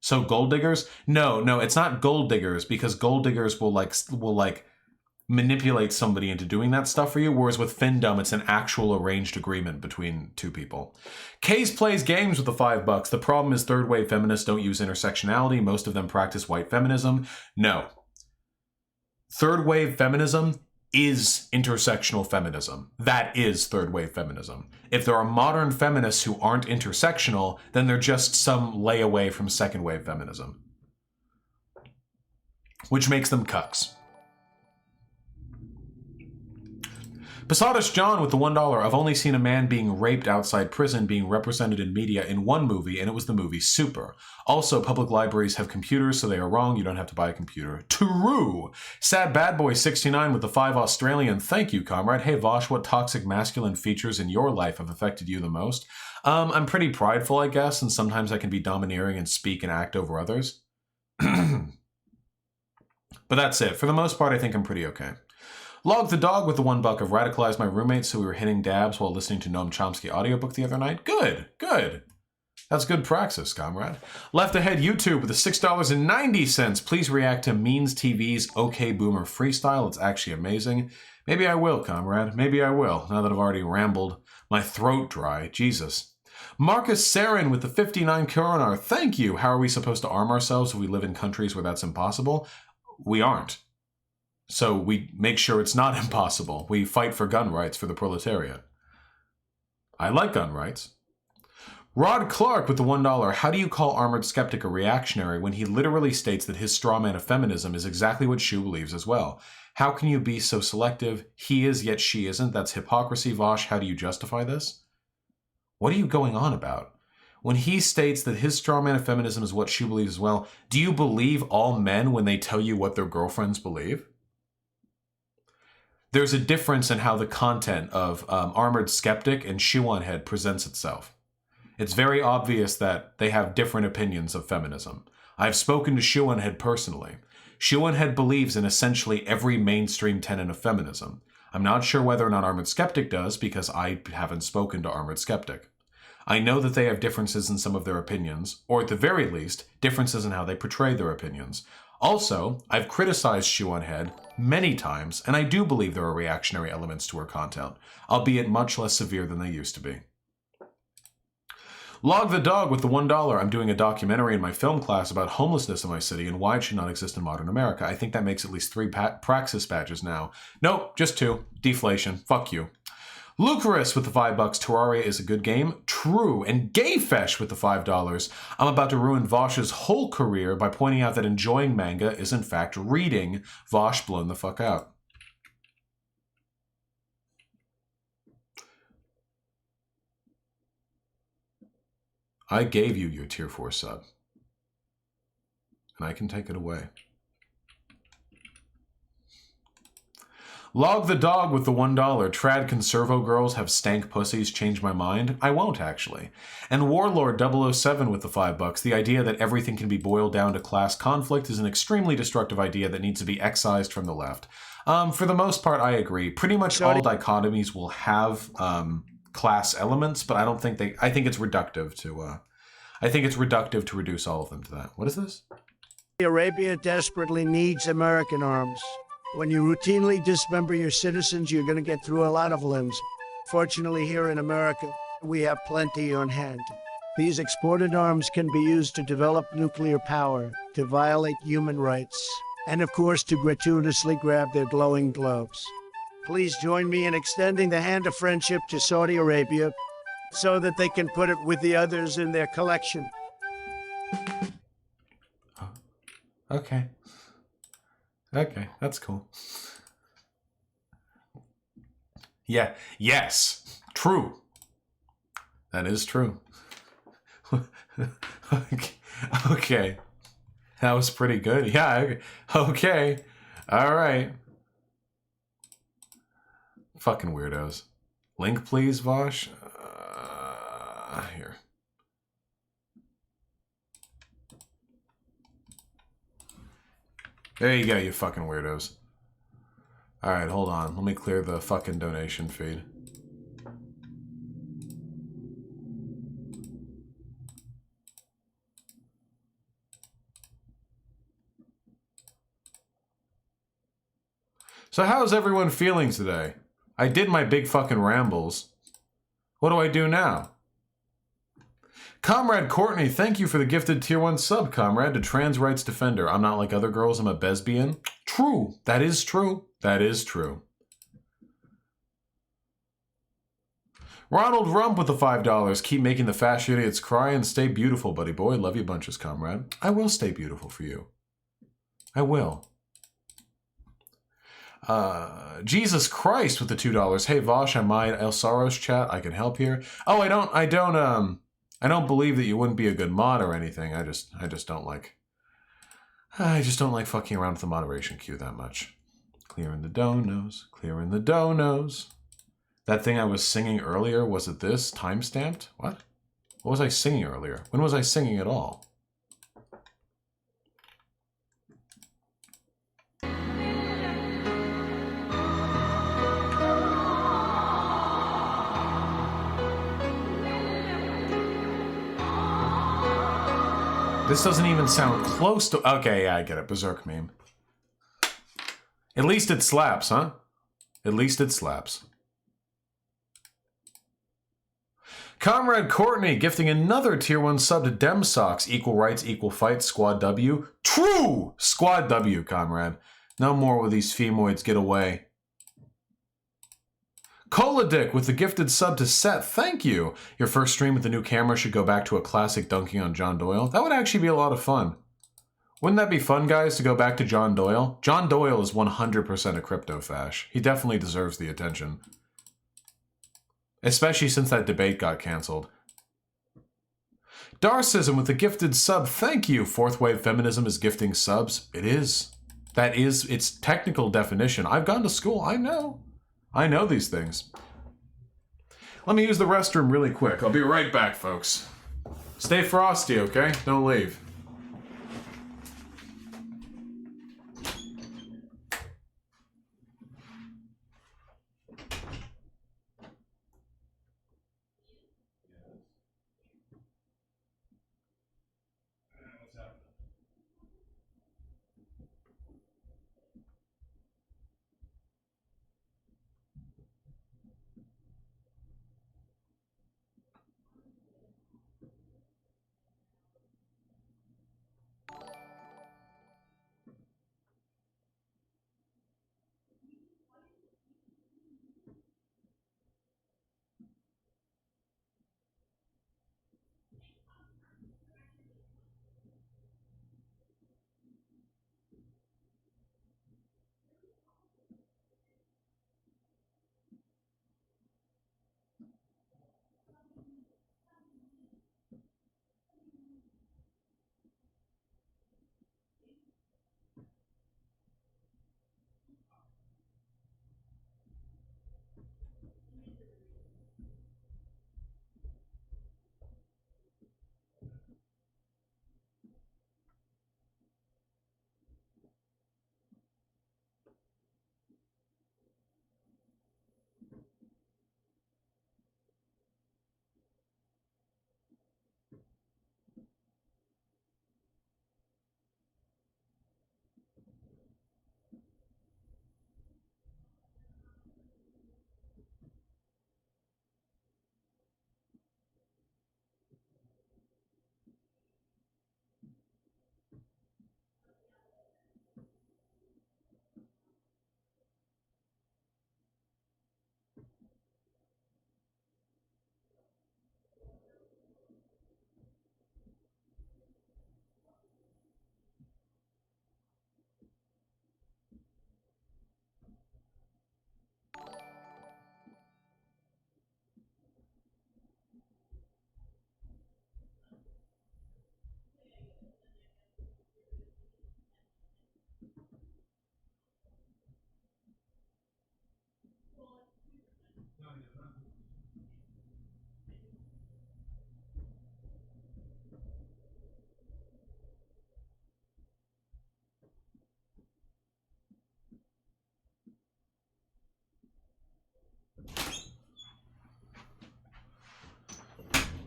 So gold diggers? No, it's not gold diggers, because gold diggers will manipulate somebody into doing that stuff for you, whereas with Findom, it's an actual arranged agreement between two people. Case plays games with the $5. The problem is third wave feminists don't use intersectionality. Most of them practice white feminism. No. Third wave feminism is intersectional feminism. That is third wave feminism. If there are modern feminists who aren't intersectional, then they're just some layaway from second wave feminism, which makes them cucks. Posadas John with the $1. I've only seen a man being raped outside prison being represented in media in one movie, and it was the movie Super. Also, public libraries have computers, so they are wrong. You don't have to buy a computer. True. Sad Bad Boy 69 with the $5 Australian. Thank you, comrade. Hey, Vosh, what toxic masculine features in your life have affected you the most? I'm pretty prideful, I guess, and sometimes I can be domineering and speak and act over others. But that's it. For the most part, I think I'm pretty okay. Log the Dog with the $1. I've radicalized my roommates so we were hitting dabs while listening to Noam Chomsky audiobook the other night. Good. That's good praxis, comrade. Left Ahead YouTube with the $6.90. Please react to Means TV's OK Boomer freestyle. It's actually amazing. Maybe I will, comrade. Maybe I will, now that I've already rambled my throat dry. Jesus. Marcus Sarin with the 59 Koronar. Thank you. How are we supposed to arm ourselves if we live in countries where that's impossible? We aren't. So we make sure it's not impossible. We fight for gun rights for the proletariat. I like gun rights. Rod Clark with the $1. How do you call Armored Skeptic a reactionary when he literally states that his straw man of feminism is exactly what Shu believes as well? How can you be so selective? He is, yet she isn't. That's hypocrisy, Vosh. How do you justify this? What are you going on about? when he states that his strawman of feminism is what she believes as well, do you believe all men when they tell you what their girlfriends believe? There's a difference in how the content of Armored Skeptic and Shoe on Head presents itself. It's very obvious that they have different opinions of feminism. I've spoken to Shoe on Head personally. Shoe on Head believes in essentially every mainstream tenet of feminism. I'm not sure whether or not Armored Skeptic does because I haven't spoken to Armored Skeptic. I know that they have differences in some of their opinions, or at the very least, differences in how they portray their opinions. Also, I've criticized Shoe on Head many times, and I do believe there are reactionary elements to her content, albeit much less severe than they used to be. Log the Dog with the $1. I'm doing a documentary in my film class about homelessness in my city and why it should not exist in modern America. I think that makes at least 3 Praxis badges now. Nope, just 2. Deflation. Fuck you. Lucarus with the $5. Terraria is a good game. True. And Gayfesh with the $5. I'm about to ruin Vosh's whole career by pointing out that enjoying manga is in fact reading. Vosh blown the fuck out. I gave you your tier 4 sub. And I can take it away. Log the Dog with the $1. Trad conservo girls have stank pussies. Change my mind? I won't, actually. And Warlord 007 with the $5. The idea that everything can be boiled down to class conflict is an extremely destructive idea that needs to be excised from the left. For the most part, I agree. Pretty much all dichotomies will have class elements, but I don't think I think it's reductive to reduce all of them to that. What is this? Arabia desperately needs American arms. When you routinely dismember your citizens, you're going to get through a lot of limbs. Fortunately, here in America, we have plenty on hand. These exported arms can be used to develop nuclear power, to violate human rights, and of course to gratuitously grab their glowing gloves. Please join me in extending the hand of friendship to Saudi Arabia so that they can put it with the others in their collection. Okay. Okay, that's cool. Yeah, yes, true. That is true. Okay. That was pretty good. Yeah, okay. All right. Fucking weirdos. Link, please, Vosh. Here. There you go, you fucking weirdos. Alright, hold on. Let me clear the fucking donation feed. So how's everyone feeling today? I did my big fucking rambles. What do I do now? Comrade Courtney, thank you for the gifted tier 1 sub, comrade, to Trans Rights Defender. I'm not like other girls, I'm a lesbian. True. That is true. That is true. Ronald Rump with the $5. Keep making the fast idiots cry and stay beautiful, buddy boy. Love you bunches, comrade. I will stay beautiful for you. I will. Jesus Christ with the $2. Hey Vosh, I'm my El Saros chat. I can help here. Oh, I don't believe that you wouldn't be a good mod or anything. I just don't like fucking around with the moderation queue that much. Clearing the donos, clearing the donos. That thing I was singing earlier, was it this? Timestamped? What? What was I singing earlier? When was I singing at all? This doesn't even sound close to... Okay, yeah, I get it. Berserk meme. At least it slaps, huh? At least it slaps. Comrade Courtney gifting another tier 1 sub to Dem Socks. Equal rights, equal fights, Squad W. True! Squad W, comrade. No more will these femoids get away. Coladick with the gifted sub to Seth. Thank you. Your first stream with the new camera should go back to a classic dunking on John Doyle. That would actually be a lot of fun. Wouldn't that be fun, guys, to go back to John Doyle? John Doyle is 100% a crypto fash. He definitely deserves the attention. Especially since that debate got canceled. Darcism with the gifted sub. Thank you. Fourth wave feminism is gifting subs. It is. That is its technical definition. I've gone to school. I know. I know these things. Let me use the restroom really quick. I'll be right back, folks. Stay frosty, okay? Don't leave.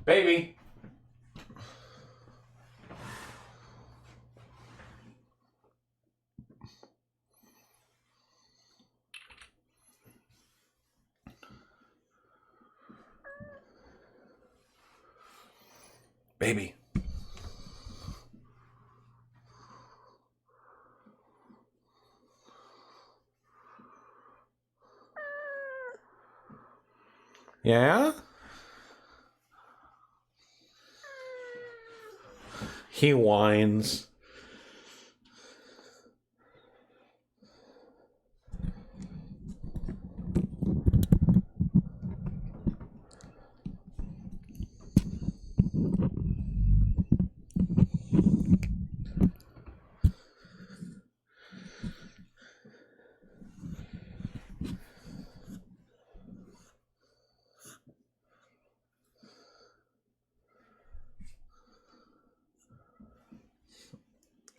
Baby. Baby. Yeah? He whines.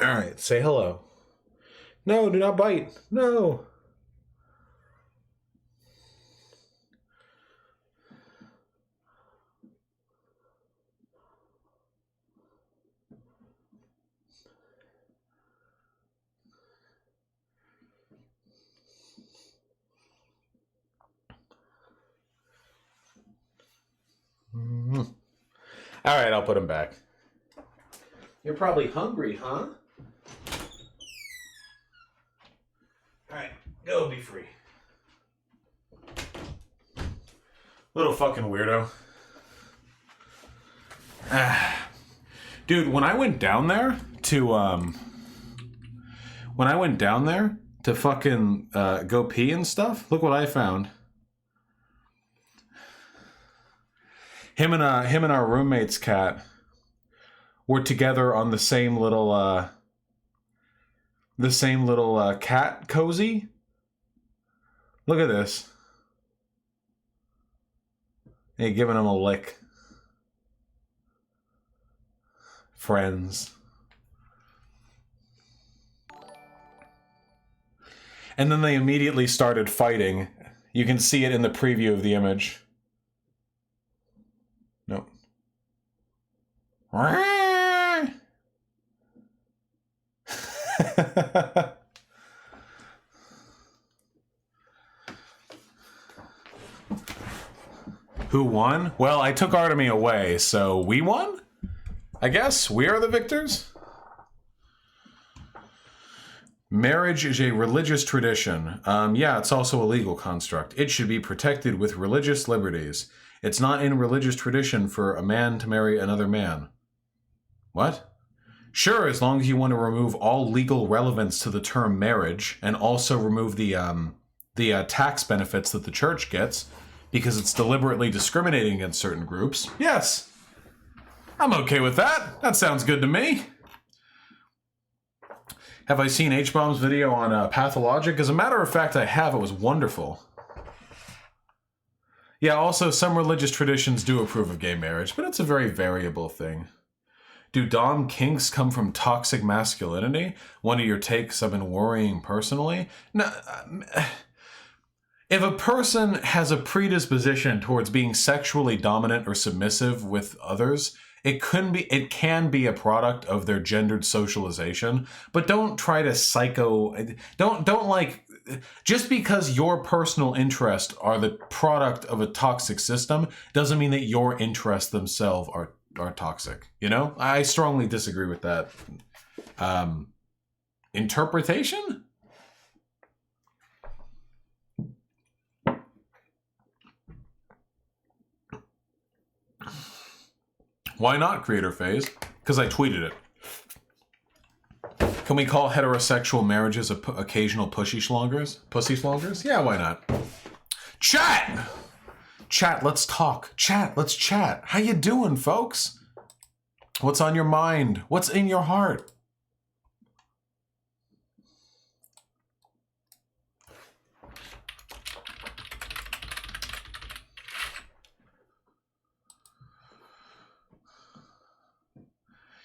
All right, say hello. No, do not bite. No. All right, I'll put him back. You're probably hungry, huh? All right, go be free. Little fucking weirdo. Dude, when I went down there to fucking go pee and stuff, look what I found. Him and our roommate's cat were together on the same little cat cozy. Look at this. Hey, giving him a lick. Friends. And then they immediately started fighting. You can see it in the preview of the image. Nope. Who won? Well, I took Artemy away, so we won? I guess we are the victors? Marriage is a religious tradition. Yeah, it's also a legal construct. It should be protected with religious liberties. It's not in religious tradition for a man to marry another man. What? Sure, as long as you want to remove all legal relevance to the term marriage and also remove the tax benefits that the church gets because it's deliberately discriminating against certain groups. Yes, I'm okay with that. That sounds good to me. Have I seen H-Bomb's video on Pathologic? As a matter of fact, I have. It was wonderful. Yeah, also, some religious traditions do approve of gay marriage, but it's a very variable thing. Do dom kinks come from toxic masculinity? One of your takes I've been worrying personally? No, if a person has a predisposition towards being sexually dominant or submissive with others, it can be a product of their gendered socialization, but don't try to don't like, just because your personal interests are the product of a toxic system doesn't mean that your interests themselves are toxic. You know? I strongly disagree with that interpretation. Why not, creator phase? Because I tweeted it. Can we call heterosexual marriages occasional pussy schlongers? Pussy schlongers? Yeah, why not? Chat! Chat, let's talk. Chat, let's chat. How you doing, folks? What's on your mind? What's in your heart?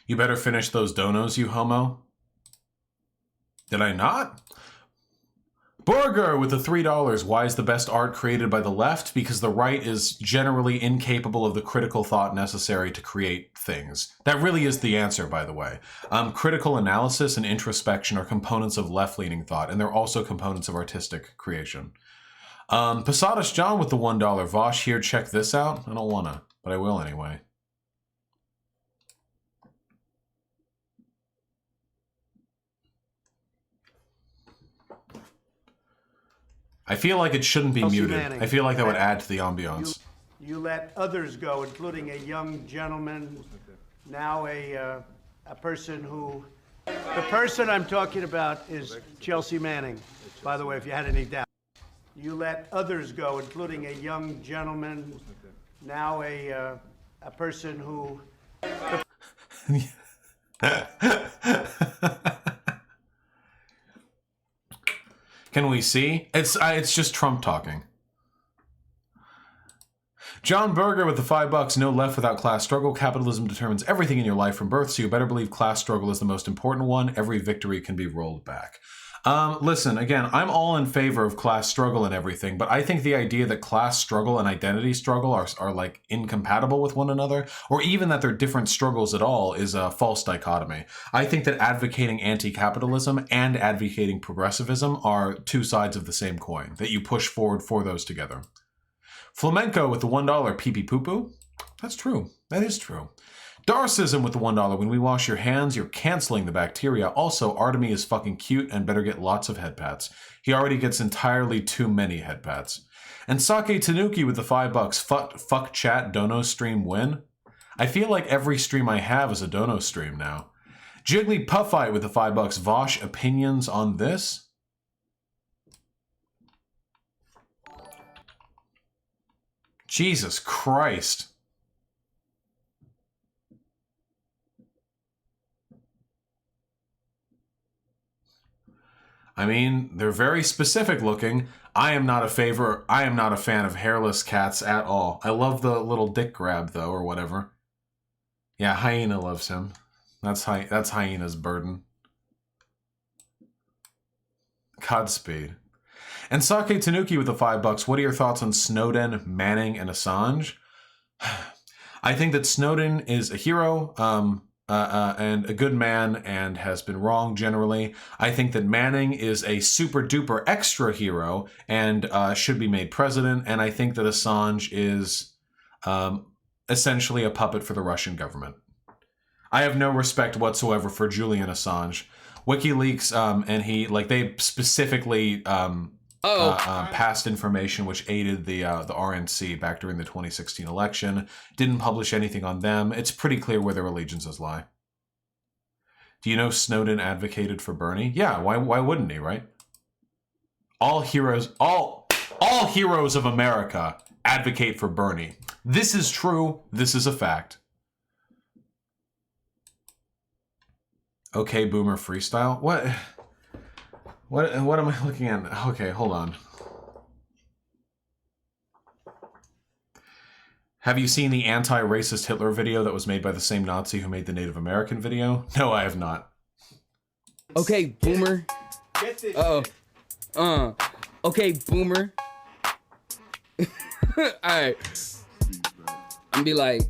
You better finish those donos, you homo. Did I not? Burger with the $3. Why is the best art created by the left? Because the right is generally incapable of the critical thought necessary to create things. That really is the answer, by the way. Critical analysis and introspection are components of left-leaning thought, and they're also components of artistic creation. Posadas John with the $1. Vosh here, check this out. I don't wanna, but I will anyway. I feel like it shouldn't be Chelsea muted. Manning. I feel like that would add to the ambiance. You let others go, including a young gentleman, now a person who... The person I'm talking about is Chelsea Manning, by the way, if you had any doubt. You let others go, including a young gentleman, now a person who... Can we see? It's just Trump talking. John Berger with the $5. No left without class struggle. Capitalism determines everything in your life from birth, so you better believe class struggle is the most important one. Every victory can be rolled back. Listen, again, I'm all in favor of class struggle and everything, but I think the idea that class struggle and identity struggle are like incompatible with one another, or even that they're different struggles at all, is a false dichotomy. I think that advocating anti-capitalism and advocating progressivism are two sides of the same coin, that you push forward for those together. Flamenco with the $1 pee-pee poo-poo. That's true. That is true. Darcism with the $1. When we wash your hands, you're canceling the bacteria. Also, Artemy is fucking cute and better get lots of head pats. He already gets entirely too many head pats. And Sake Tanuki with the $5. Fuck chat, dono stream win. I feel like every stream I have is a dono stream now. Jiggly Puffite with the $5. Vosh, opinions on this? Jesus Christ. I mean, they're very specific looking. I am not a fan of hairless cats at all. I love the little dick grab though, or whatever. Yeah, Hyena loves him. That's Hyena's burden. Godspeed. And Sake Tanuki with the $5. What are your thoughts on Snowden, Manning, and Assange? I think that Snowden is a hero and a good man and has been wrong generally. I think that Manning is a super duper extra hero and should be made president. And I think that Assange is essentially a puppet for the Russian government. I have no respect whatsoever for Julian Assange. WikiLeaks and they specifically passed information which aided the RNC back during the 2016 election. Didn't publish anything on them. It's pretty clear where their allegiances lie. Do you know Snowden advocated for Bernie? Yeah, why wouldn't he, right? All heroes of America advocate for Bernie. This is true. This is a fact. Okay, Boomer Freestyle. What am I looking at? Okay, hold on. Have you seen the anti-racist Hitler video that was made by the same Nazi who made the Native American video? No, I have not. Okay, Boomer. Okay, Boomer. Alright. I'm be like,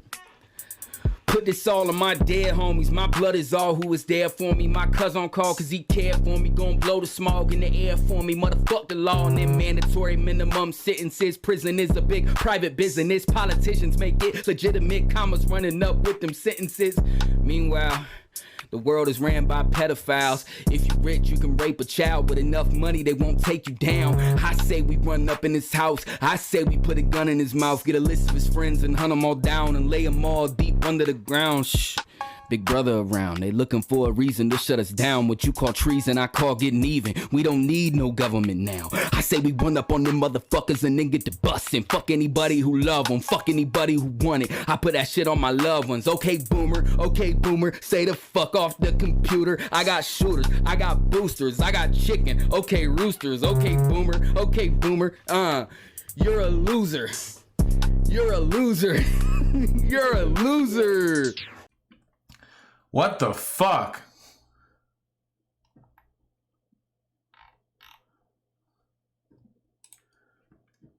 put this all on my dead homies. My blood is all who is there for me. My cousin on call cause he cared for me. Gonna blow the smog in the air for me. Motherfuck the law and then mandatory minimum sentences. Prison is a big private business. Politicians make it legitimate. Commas running up with them sentences. Meanwhile, the world is ran by pedophiles. If you rich, you can rape a child. With enough money, they won't take you down. I say we run up in his house. I say we put a gun in his mouth. Get a list of his friends and hunt them all down. And lay them all deep under the ground. Shh. Big brother around. They looking for a reason to shut us down. What you call treason, I call getting even. We don't need no government now. I say we run up on them motherfuckers and then get to bustin'. Fuck anybody who love them. Fuck anybody who want it. I put that shit on my loved ones. Okay, Boomer. Okay, Boomer. Say the fuck off the computer. I got shooters. I got boosters. I got chicken. Okay, roosters. Okay, Boomer. Okay, Boomer. You're a loser. You're a loser. You're a loser. What the fuck?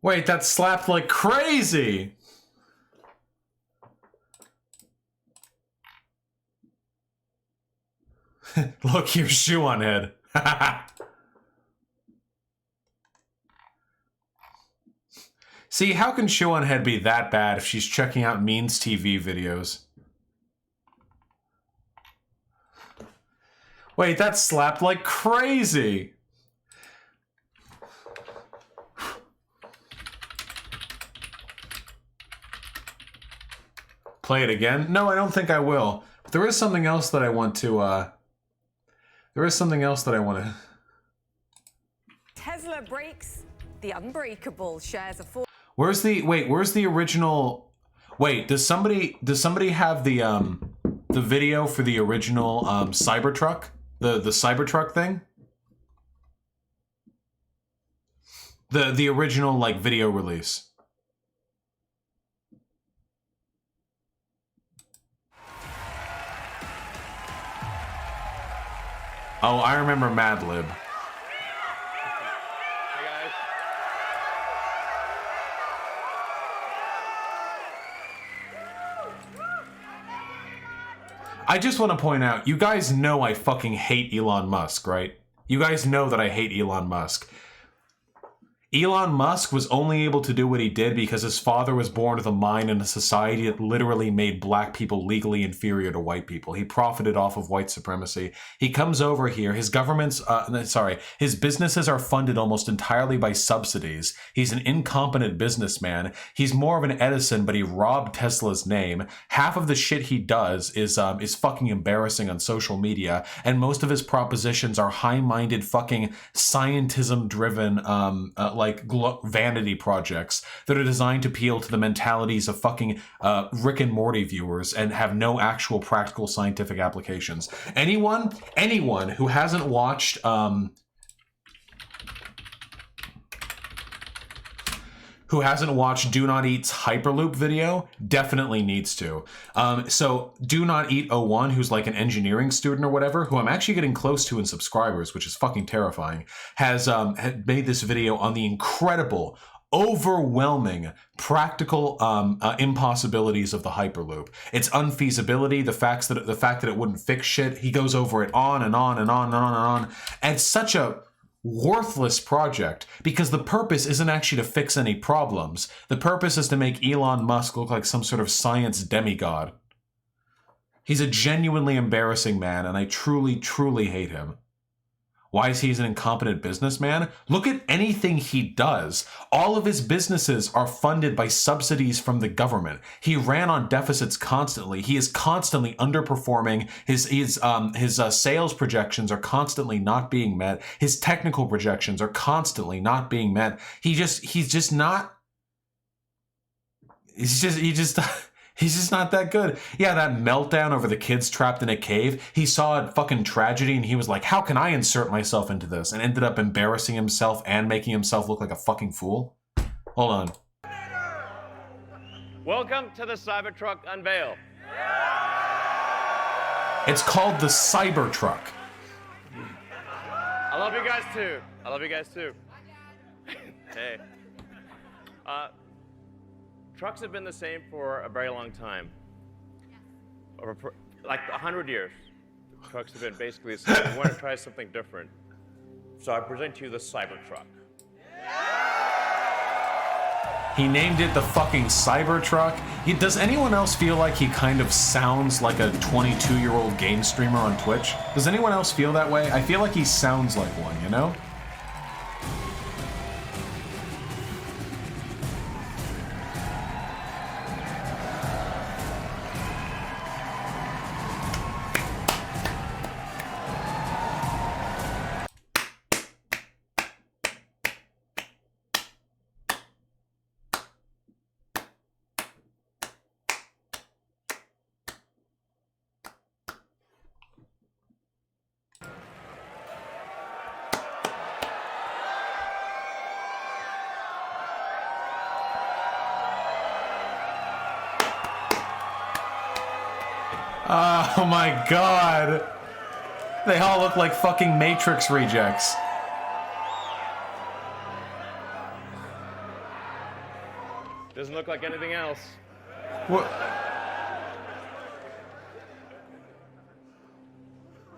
Wait, that slapped like crazy! Look, here's shoe on head. See, how can shoe on head be that bad if she's checking out Means TV videos? Wait, that slapped like crazy. Play it again? No, I don't think I will. But there is something else that I want to, Tesla breaks the unbreakable. Shares a full. Where's the original? Wait, does somebody have the video for the original Cybertruck? The Cybertruck thing? The original like video release. Oh, I remember Mad Lib. I just want to point out, you guys know I fucking hate Elon Musk, right? You guys know that I hate Elon Musk. Elon Musk was only able to do what he did because his father was born with a mind in a society that literally made black people legally inferior to white people. He profited off of white supremacy. He comes over here, his his businesses are funded almost entirely by subsidies. He's an incompetent businessman. He's more of an Edison, but he robbed Tesla's name. Half of the shit he does is fucking embarrassing on social media, and most of his propositions are high-minded fucking scientism-driven, vanity projects that are designed to appeal to the mentalities of fucking Rick and Morty viewers and have no actual practical scientific applications. Anyone who hasn't watched who hasn't watched Do Not Eat's Hyperloop video definitely needs to. So Do Not Eat 01, who's like an engineering student or whatever, who I'm actually getting close to in subscribers, which is fucking terrifying, has had made this video on the incredible, overwhelming practical impossibilities of the Hyperloop. Its unfeasibility, the fact that it wouldn't fix shit. He goes over it on and on and on and on and on. And it's such a worthless project because the purpose isn't actually to fix any problems. The purpose is to make Elon Musk look like some sort of science demigod. He's a genuinely embarrassing man, and I truly, truly hate him. Why is he an incompetent businessman? Look at anything he does. All of his businesses are funded by subsidies from the government. He ran on deficits constantly. He is constantly underperforming. His sales projections are constantly not being met. His technical projections are constantly not being met. He's just not that good. Yeah, that meltdown over the kids trapped in a cave. He saw a fucking tragedy and he was like, how can I insert myself into this? And ended up embarrassing himself and making himself look like a fucking fool. Hold on. Welcome to the Cybertruck unveil. It's called the Cybertruck. I love you guys too. Hey. Trucks have been the same for a very long time. Like 100 years. Trucks have been basically the same. We want to try something different. So I present to you the Cybertruck. He named it the fucking Cybertruck. Does anyone else feel like he kind of sounds like a 22-year-old game streamer on Twitch? Does anyone else feel that way? I feel like he sounds like one, you know? Oh my god. They all look like fucking Matrix rejects. Doesn't look like anything else. What?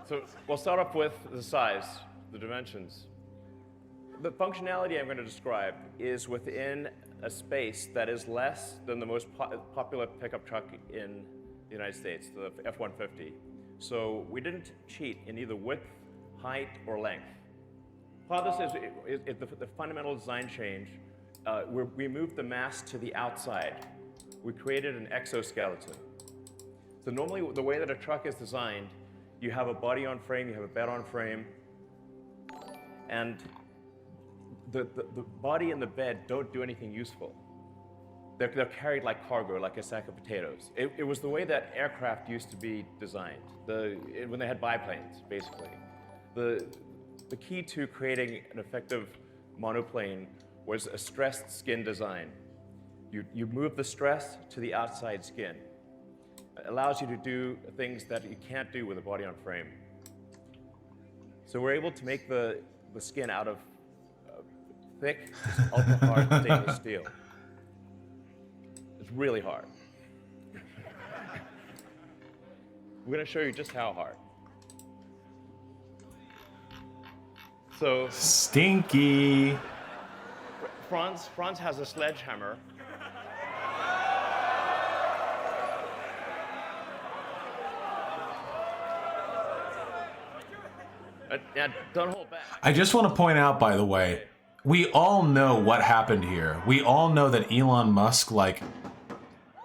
So we'll start off with the size, the dimensions. The functionality I'm going to describe is within a space that is less than the most popular pickup truck in the United States, the F-150. So we didn't cheat in either width, height, or length. Part of this is the fundamental design change. We moved the mass to the outside. We created an exoskeleton. So normally the way that a truck is designed, you have a body on frame, you have a bed on frame, and the body and the bed don't do anything useful. They're carried like cargo, like a sack of potatoes. It was the way that aircraft used to be designed, when they had biplanes, basically. The key to creating an effective monoplane was a stressed skin design. You move the stress to the outside skin. It allows you to do things that you can't do with a body on frame. So we're able to make the skin out of thick, ultra-hard stainless steel. It's really hard. We're going to show you just how hard. So stinky. Franz has a sledgehammer. Now, don't hold back. I just want to point out, by the way, we all know what happened here. We all know that Elon Musk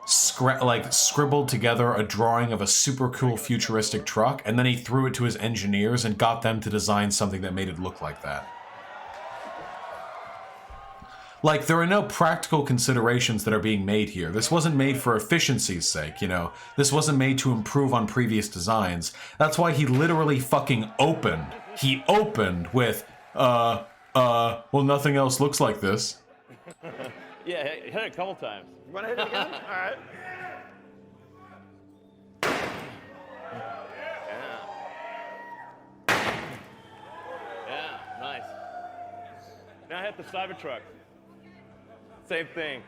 scribbled together a drawing of a super cool futuristic truck, and then he threw it to his engineers and got them to design something that made it look like that. Like, there are no practical considerations that are being made here. This wasn't made for efficiency's sake, you know? This wasn't made to improve on previous designs. That's why he literally fucking opened. He opened with, well, nothing else looks like this. Yeah, hit it a couple times. You want to hit it again? All right. Yeah, nice. Now hit the Cybertruck. Same thing.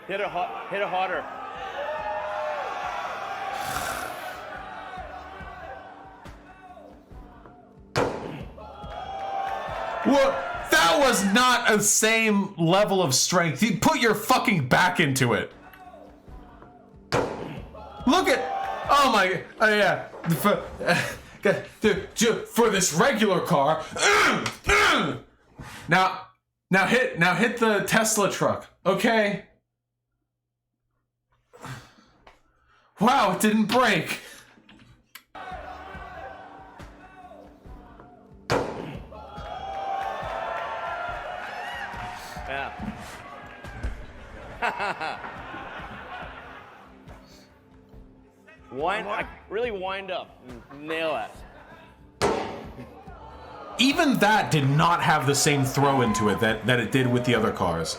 Hit it harder. What? That was not the same level of strength. You put your fucking back into it. Look at, oh my, yeah. For this regular car. Now hit the Tesla truck. Okay. Wow, it didn't break. Yeah. Really wind up. Nail it. Even that did not have the same throw into it that it did with the other cars.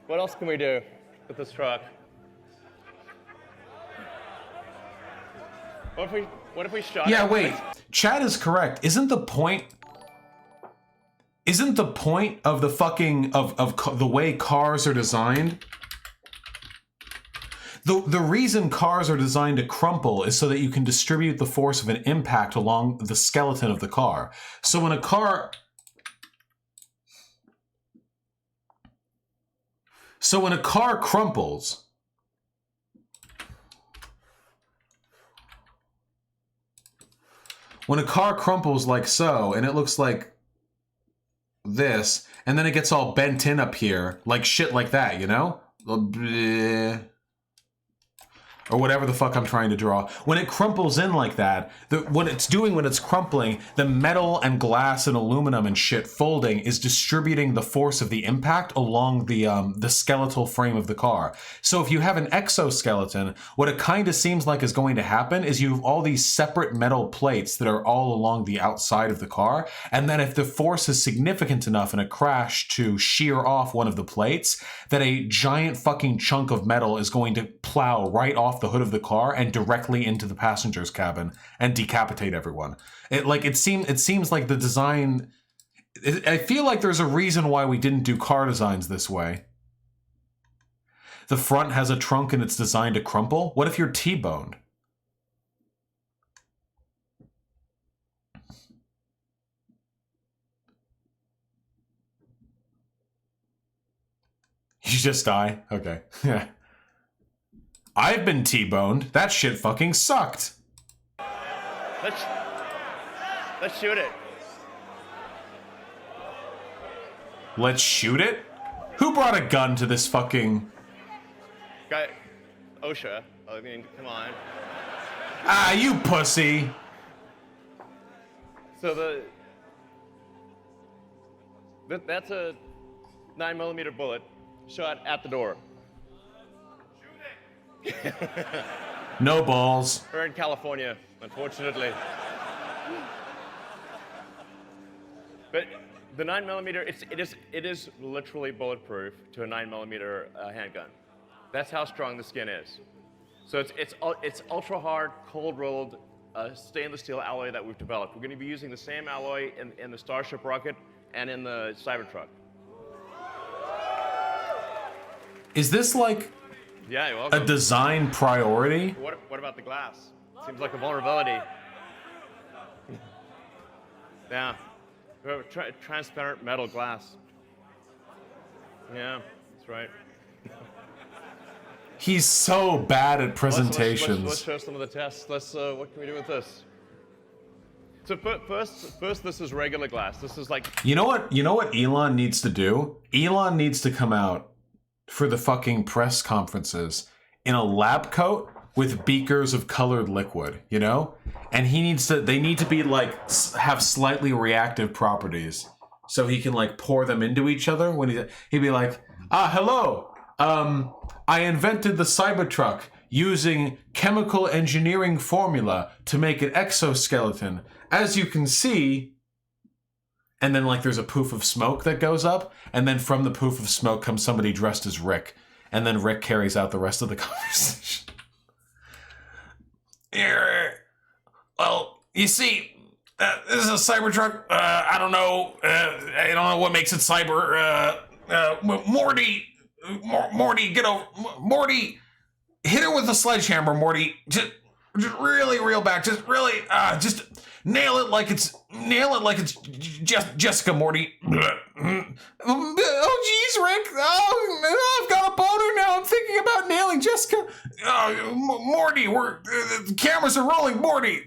What else can we do with this truck? What if we shot it? Yeah, wait. Chad is correct. Isn't the point of the fucking of the way cars are designed? The reason cars are designed to crumple is so that you can distribute the force of an impact along the skeleton of the car. So when a car crumples, like so, and it looks like this, and then it gets all bent in up here, like shit like that, you know? Or whatever the fuck I'm trying to draw. When it crumples in like that, what it's doing when it's crumpling, the metal and glass and aluminum and shit folding is distributing the force of the impact along the skeletal frame of the car. So if you have an exoskeleton, what it kind of seems like is going to happen is you have all these separate metal plates that are all along the outside of the car, and then if the force is significant enough in a crash to shear off one of the plates, that a giant fucking chunk of metal is going to plow right off the hood of the car and directly into the passenger's cabin and decapitate everyone. It seems like the design. I feel like there's a reason why we didn't do car designs this way. The front has a trunk and it's designed to crumple. What if you're T-boned? You just die? Okay. Yeah. I've been T-boned. That shit fucking sucked. Let's shoot it. Let's shoot it? Who brought a gun to this fucking... Guy, OSHA. I mean, come on. Ah, you pussy. So that's a 9mm bullet shot at the door. No balls. We're in California, unfortunately. But the 9mm, it is literally bulletproof to a 9mm handgun. That's how strong the skin is. So it's ultra hard, cold rolled stainless steel alloy that we've developed. We're going to be using the same alloy in the Starship rocket and in the Cybertruck. Is this like yeah, you're welcome. A design priority? What about the glass? Seems like a vulnerability. Yeah. Transparent metal glass. Yeah, that's right. He's so bad at presentations. Let's show some of the tests. What can we do with this? So first, this is regular glass. This is like... You know what Elon needs to do? Elon needs to come out for the fucking press conferences in a lab coat with beakers of colored liquid, you know? And they need to be like, have slightly reactive properties. So he can like pour them into each other when he'd be like, hello, I invented the Cybertruck using chemical engineering formula to make an exoskeleton. As you can see, and then like there's a poof of smoke that goes up, and then from the poof of smoke comes somebody dressed as Rick, and then Rick carries out the rest of the conversation. Well, you see, this is a Cybertruck. I don't know what makes it cyber. Morty, get over. Morty, hit her with a sledgehammer, Morty. Just really reel back. Just really, just nail it like it's Jessica, Morty. Oh, geez, Rick. Oh, I've got a boner now. I'm thinking about nailing Jessica. Morty, the cameras are rolling. Morty,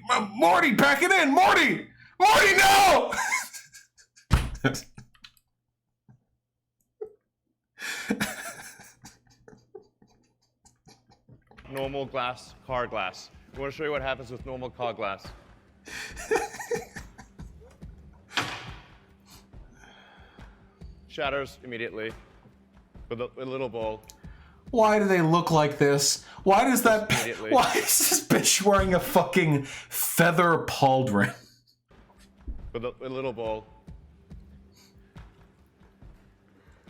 pack it in. Morty, no. Normal glass, car glass. I want to show you what happens with normal car glass. Shatters immediately with a little ball. Why do they look like this? Why is this bitch wearing a fucking feather pauldron? With a little ball.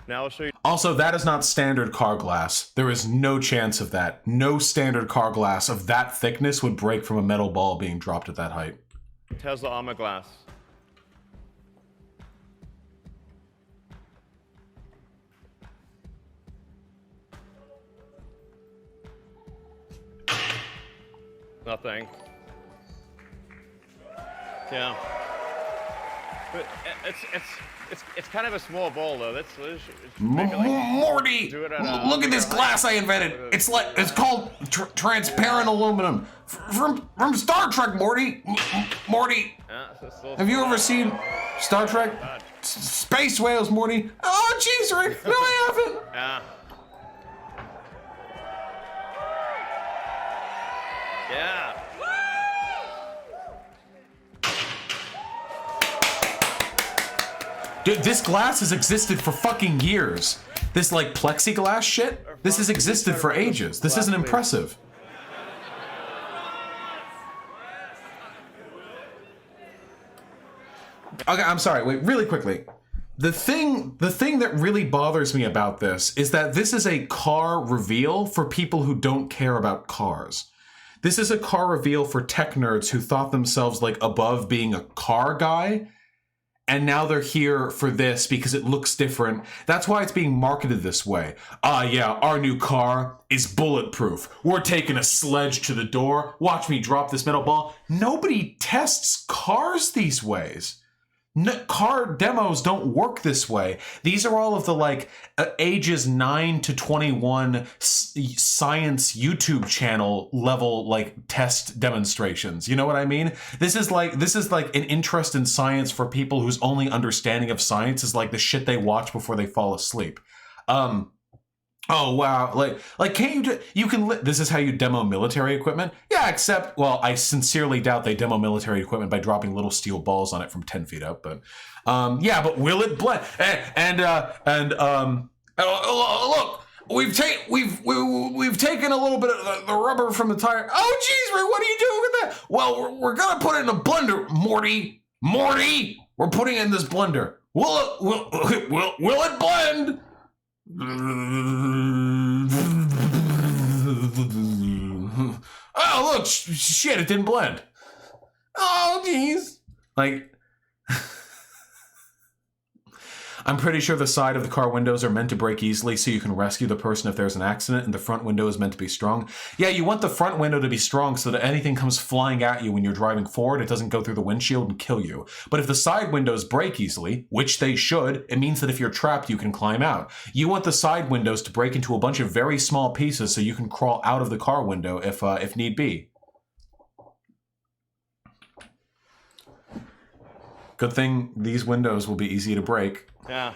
Now I'll show you. Also, that is not standard car glass. There is no chance of that. No standard car glass of that thickness would break from a metal ball being dropped at that height. Tesla armor glass. Nothing. Yeah. But it's kind of a small ball though. Morty, look at this glass I invented. It's called transparent aluminum from Star Trek. Morty, have you ever seen Star Trek? Space whales, Morty. Oh, jeez, Rick. No, I haven't. Yeah. Yeah. Dude, this glass has existed for fucking years. This like plexiglass shit, this has existed for ages. This isn't impressive. Okay, I'm sorry, wait, really quickly. The thing that really bothers me about this is that this is a car reveal for people who don't care about cars. This is a car reveal for tech nerds who thought themselves like above being a car guy. And now they're here for this because it looks different. That's why it's being marketed this way. Yeah, our new car is bulletproof. We're taking a sledge to the door. Watch me drop this metal ball. Nobody tests cars these ways. Car demos don't work this way. These are all of the like ages 9 to 21 science YouTube channel level like test demonstrations. You know what I mean? This is like an interest in science for people whose only understanding of science is like the shit they watch before they fall asleep. Oh wow, like can't this is how you demo military equipment? Yeah, except, well, I sincerely doubt they demo military equipment by dropping little steel balls on it from 10 feet up, but yeah, but will it blend? Look, we've taken a little bit of the rubber from the tire. Oh geez, Rick, what are you doing with that? Well, we're gonna put it in a blender, Morty, we're putting it in this blender. Will it blend? Oh look, shit, it didn't blend. Oh jeez. Like I'm pretty sure the side of the car windows are meant to break easily so you can rescue the person if there's an accident, and the front window is meant to be strong. Yeah, you want the front window to be strong so that anything comes flying at you when you're driving forward, it doesn't go through the windshield and kill you. But if the side windows break easily, which they should, it means that if you're trapped, you can climb out. You want the side windows to break into a bunch of very small pieces so you can crawl out of the car window if need be. Good thing these windows will be easy to break. Yeah.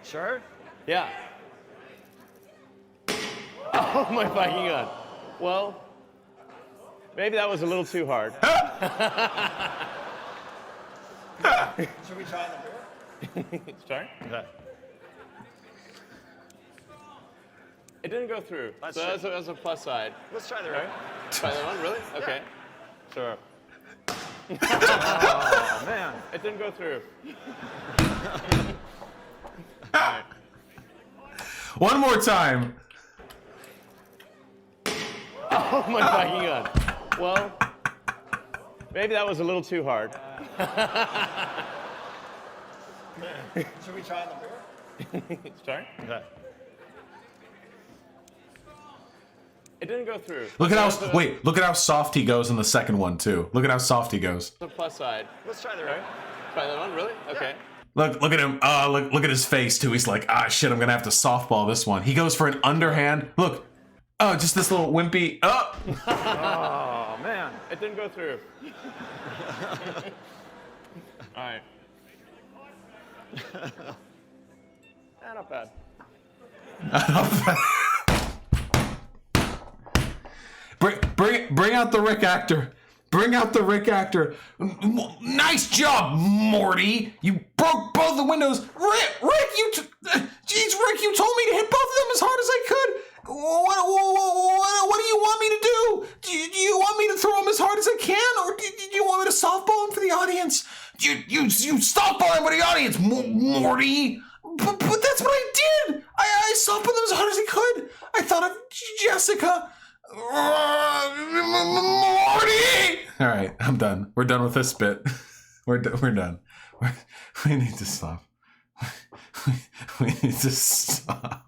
Sure? Yeah. Oh my fucking god. Well, maybe that was a little too hard. Should we try the door? Sorry? Okay. It didn't go through. So that's a plus side. Let's try the right? door. Try that one, really? Okay. Sure. Oh, man. It didn't go through. All right. One more time. Oh my fucking god. Well, maybe that was a little too hard. Should we try the beer? Sorry? Okay. It didn't go through. Look at how look at how soft he goes in the second one too. Look at how soft he goes. The plus side. Let's try the right. Try that one, really? Okay. Look at him. Look at his face too. He's like, ah, shit, I'm gonna have to softball this one. He goes for an underhand. Look. Oh, just this little wimpy. Oh. Oh man, it didn't go through. All right. Not bad. Bring out the Rick actor. Bring out the Rick actor. Nice job, Morty. You broke both the windows. Rick, jeez, Rick, you told me to hit both of them as hard as I could. What do you want me to do? Do you want me to throw them as hard as I can, or do you want me to softball them for the audience? You softball them for the audience, Morty. But that's what I did. I softballed them as hard as I could. I thought of Jessica. Morty! All right, I'm done. We're done with this bit. We're done. We need to stop. We need to stop.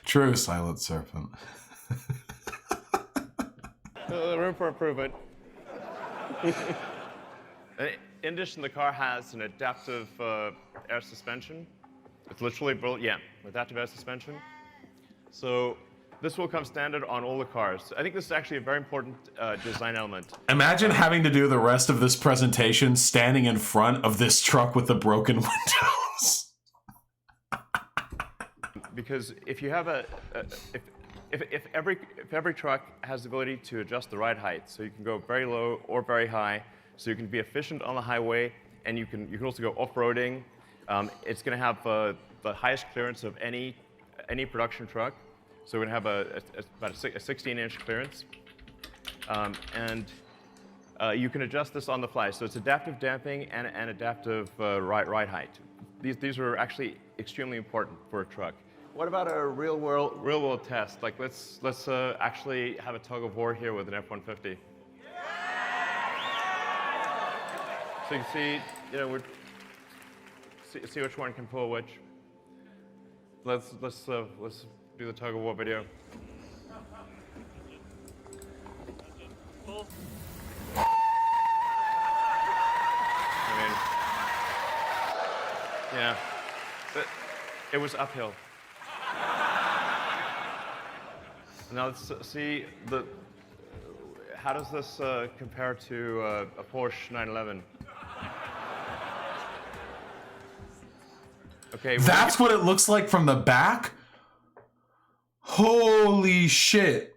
True silent serpent. Room for improvement. In addition, the car has an adaptive air suspension. It's literally built, adaptive air suspension. So this will come standard on all the cars. I think this is actually a very important design element. Imagine having to do the rest of this presentation standing in front of this truck with the broken windows. Because if you have if every truck has the ability to adjust the ride height, so you can go very low or very high, so you can be efficient on the highway, and you can also go off-roading. It's going to have the highest clearance of any production truck. So we're going to have about a 16-inch clearance. And you can adjust this on the fly. So it's adaptive damping and adaptive ride height. These are actually extremely important for a truck. What about a real world test? Like let's actually have a tug of war here with an F-150. So you can see, see which one can pull which. Let's do the tug of war video. Yeah, but it was uphill. Now let's see how does this compare to a Porsche 911? Okay. That's what it looks like from the back? Holy shit.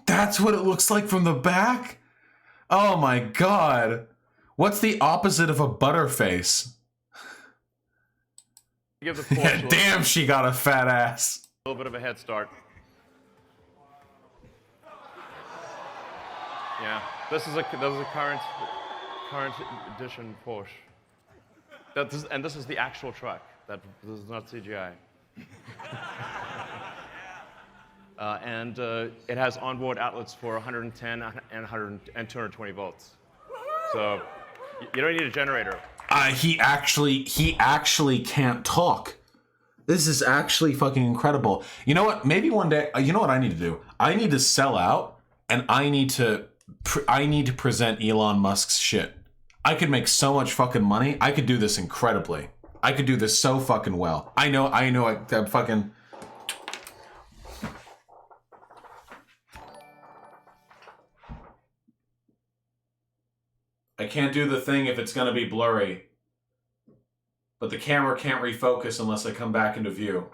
That's what it looks like from the back? Oh my god. What's the opposite of a butterface? Give the Porsche damn, she got a fat ass. A little bit of a head start. Yeah, this is a current edition Porsche. And this is the actual truck. This is not CGI. And it has onboard outlets for 110 and 220 volts. So you don't need a generator. He actually can't talk. This is actually fucking incredible. You know what? Maybe one day, you know what I need to do? I need to sell out, and I need to present Elon Musk's shit. I could make so much fucking money. I could do this incredibly. I could do this so fucking well. I know. I'm fucking. I can't do the thing if it's gonna be blurry. But the camera can't refocus unless I come back into view.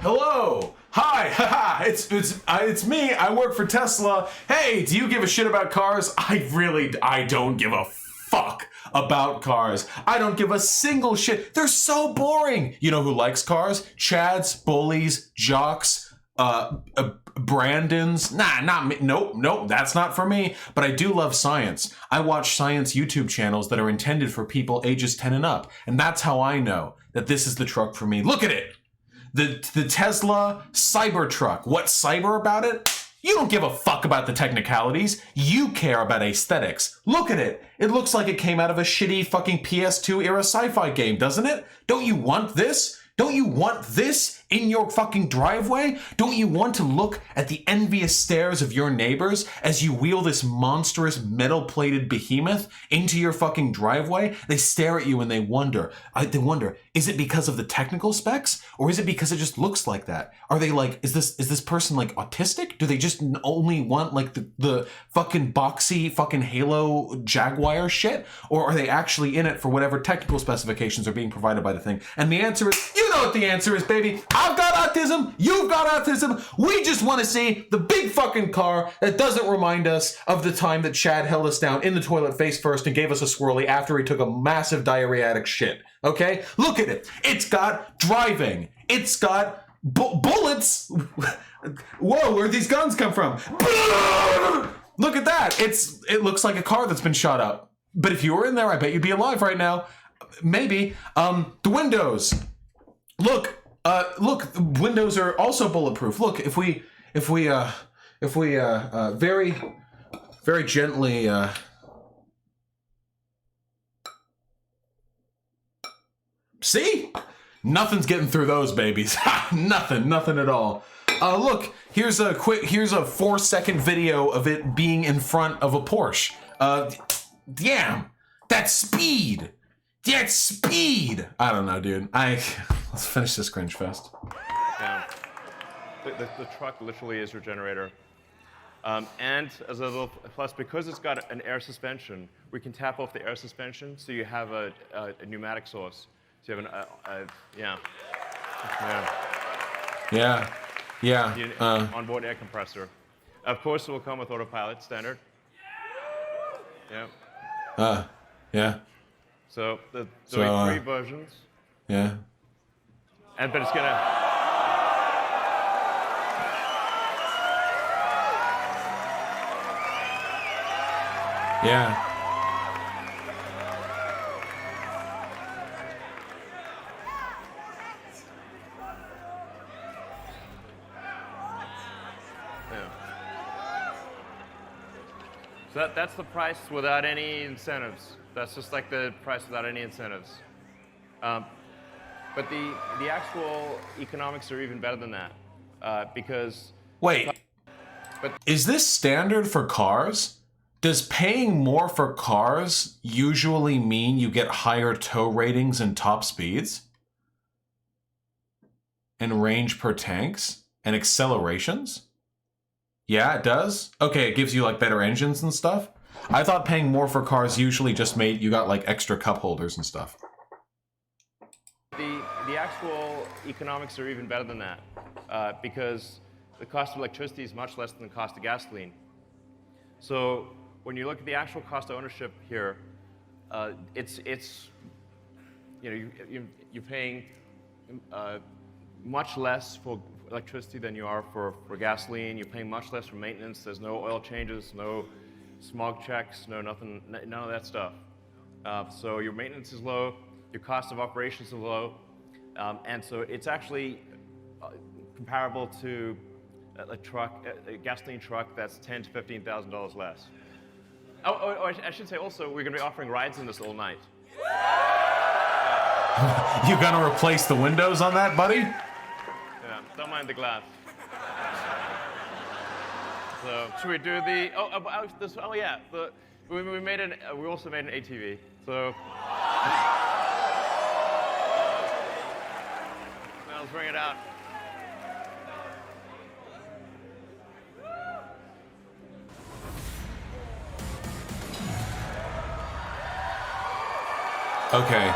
Hello. Hi. Haha. It's me. I work for Tesla. Hey, do you give a shit about cars? I don't give a fuck about cars. I don't give a single shit. They're so boring. You know who likes cars? Chads, bullies, jocks, Brandons. Nah, not me. Nope, that's not for me. But I do love science. I watch science YouTube channels that are intended for people ages 10 and up. And that's how I know that this is the truck for me. Look at it. The Tesla Cybertruck. What's cyber about it? You don't give a fuck about the technicalities. You care about aesthetics. Look at it. It looks like it came out of a shitty fucking PS2 era sci-fi game, doesn't it? Don't you want this? Don't you want this in your fucking driveway? Don't you want to look at the envious stares of your neighbors as you wheel this monstrous metal-plated behemoth into your fucking driveway? They stare at you and they wonder, is it because of the technical specs? Or is it because it just looks like that? Are they like, is this person like autistic? Do they just only want like the fucking boxy fucking Halo Jaguar shit? Or are they actually in it for whatever technical specifications are being provided by the thing? And the answer is, you know what the answer is, baby. I've got autism. You've got autism. We just want to see the big fucking car that doesn't remind us of the time that Chad held us down in the toilet face first and gave us a swirly after he took a massive diarrheatic shit. Okay? Look at it. It's got driving. It's got bullets. Whoa, where'd these guns come from? Look at that. It looks like a car that's been shot up. But if you were in there, I bet you'd be alive right now. Maybe. The windows. Look, the windows are also bulletproof. Look, if we very, very gently, see? Nothing's getting through those babies. Nothing at all. Look, here's a 4-second video of it being in front of a Porsche. Damn, that's speed. That's speed. I don't know, dude. Let's finish this cringe fest. Yeah. The truck literally is your generator. And as a little plus, because it's got an air suspension, we can tap off the air suspension, so you have a pneumatic source. So you have onboard air compressor. Of course, it will come with autopilot standard. Yeah. Yeah. So the three versions. Yeah. But it's gonna. Yeah. So that's the price without any incentives. That's just like the price without any incentives. But the actual economics are even better than that because. Wait. Is this standard for cars? Does paying more for cars usually mean you get higher tow ratings and top speeds? And range per tanks? And accelerations? Yeah, it does? Okay, it gives you like better engines and stuff? I thought paying more for cars usually just made you got like extra cup holders and stuff. The actual economics are even better than that because the cost of electricity is much less than the cost of gasoline. So when you look at the actual cost of ownership here, it's you're paying much less for electricity than you are for gasoline. You're paying much less for maintenance. There's no oil changes, no smog checks, none of that stuff. So your maintenance is low, your cost of operations is low, and so it's actually comparable to a gasoline truck that's $10,000 to $15,000 less. Oh, I should say also, we're going to be offering rides in this all night. You gonna replace the windows on that, buddy? Yeah, don't mind the glass. So should we do the? We also made an ATV. So now let's bring it out. Okay.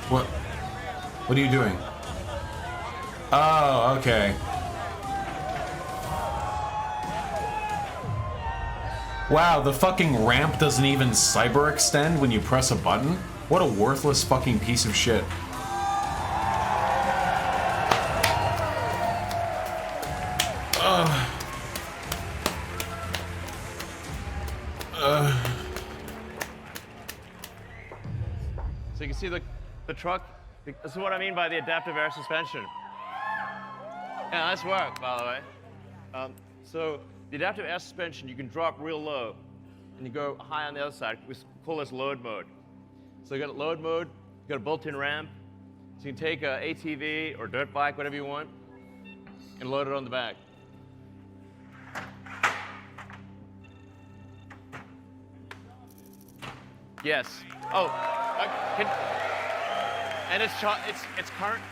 What? What are you doing? Oh, okay. Wow, the fucking ramp doesn't even cyber extend when you press a button? What a worthless fucking piece of shit. So you can see the truck. This is what I mean by the adaptive air suspension. Yeah, nice work, by the way. So the adaptive air suspension, you can drop real low, and you go high on the other side. We call this load mode. So you got load mode, you got a built-in ramp, so you can take a ATV or dirt bike, whatever you want, and load it on the back. Yes. Oh, and it's current.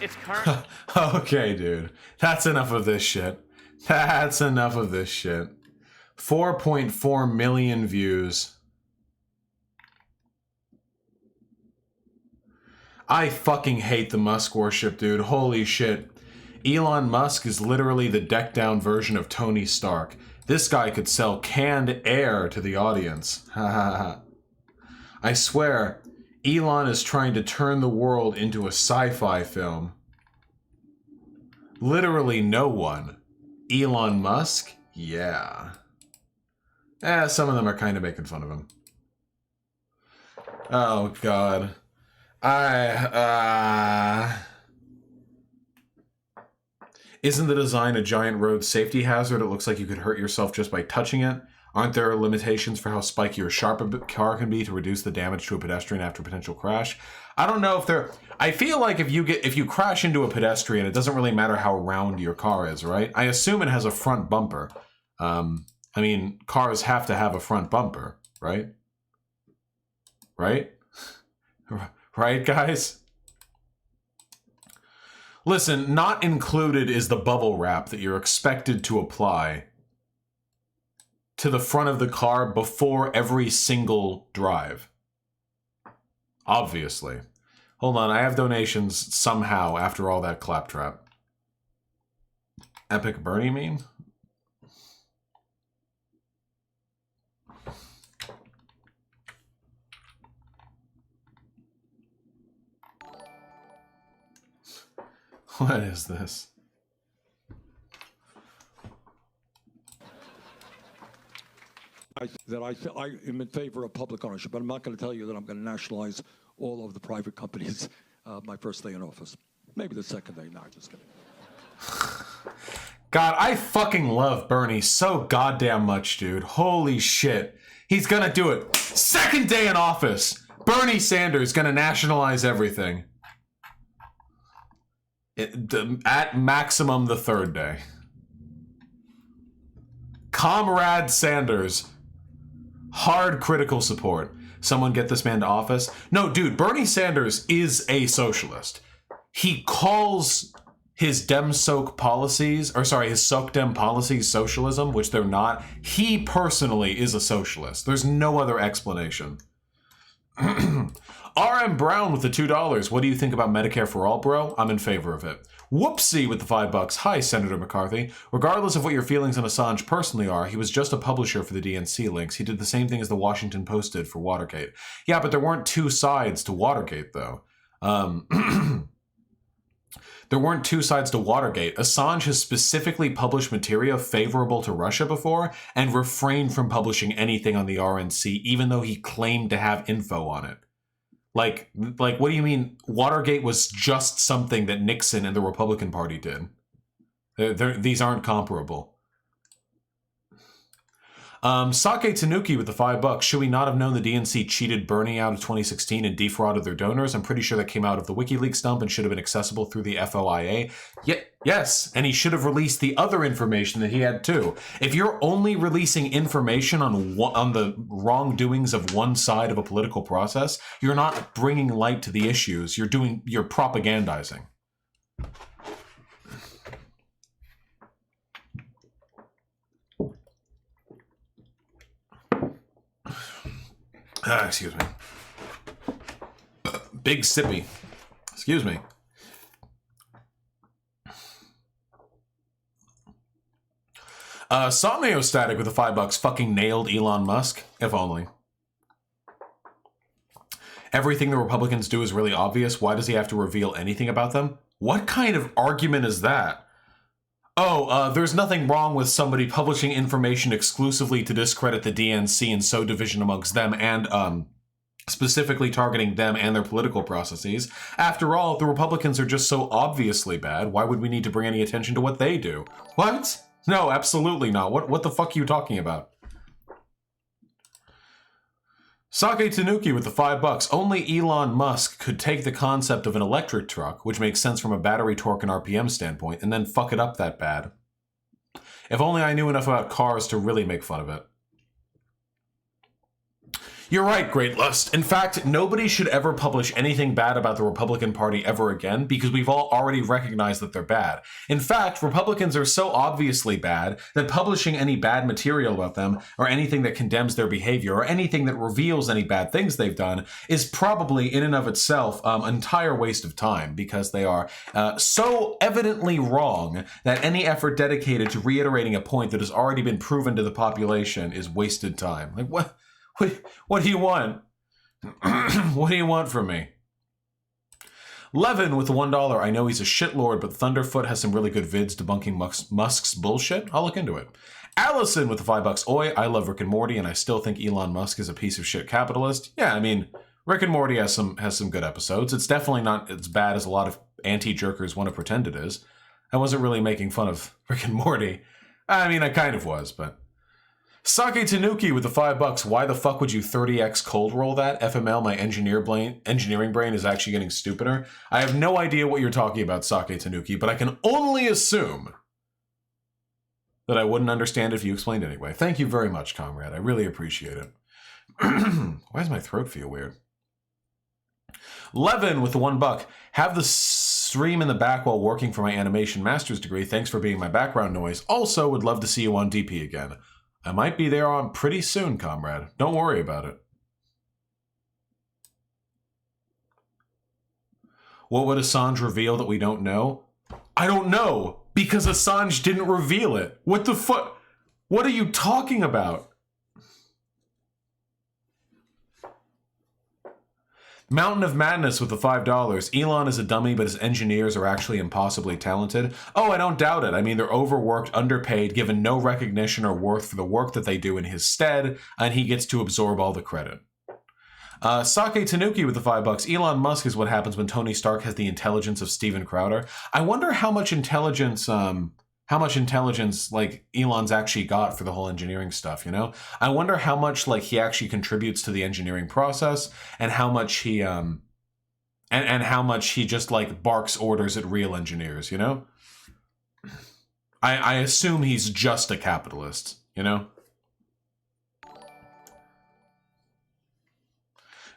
It's current. Okay, dude. That's enough of this shit. That's enough of this shit. 4.4 million views. I fucking hate the Musk worship, dude. Holy shit. Elon Musk is literally the decked down version of Tony Stark. This guy could sell canned air to the audience. Ha ha ha. I swear, Elon is trying to turn the world into a sci-fi film. Literally no one. Elon Musk? Yeah. Some of them are kind of making fun of him. Oh, God. Isn't the design a giant road safety hazard? It looks like you could hurt yourself just by touching it. Aren't there limitations for how spiky or sharp a car can be to reduce the damage to a pedestrian after a potential crash? I don't know if there... I feel like if you crash into a pedestrian, it doesn't really matter how round your car is, right? I assume it has a front bumper. I mean, cars have to have a front bumper, right? Right? Right, guys? Listen, not included is the bubble wrap that you're expected to apply to the front of the car before every single drive. Obviously. Hold on, I have donations somehow after all that claptrap. Epic Bernie meme? What is this? I am in favor of public ownership, but I'm not going to tell you that I'm going to nationalize all of the private companies my first day in office. Maybe the second day. No, just kidding. God, I fucking love Bernie so goddamn much, dude. Holy shit. He's gonna do it. Second day in office. Bernie Sanders gonna nationalize everything. At maximum the third day. Comrade Sanders. Hard critical support. Someone get this man to office. No, dude, Bernie Sanders is a socialist. He calls his Dem-Soc policies, or sorry, his Soc-Dem policies socialism, which they're not. He personally is a socialist. There's no other explanation. R.M. Brown with the $2. What do you think about Medicare for All, bro? I'm in favor of it. Whoopsie with the $5. Hi, Senator McCarthy. Regardless of what your feelings on Assange personally are, he was just a publisher for the DNC links. He did the same thing as the Washington Post did for Watergate. Yeah, but there weren't two sides to Watergate, though. There weren't two sides to Watergate. Assange has specifically published material favorable to Russia before and refrained from publishing anything on the RNC, even though he claimed to have info on it. Like, what do you mean? Watergate was just something that Nixon and the Republican Party did. These aren't comparable. Sake Tanuki with the $5. Should we not have known the DNC cheated Bernie out of 2016 and defrauded their donors? I'm pretty sure that came out of the WikiLeaks dump and should have been accessible through the FOIA. Yes, and he should have released the other information that he had too. If you're only releasing information on the wrongdoings of one side of a political process, you're not bringing light to the issues. You're propagandizing. Excuse me. Big sippy. Excuse me. Somniostatic with the $5 fucking nailed Elon Musk. If only. Everything the Republicans do is really obvious. Why does he have to reveal anything about them? What kind of argument is that? Oh, there's nothing wrong with somebody publishing information exclusively to discredit the DNC and sow division amongst them and, specifically targeting them and their political processes. After all, the Republicans are just so obviously bad. Why would we need to bring any attention to what they do? What? No, absolutely not. What the fuck are you talking about? Sake Tanuki with the $5. Only Elon Musk could take the concept of an electric truck, which makes sense from a battery torque and RPM standpoint, and then fuck it up that bad. If only I knew enough about cars to really make fun of it. You're right, Great Lust. In fact, nobody should ever publish anything bad about the Republican Party ever again because we've all already recognized that they're bad. In fact, Republicans are so obviously bad that publishing any bad material about them or anything that condemns their behavior or anything that reveals any bad things they've done is probably in and of itself an entire waste of time because they are so evidently wrong that any effort dedicated to reiterating a point that has already been proven to the population is wasted time. Like, what? What do you want? What do you want from me? Levin with the $1. I know he's a shitlord, but Thunderfoot has some really good vids debunking Musk's bullshit. I'll look into it. Allison with the $5. Oi, I love Rick and Morty, and I still think Elon Musk is a piece of shit capitalist. Yeah, I mean, Rick and Morty has some good episodes. It's definitely not as bad as a lot of anti-jerkers want to pretend it is. I wasn't really making fun of Rick and Morty. I mean, I kind of was, but... Sake Tanuki with the $5. Why the fuck would you 30x cold roll that? FML, my engineering brain is actually getting stupider. I have no idea what you're talking about, Sake Tanuki, but I can only assume that I wouldn't understand if you explained anyway. Thank you very much, comrade. I really appreciate it. Why does my throat feel weird? Levin with the $1. Have the stream in the back while working for my animation master's degree. Thanks for being my background noise. Also, would love to see you on DP again. I might be there on pretty soon, comrade. Don't worry about it. What would Assange reveal that we don't know? I don't know, because Assange didn't reveal it. What the fuck? What are you talking about? Mountain of Madness with the $5. Elon is a dummy, but his engineers are actually impossibly talented. Oh, I don't doubt it. I mean, they're overworked, underpaid, given no recognition or worth for the work that they do in his stead, and he gets to absorb all the credit. Sake Tanuki with the $5. Elon Musk is what happens when Tony Stark has the intelligence of Steven Crowder. I wonder how much intelligence like Elon's actually got for the whole engineering stuff, you know? I wonder how much like he actually contributes to the engineering process and how much he and how much he just like barks orders at real engineers, you know? I assume he's just a capitalist, you know?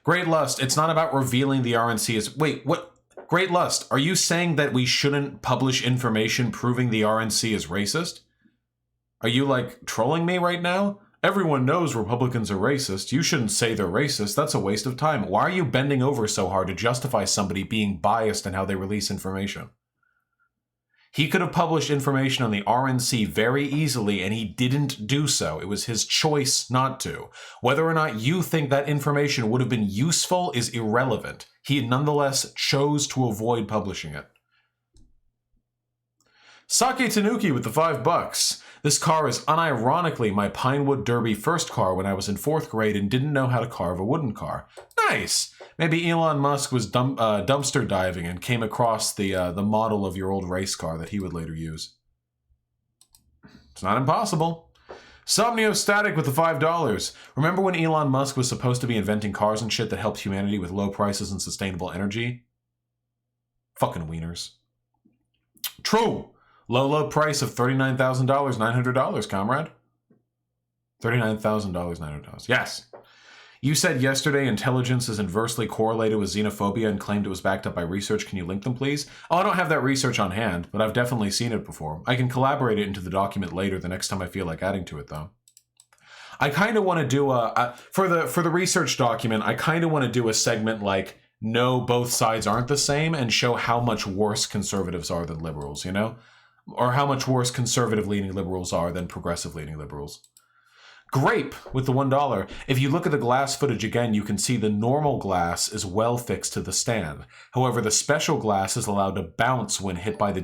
Great Lust, it's not about revealing the RNC as... Wait, what? Great Lust, are you saying that we shouldn't publish information proving the RNC is racist? Are you, like, trolling me right now? Everyone knows Republicans are racist. You shouldn't say they're racist. That's a waste of time. Why are you bending over so hard to justify somebody being biased in how they release information? He could have published information on the RNC very easily, and he didn't do so. It was his choice not to. Whether or not you think that information would have been useful is irrelevant. He nonetheless chose to avoid publishing it. Sake Tanuki with the $5. This car is unironically my Pinewood Derby first car when I was in 4th grade and didn't know how to carve a wooden car. Nice! Maybe Elon Musk was dumpster diving and came across the model of your old race car that he would later use. It's not impossible. Somniostatic with the $5. Remember when Elon Musk was supposed to be inventing cars and shit that helped humanity with low prices and sustainable energy? Fucking wieners. True. Low price of $39,000, $900, comrade. $39,000, $900. Yes. You said yesterday intelligence is inversely correlated with xenophobia and claimed it was backed up by research. Can you link them, please? Oh, I don't have that research on hand, but I've definitely seen it before. I can collaborate it into the document later the next time I feel like adding to it, though. I kind of want to do for the research document, I kind of want to do a segment like know both sides aren't the same and show how much worse conservatives are than liberals, you know? Or how much worse conservative-leaning liberals are than progressive-leaning liberals. Grape with the $1. If you look at the glass footage again, you can see the normal glass is well fixed to the stand. However, the special glass is allowed to bounce when hit by the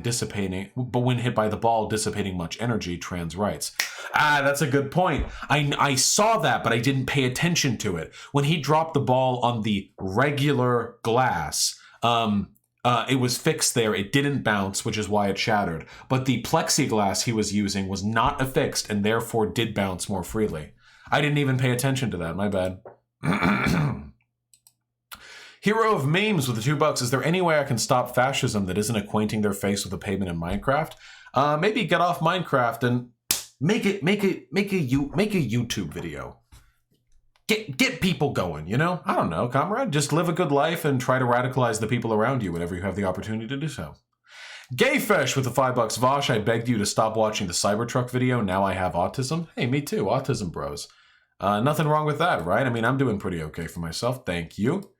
ball dissipating much energy, Trans writes. Ah, that's a good point. I saw that, but I didn't pay attention to it. When he dropped the ball on the regular glass, it was fixed there. It didn't bounce, which is why it shattered. But the plexiglass he was using was not affixed and therefore did bounce more freely. I didn't even pay attention to that. My bad. Hero of Memes with the $2. Is there any way I can stop fascism that isn't acquainting their face with the pavement in Minecraft? Maybe get off Minecraft and make a YouTube video. Get people going, you know? I don't know, comrade. Just live a good life and try to radicalize the people around you whenever you have the opportunity to do so. Gayfish with the $5. Vosh, I begged you to stop watching the Cybertruck video. Now I have autism. Hey, me too. Autism bros. Nothing wrong with that, right? I mean, I'm doing pretty okay for myself. Thank you.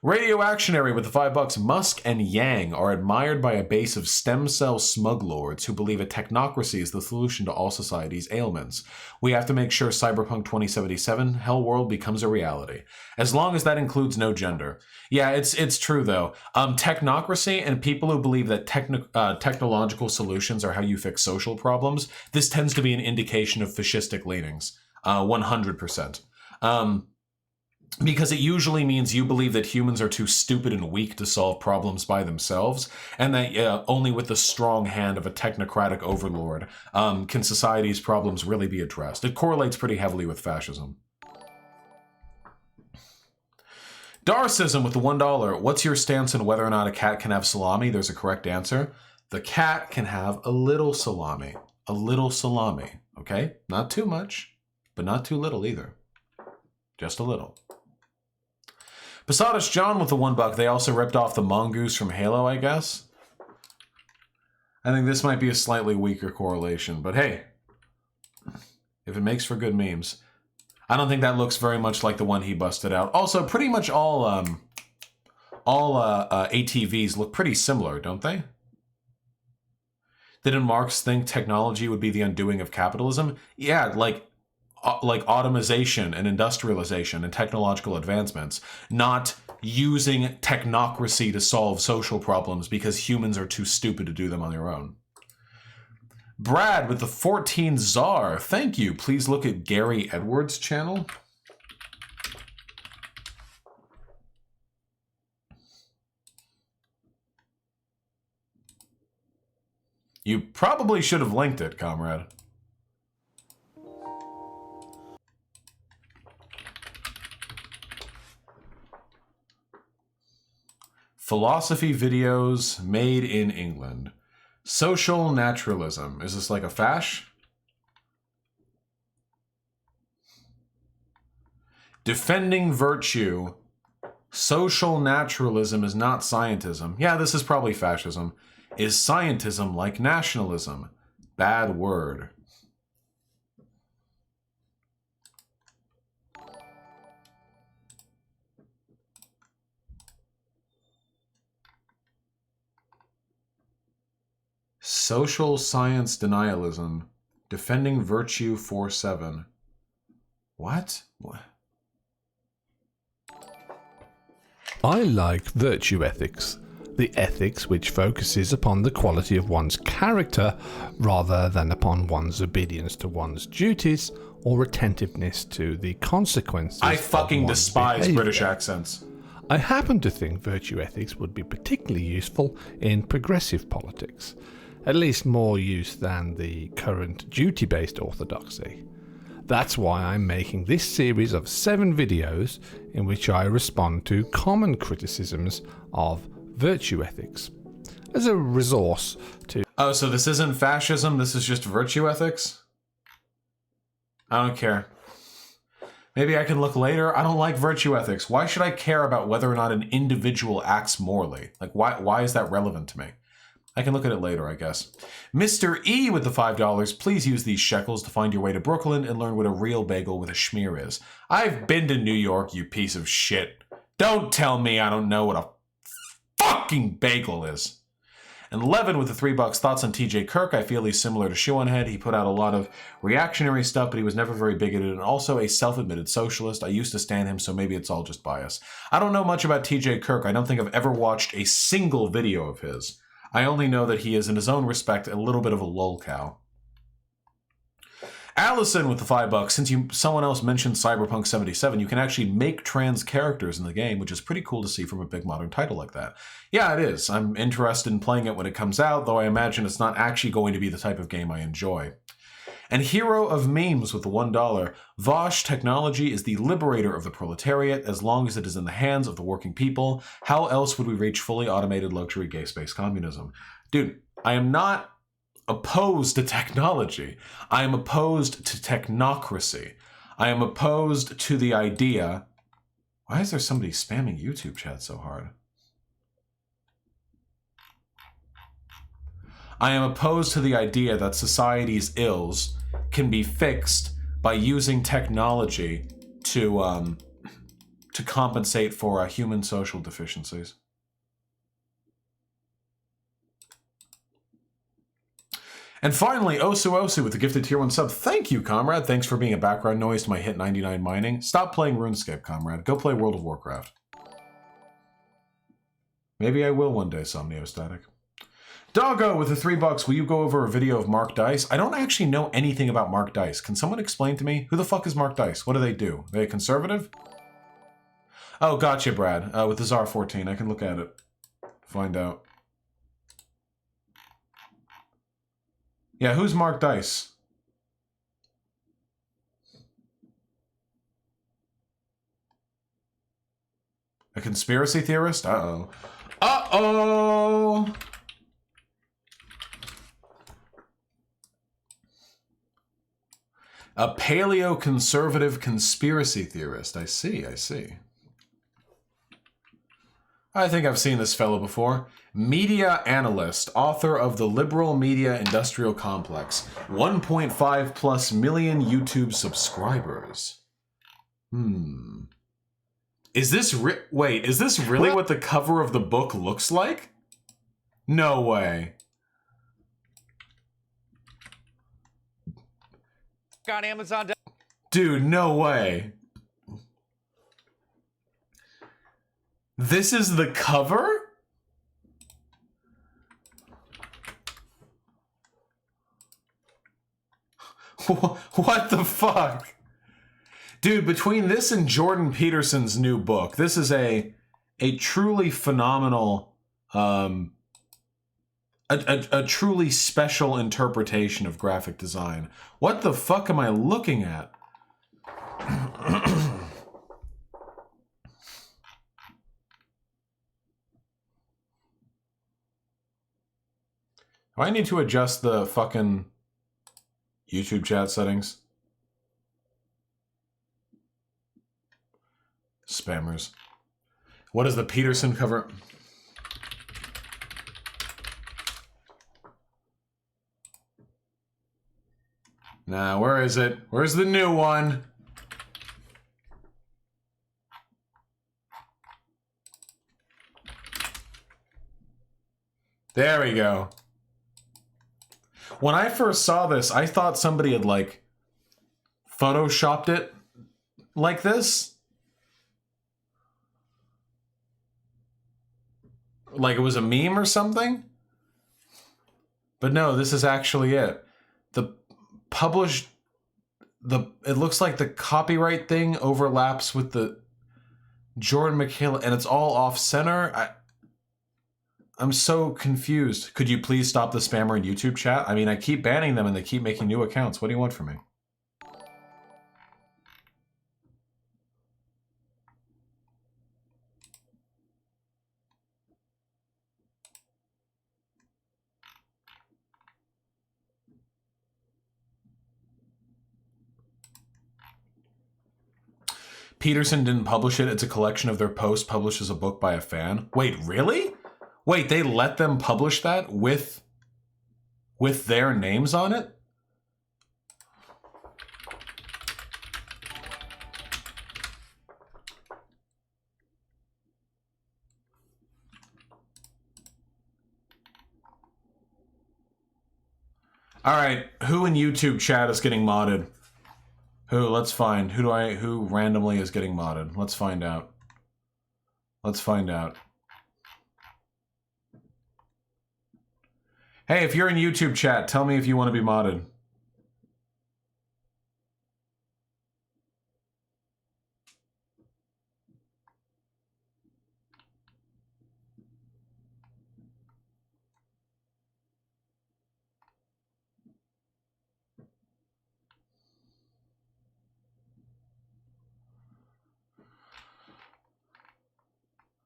Radioactionary with the $5. Musk and Yang are admired by a base of stem cell smug lords who believe a technocracy is the solution to all society's ailments. We have to make sure Cyberpunk 2077 Hell World becomes a reality, as long as that includes no gender. Yeah, it's true though. Technocracy and people who believe that technological solutions are how you fix social problems, this tends to be an indication of fascistic leanings. 100%. Because it usually means you believe that humans are too stupid and weak to solve problems by themselves, and that only with the strong hand of a technocratic overlord can society's problems really be addressed. It correlates pretty heavily with fascism. Darcism with the $1. What's your stance on whether or not a cat can have salami? There's a correct answer. The cat can have a little salami. A little salami, okay? Not too much, but not too little either. Just a little. Posadas John with the $1. They also ripped off the mongoose from Halo, I guess. I think this might be a slightly weaker correlation, but hey, if it makes for good memes. I don't think that looks very much like the one he busted out. Also, pretty much all ATVs look pretty similar, don't they? Didn't Marx think technology would be the undoing of capitalism? Yeah, like automation and industrialization and technological advancements, not using technocracy to solve social problems because humans are too stupid to do them on their own. Brad with the 14 Czar, thank you. Please look at Gary Edwards' channel. You probably should have linked it, comrade. Philosophy videos made in England. Social naturalism. Is this like a fash? Defending virtue. Social naturalism is not scientism. Yeah, this is probably fascism. Is scientism like nationalism? Bad word. Social science denialism. Defending virtue 4-7. What? I like virtue ethics. The ethics which focuses upon the quality of one's character rather than upon one's obedience to one's duties or attentiveness to the consequences. I fucking despise behavior. British accents. I happen to think virtue ethics would be particularly useful in progressive politics, at least more use than the current duty-based orthodoxy. That's why I'm making this series of 7 videos in which I respond to common criticisms of virtue ethics as a resource to... Oh, so this isn't fascism, this is just virtue ethics? I don't care. Maybe I can look later. I don't like virtue ethics. Why should I care about whether or not an individual acts morally? Like, why is that relevant to me? I can look at it later, I guess. Mr. E with the $5. Please use these shekels to find your way to Brooklyn and learn what a real bagel with a schmear is. I've been to New York, you piece of shit. Don't tell me I don't know what a fucking bagel is. And Levin with the $3 thoughts on TJ Kirk. I feel he's similar to Shoe on Head. He put out a lot of reactionary stuff, but he was never very bigoted and also a self-admitted socialist. I used to stand him, so maybe it's all just bias. I don't know much about TJ Kirk. I don't think I've ever watched a single video of his. I only know that he is, in his own respect, a little bit of a lolcow. Allison with the $5. Since someone else mentioned Cyberpunk 77, you can actually make trans characters in the game, which is pretty cool to see from a big modern title like that. Yeah, it is. I'm interested in playing it when it comes out, though I imagine it's not actually going to be the type of game I enjoy. And Hero of Memes with the $1. Vosh technology is the liberator of the proletariat as long as it is in the hands of the working people. How else would we reach fully automated luxury gay space communism? Dude, I am not opposed to technology. I am opposed to technocracy. I am opposed to the idea... Why is there somebody spamming YouTube chat so hard? I am opposed to the idea that society's ills can be fixed by using technology to compensate for human social deficiencies. And finally, Osu Osu with the gifted tier 1 sub. Thank you, comrade. Thanks for being a background noise to my hit 99 mining. Stop playing RuneScape, comrade. Go play World of Warcraft. Maybe I will one day, Somniostatic. Doggo with the $3. Will you go over a video of Mark Dice? I don't actually know anything about Mark Dice. Can someone explain to me? Who the fuck is Mark Dice? What do they do? Are they a conservative? Oh, gotcha, Brad. With the Czar 14. I can look at it. Find out. Yeah, who's Mark Dice? A conspiracy theorist? Uh-oh. Uh-oh! A paleo-conservative conspiracy theorist. I see, I see. I think I've seen this fellow before. Media analyst, author of the Liberal Media Industrial Complex. 1.5+ million YouTube subscribers. Is this wait, is this really what the cover of the book looks like? No way. On Amazon. Dude, no way. This is the cover? What the fuck? Dude, between this and Jordan Peterson's new book, this is a truly phenomenal, a truly special interpretation of graphic design. What the fuck am I looking at? Do I need to adjust the fucking YouTube chat settings? Spammers. What is the Peterson cover? Nah, where is it? Where's the new one? There we go. When I first saw this, I thought somebody had, like, photoshopped it like this. Like it was a meme or something. But no, this is actually it. The published... It looks like the copyright thing overlaps with the Jordan McHale, and it's all off-center. I'm so confused. Could you please stop the spammer in YouTube chat? I mean, I keep banning them and they keep making new accounts. What do you want from me? Peterson didn't publish it. It's a collection of their posts published as a book by a fan. Wait, really? Wait, they let them publish that with their names on it? All right, who in YouTube chat is getting modded? Who? Let's find. Who randomly is getting modded? Let's find out. Let's find out. Hey, if you're in YouTube chat, tell me if you want to be modded.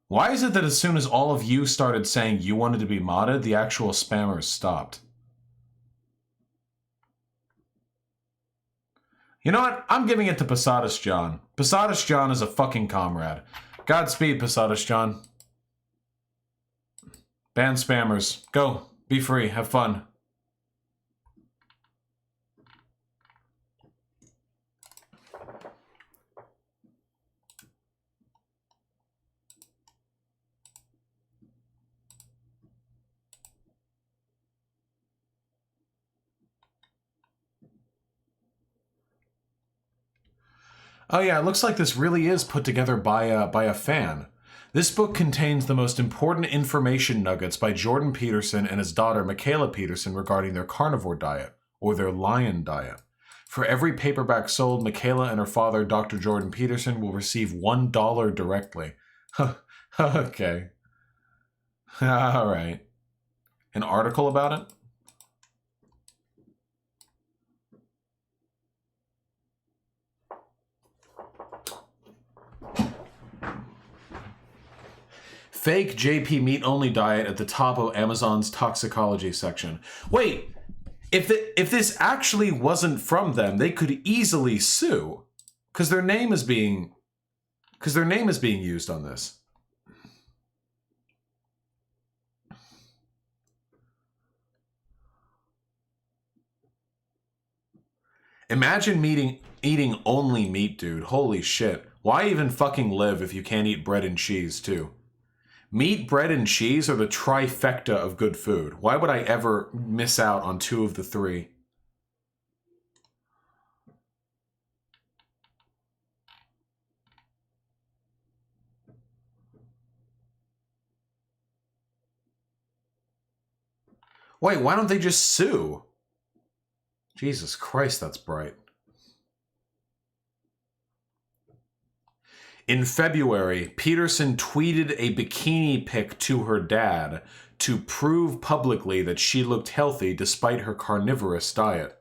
Why is it that as soon as all of you started saying you wanted to be modded, the actual spammers stopped? You know what? I'm giving it to Posadas John. Posadas John is a fucking comrade. Godspeed, Posadas John. Ban spammers. Go. Be free. Have fun. Oh yeah, it looks like this really is put together by a fan. This book contains the most important information nuggets by Jordan Peterson and his daughter Michaela Peterson regarding their carnivore diet, or their lion diet. For every paperback sold, Michaela and her father, Dr. Jordan Peterson, will receive $1 directly. Okay. All right. An article about it? Fake JP meat only diet at the top of Amazon's toxicology section. Wait, if this actually wasn't from them, they could easily sue, because their name is being used on this. Imagine eating only meat, dude. Holy shit. Why even fucking live if you can't eat bread and cheese too? Meat, bread, and cheese are the trifecta of good food. Why would I ever miss out on two of the three? Wait, why don't they just sue? Jesus Christ, that's bright. In February, Peterson tweeted a bikini pic to her dad to prove publicly that she looked healthy despite her carnivorous diet.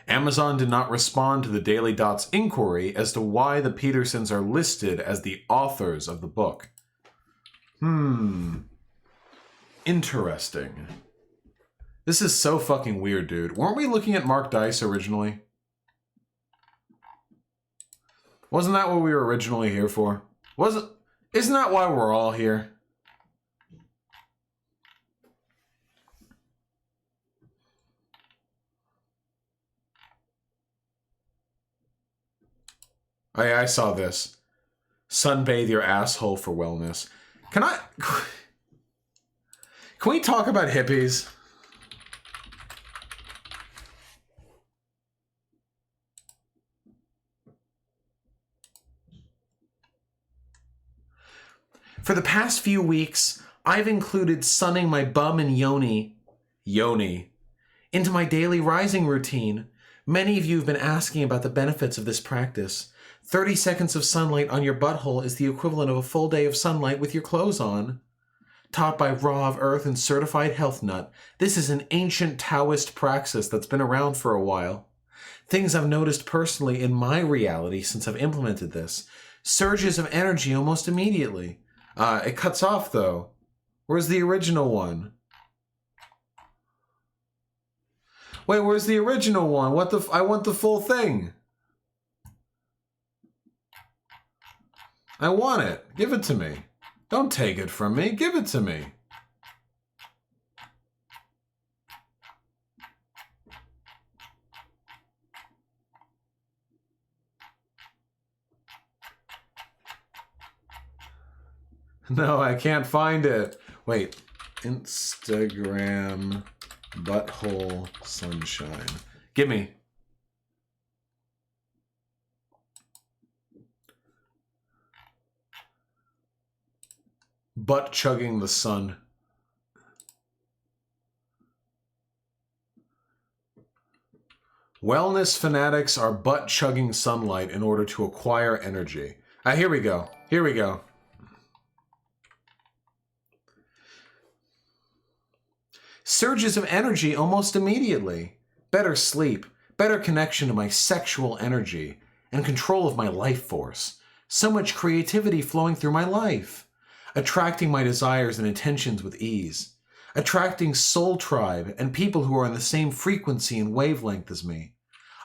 Amazon did not respond to the Daily Dot's inquiry as to why the Petersons are listed as the authors of the book. Interesting. This is so fucking weird, dude. Weren't we looking at Mark Dice originally? Wasn't that what we were originally here for? Isn't that why we're all here? Oh yeah, I saw this. Sunbathe your asshole for wellness. Can we talk about hippies? For the past few weeks, I've included sunning my bum and yoni into my daily rising routine. Many of you have been asking about the benefits of this practice. 30 seconds of sunlight on your butthole is the equivalent of a full day of sunlight with your clothes on. Taught by Raw of Earth and certified health nut, this is an ancient Taoist praxis that's been around for a while. Things I've noticed personally in my reality since I've implemented this. Surges of energy almost immediately. It cuts off though. Where's the original one? Wait, where's the original one? I want the full thing. I want it. Give it to me. Don't take it from me. Give it to me. No, I can't find it. Wait. Instagram butthole sunshine. Gimme. Butt chugging the sun. Wellness fanatics are butt chugging sunlight in order to acquire energy. Here we go. Here we go. Surges of energy almost immediately. Better sleep, better connection to my sexual energy, and control of my life force. So much creativity flowing through my life. Attracting my desires and intentions with ease. Attracting soul tribe and people who are on the same frequency and wavelength as me.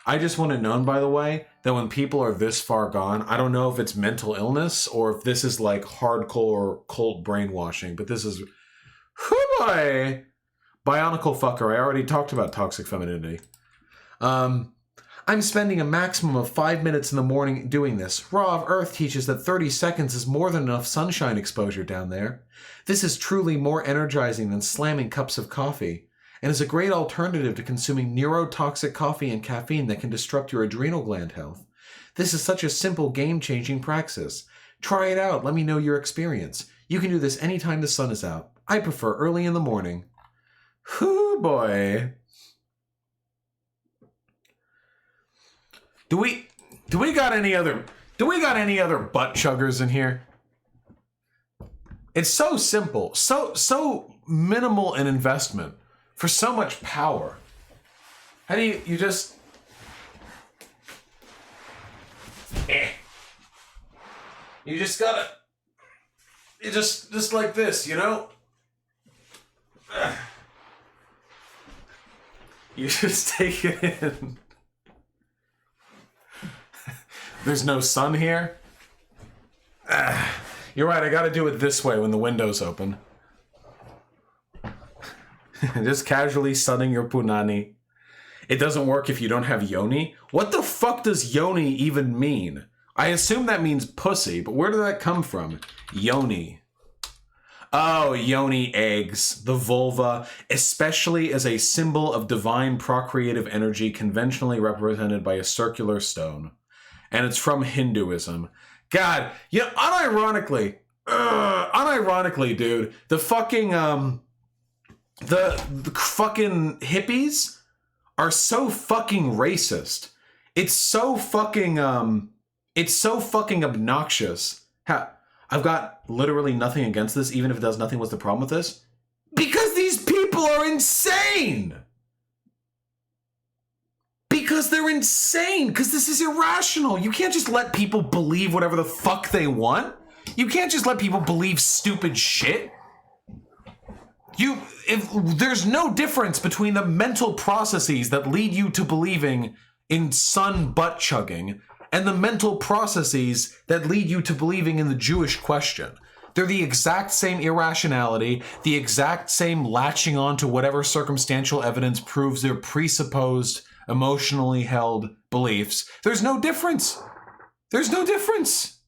I just want it known, by the way, that when people are this far gone, I don't know if it's mental illness or if this is like hardcore cult brainwashing, but this is... Whoo boy! Bionicle fucker, I already talked about toxic femininity. I'm spending a maximum of 5 minutes in the morning doing this. Raw of Earth teaches that 30 seconds is more than enough sunshine exposure down there. This is truly more energizing than slamming cups of coffee, and is a great alternative to consuming neurotoxic coffee and caffeine that can disrupt your adrenal gland health. This is such a simple, game-changing praxis. Try it out. Let me know your experience. You can do this anytime the sun is out. I prefer early in the morning. Whoo boy. Do we got any other butt chuggers in here? It's so simple, so minimal in investment for so much power. How do you just you just gotta just like this, you know? You just take it in. There's no sun here? You're right, I gotta do it this way when the window's open. Just casually sunning your punani. It doesn't work if you don't have yoni? What the fuck does yoni even mean? I assume that means pussy, but where did that come from? Yoni. Oh, yoni eggs, the vulva, especially as a symbol of divine procreative energy conventionally represented by a circular stone. And it's from Hinduism. God, you know, unironically, dude, the fucking, the fucking hippies are so fucking racist. It's so fucking obnoxious. I've got literally nothing against this, even if it does nothing. What's the problem with this? Because these people are insane! Because they're insane! Because this is irrational! You can't just let people believe whatever the fuck they want! You can't just let people believe stupid shit! There's no difference between the mental processes that lead you to believing in sun butt chugging and the mental processes that lead you to believing in the Jewish question. They're the exact same irrationality, the exact same latching on to whatever circumstantial evidence proves their presupposed, emotionally held beliefs. There's no difference. There's no difference.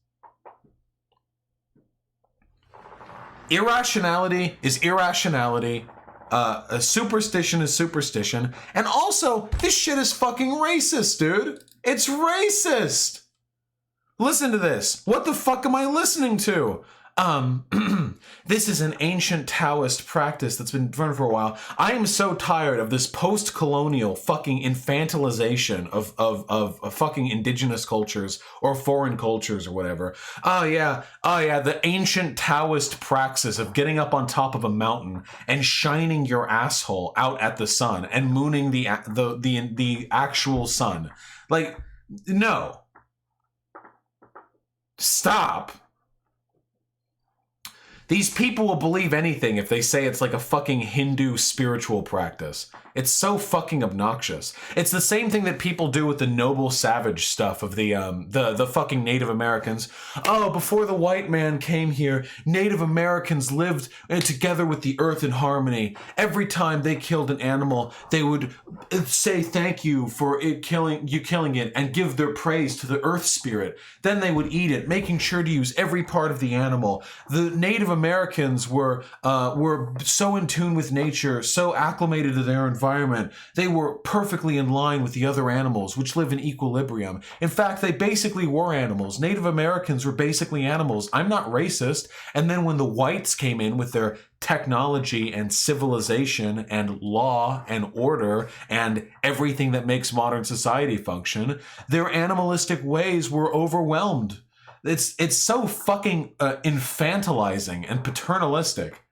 Irrationality is irrationality. A superstition is superstition. And also, this shit is fucking racist, dude. It's racist. Listen to this. What the fuck am I listening to? This is an ancient Taoist practice that's been running for a while. I am so tired of this post-colonial fucking infantilization of fucking indigenous cultures or foreign cultures or whatever. Oh yeah, the ancient Taoist praxis of getting up on top of a mountain and shining your asshole out at the sun and mooning the actual sun. Like, no. Stop. These people will believe anything if they say it's like a fucking Hindu spiritual practice. It's so fucking obnoxious. It's the same thing that people do with the noble savage stuff of the fucking Native Americans. Oh, before the white man came here, Native Americans lived together with the earth in harmony. Every time they killed an animal, they would say thank you for killing it and give their praise to the earth spirit. Then they would eat it, making sure to use every part of the animal. The Native Americans were so in tune with nature, so acclimated to their environment. They were perfectly in line with the other animals, which live in equilibrium. In fact, they basically were animals. Native Americans were basically animals. I'm not racist. And then when the whites came in with their technology and civilization and law and order and everything that makes modern society function, their animalistic ways were overwhelmed. It's so fucking infantilizing and paternalistic.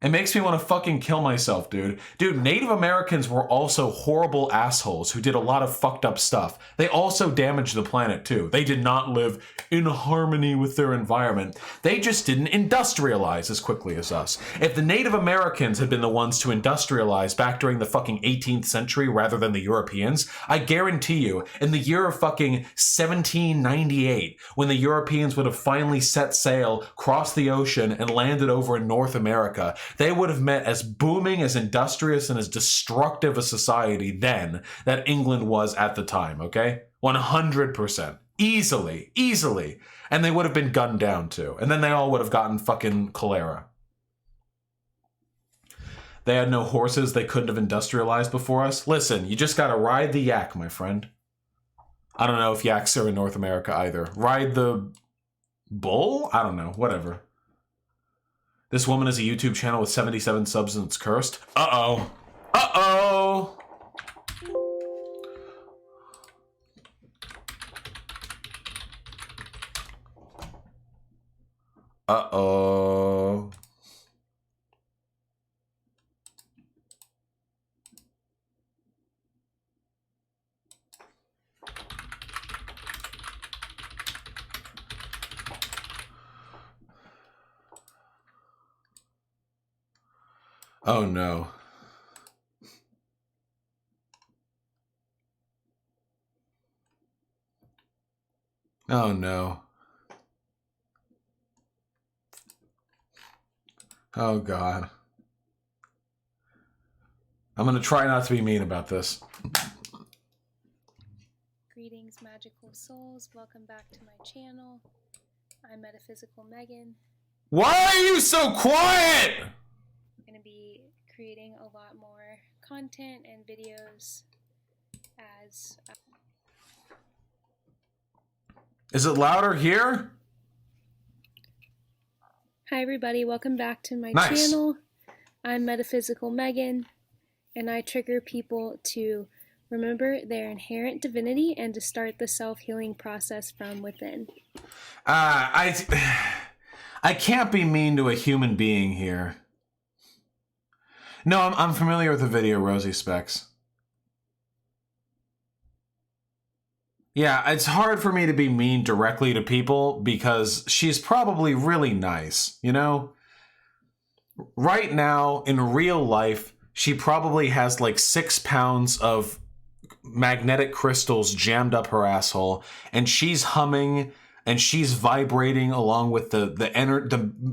It makes me want to fucking kill myself, dude. Dude, Native Americans were also horrible assholes who did a lot of fucked up stuff. They also damaged the planet, too. They did not live in harmony with their environment. They just didn't industrialize as quickly as us. If the Native Americans had been the ones to industrialize back during the fucking 18th century rather than the Europeans, I guarantee you, in the year of fucking 1798, when the Europeans would have finally set sail, crossed the ocean, and landed over in North America, they would have met as booming, as industrious, and as destructive a society then that England was at the time, okay? 100%. Easily. And they would have been gunned down too. And then they all would have gotten fucking cholera. They had no horses. They couldn't have industrialized before us. Listen, you just gotta ride the yak, my friend. I don't know if yaks are in North America either. Ride the bull? I don't know. Whatever. This woman has a YouTube channel with 77 subs and it's cursed. Uh-oh. Uh-oh! Uh-oh. Oh no. Oh no. Oh God. I'm gonna try not to be mean about this. Greetings, magical souls. Welcome back to my channel. I'm Metaphysical Megan. Why are you so quiet? I'm going to be creating a lot more content and videos as... Is it louder here? Hi everybody, welcome back to my Nice. channel. I'm Metaphysical Megan, and I trigger people to remember their inherent divinity and to start the self-healing process from within. I can't be mean to a human being here. No, I'm familiar with the video, Rosie Specs. Yeah, it's hard for me to be mean directly to people because she's probably really nice, you know? Right now, in real life, she probably has like 6 pounds of magnetic crystals jammed up her asshole, and she's humming and she's vibrating along with the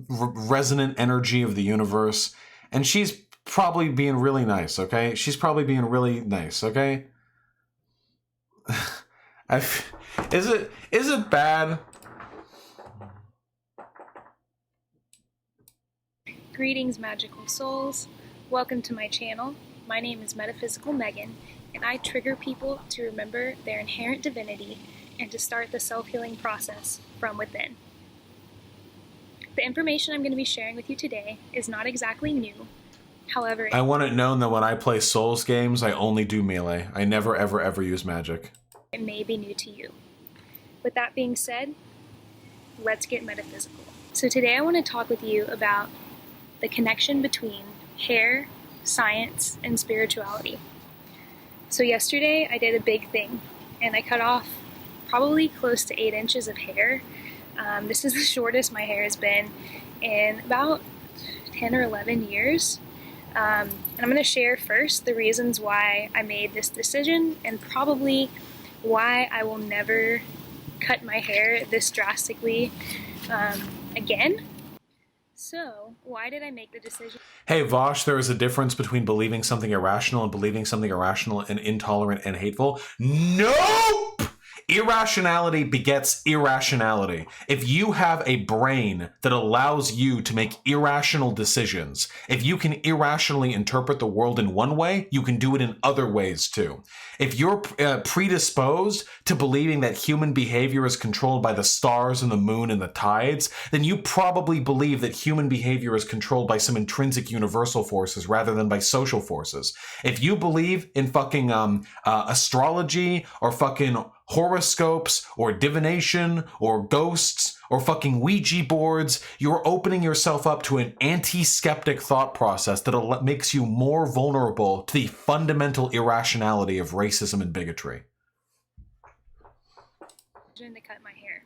resonant energy of the universe, and she's probably being really nice, okay? She's probably being really nice, okay? Is it bad? Greetings, magical souls. Welcome to my channel. My name is Metaphysical Megan, and I trigger people to remember their inherent divinity and to start the self-healing process from within. The information I'm going to be sharing with you today is not exactly new. However, I want it known that when I play Souls games, I only do melee. I never, ever, ever use magic. It may be new to you. With that being said, let's get metaphysical. So today I want to talk with you about the connection between hair, science, and spirituality. So yesterday I did a big thing, and I cut off probably close to 8 inches of hair. This is the shortest my hair has been in about 10 or 11 years. And I'm going to share first the reasons why I made this decision and probably why I will never cut my hair this drastically again. So, why did I make the decision? Hey, Vosh, there is a difference between believing something irrational and believing something irrational and intolerant and hateful. Nope! Irrationality begets irrationality. If you have a brain that allows you to make irrational decisions, if you can irrationally interpret the world in one way, you can do it in other ways too. If you're predisposed to believing that human behavior is controlled by the stars and the moon and the tides, then you probably believe that human behavior is controlled by some intrinsic universal forces rather than by social forces. If you believe in fucking astrology or fucking horoscopes or divination or ghosts or fucking Ouija boards, you're opening yourself up to an anti-skeptic thought process that makes you more vulnerable to the fundamental irrationality of racism and bigotry. To cut my hair.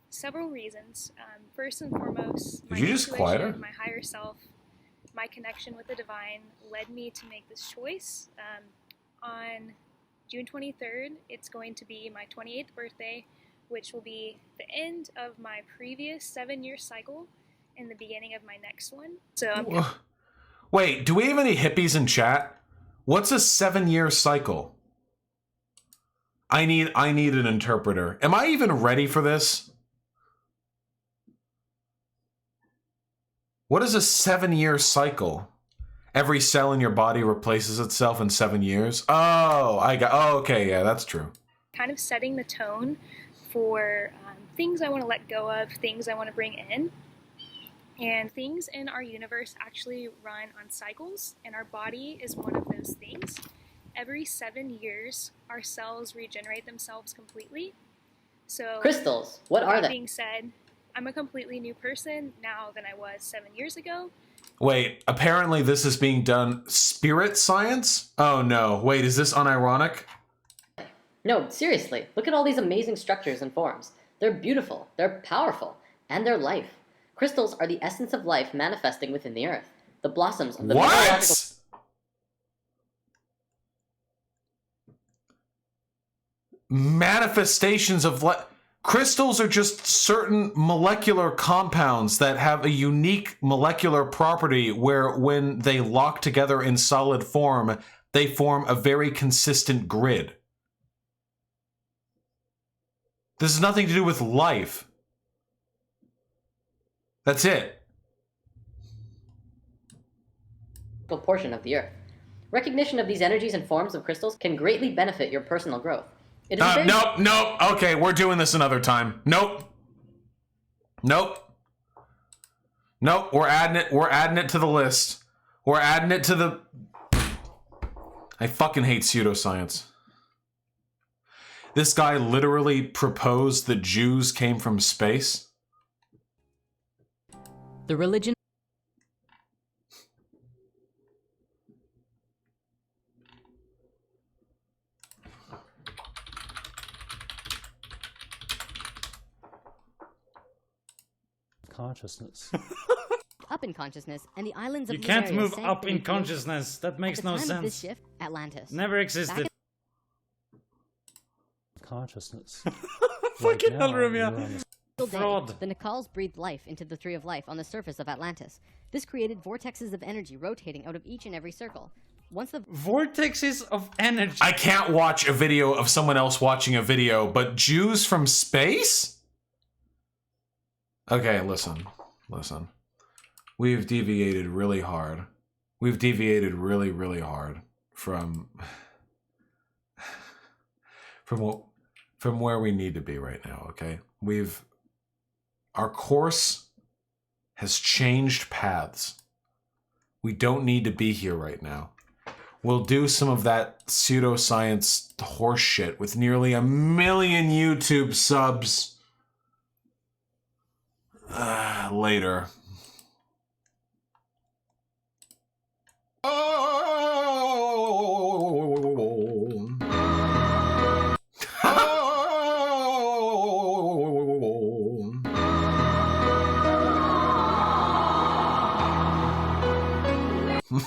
Several reasons. First and foremost, my Did you just intuition, quiet her? my higher self, my connection with the divine led me to make this choice. On June 23rd, it's going to be my 28th birthday, which will be the end of my previous 7-year cycle and the beginning of my next one. So I'm Wait, do we have any hippies in chat? What's a 7-year cycle? I need an interpreter. Am I even ready for this? What is a 7-year cycle? Every cell in your body replaces itself in 7 years? Oh, okay, yeah, that's true. kind of setting the tone for things I want to let go of, things I want to bring in. And things in our universe actually run on cycles, and our body is one of those things. Every 7 years, our cells regenerate themselves completely. So, crystals, what are they? That being said, I'm a completely new person now than I was 7 years ago. Wait, apparently this is being done spirit science? Oh no, wait, is this unironic? No, seriously, look at all these amazing structures and forms. They're beautiful, they're powerful, and they're life. Crystals are the essence of life manifesting within the earth. The blossoms of the mineralogical... Manifestations of life. Crystals are just certain molecular compounds that have a unique molecular property where when they lock together in solid form, they form a very consistent grid. This has nothing to do with life. That's it. Portion of the earth. Recognition of these energies and forms of crystals can greatly benefit your personal growth. It is very... Nope. Okay, we're doing this another time. Nope. We're adding it to the list. We're adding it to the... I fucking hate pseudoscience. This guy literally proposed that Jews came from space. The religion... Consciousness. Up in consciousness, and the islands of You can't Miseria move sank up in beneath the ocean. consciousness. That makes At the no time of this sense. shift, Atlantis. Never existed. Consciousness. Fucking hell, Romeo. Fraud. The Nicals breathed life into the Tree of Life on the surface of Atlantis. This created vortexes of energy rotating out of each and every circle. Once the vortexes of energy. I can't watch a video of someone else watching a video, but Jews from space? Okay, listen. We've deviated really hard. We've deviated really, really hard from where we need to be right now, okay? Our course has changed paths. We don't need to be here right now. We'll do some of that pseudoscience horse shit with nearly 1 million YouTube subs later. God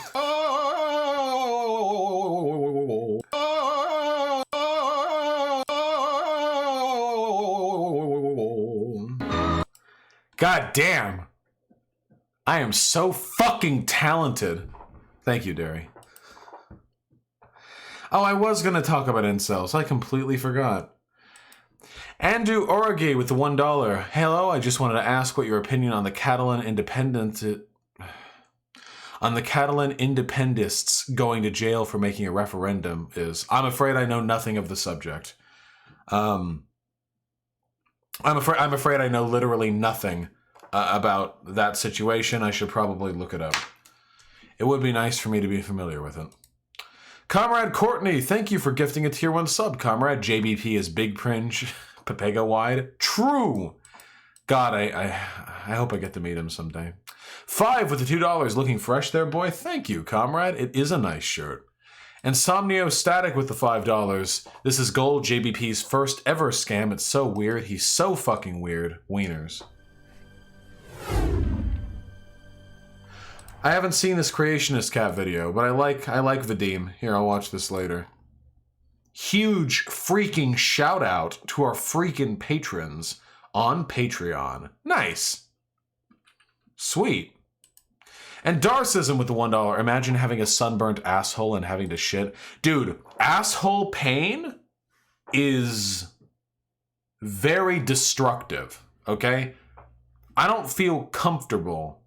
damn. I am so fucking talented. Thank you, Derry. Oh, I was going to talk about incels. I completely forgot. Andrew Origi with the $1. Hello, I just wanted to ask what your opinion on the Catalan independists going to jail for making a referendum is. I'm afraid I know nothing of the subject. I'm afraid I know literally nothing about that situation. I should probably look it up. It would be nice for me to be familiar with it. Comrade Courtney, thank you for gifting a tier 1 sub. Comrade JBP is big cringe, Pepega wide. True. God, I hope I get to meet him someday. 5 with the $2, looking fresh there, boy. Thank you, comrade. It is a nice shirt. And Somnio Static with the $5. This is Gold JBP's first ever scam. It's so weird. He's so fucking weird. Wieners. I haven't seen this Creationist Cat video, but I like Vadim. Here, I'll watch this later. Huge freaking shout out to our freaking patrons on Patreon. Nice. Sweet. And Darcism with the $1. Imagine having a sunburnt asshole and having to shit. Dude, asshole pain is very destructive, okay? I don't feel comfortable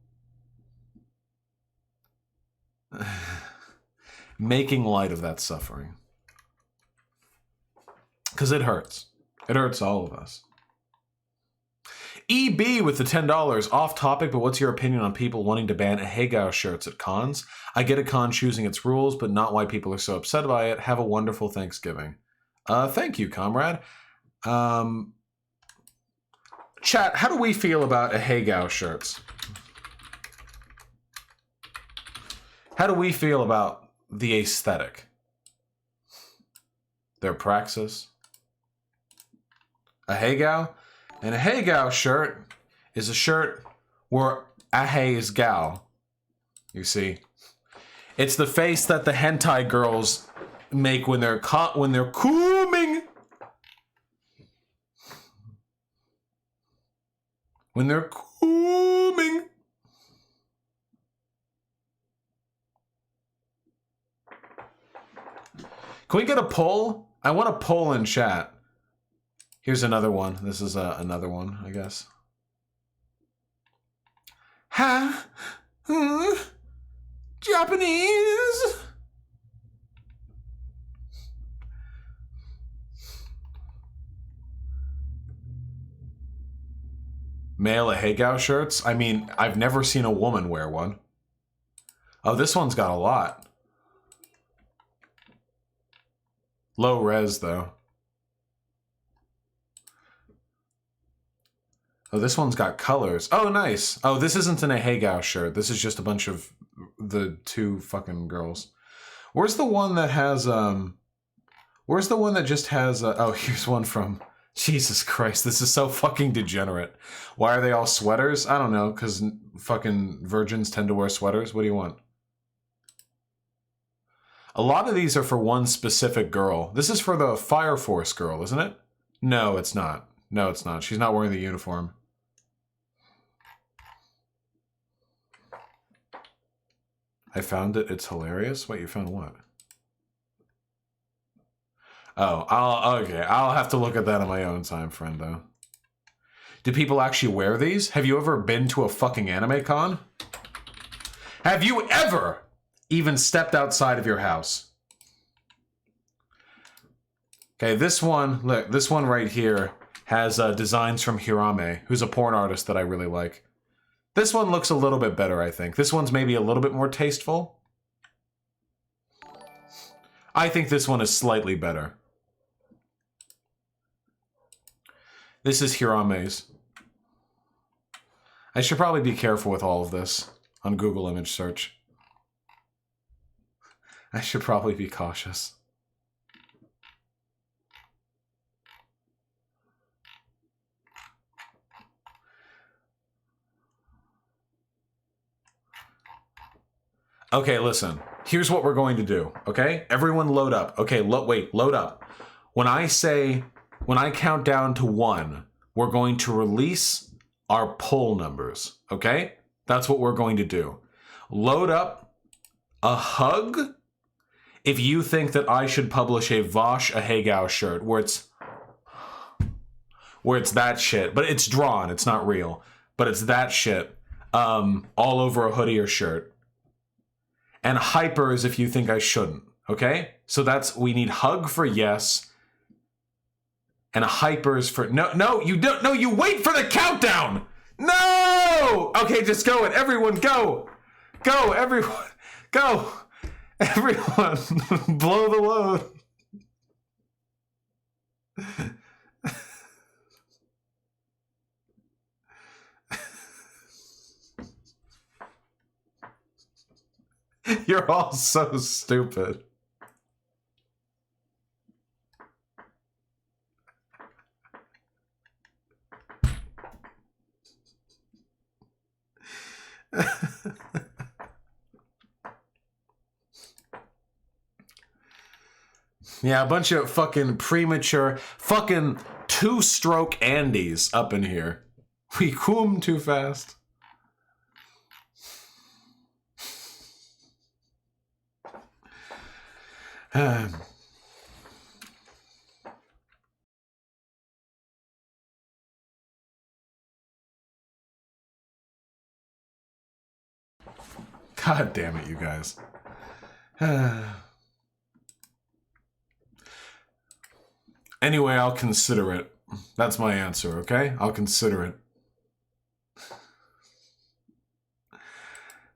making light of that suffering. Because it hurts. It hurts all of us. EB with the $10. Off topic, but what's your opinion on people wanting to ban Ahegao shirts at cons? I get a con choosing its rules, but not why people are so upset by it. Have a wonderful Thanksgiving. Thank you, comrade. Chat, how do we feel about Ahegao shirts? How do we feel about the aesthetic? Their praxis? Ahegao? And a Ahegao shirt is a shirt where Ahe is Gao. You see? It's the face that the hentai girls make when they're cooming. When they're cooming. Can we get a poll? I want a poll in chat. Here's another one. This is another one, I guess. Ha! Japanese! Male Ahegao shirts? I mean, I've never seen a woman wear one. Oh, this one's got a lot. Low res, though. Oh, this one's got colors. Oh, nice. Oh, this isn't an Ahegao shirt. This is just a bunch of the two fucking girls. Where's the one that has, where's the one that just has, oh, here's one from, Jesus Christ, this is so fucking degenerate. Why are they all sweaters? I don't know, because fucking virgins tend to wear sweaters. What do you want? A lot of these are for one specific girl. This is for the Fire Force girl, isn't it? No, it's not. No, it's not. She's not wearing the uniform. I found it. It's hilarious. Wait, you found what? Oh, okay. I'll have to look at that on my own time, friendo. Do people actually wear these? Have you ever been to a fucking anime con? Have you ever even stepped outside of your house? Okay, this one, look, this one right here has designs from Hirame, who's a porn artist that I really like. This one looks a little bit better, I think. This one's maybe a little bit more tasteful. I think this one is slightly better. This is Hirame's. I should probably be careful with all of this on Google image search. I should probably be cautious. Okay, listen. Here's what we're going to do, okay? Everyone load up. Okay, load up. When I count down to 1, we're going to release our poll numbers, okay? That's what we're going to do. Load up a hug if you think that I should publish a Vosh a Hagau shirt where it's that shit, but it's drawn, it's not real, but it's that shit all over a hoodie or shirt. And hypers if you think I shouldn't, okay? So we need hug for yes, and hypers for no, you don't, no, you wait for the countdown! No! Okay, just go it, everyone go! Go, everyone, go! Everyone, blow the load. You're all so stupid. Yeah, a bunch of fucking premature, fucking two-stroke Andys up in here. We coom too fast. God damn it, you guys. Anyway, I'll consider it. That's my answer, okay? I'll consider it.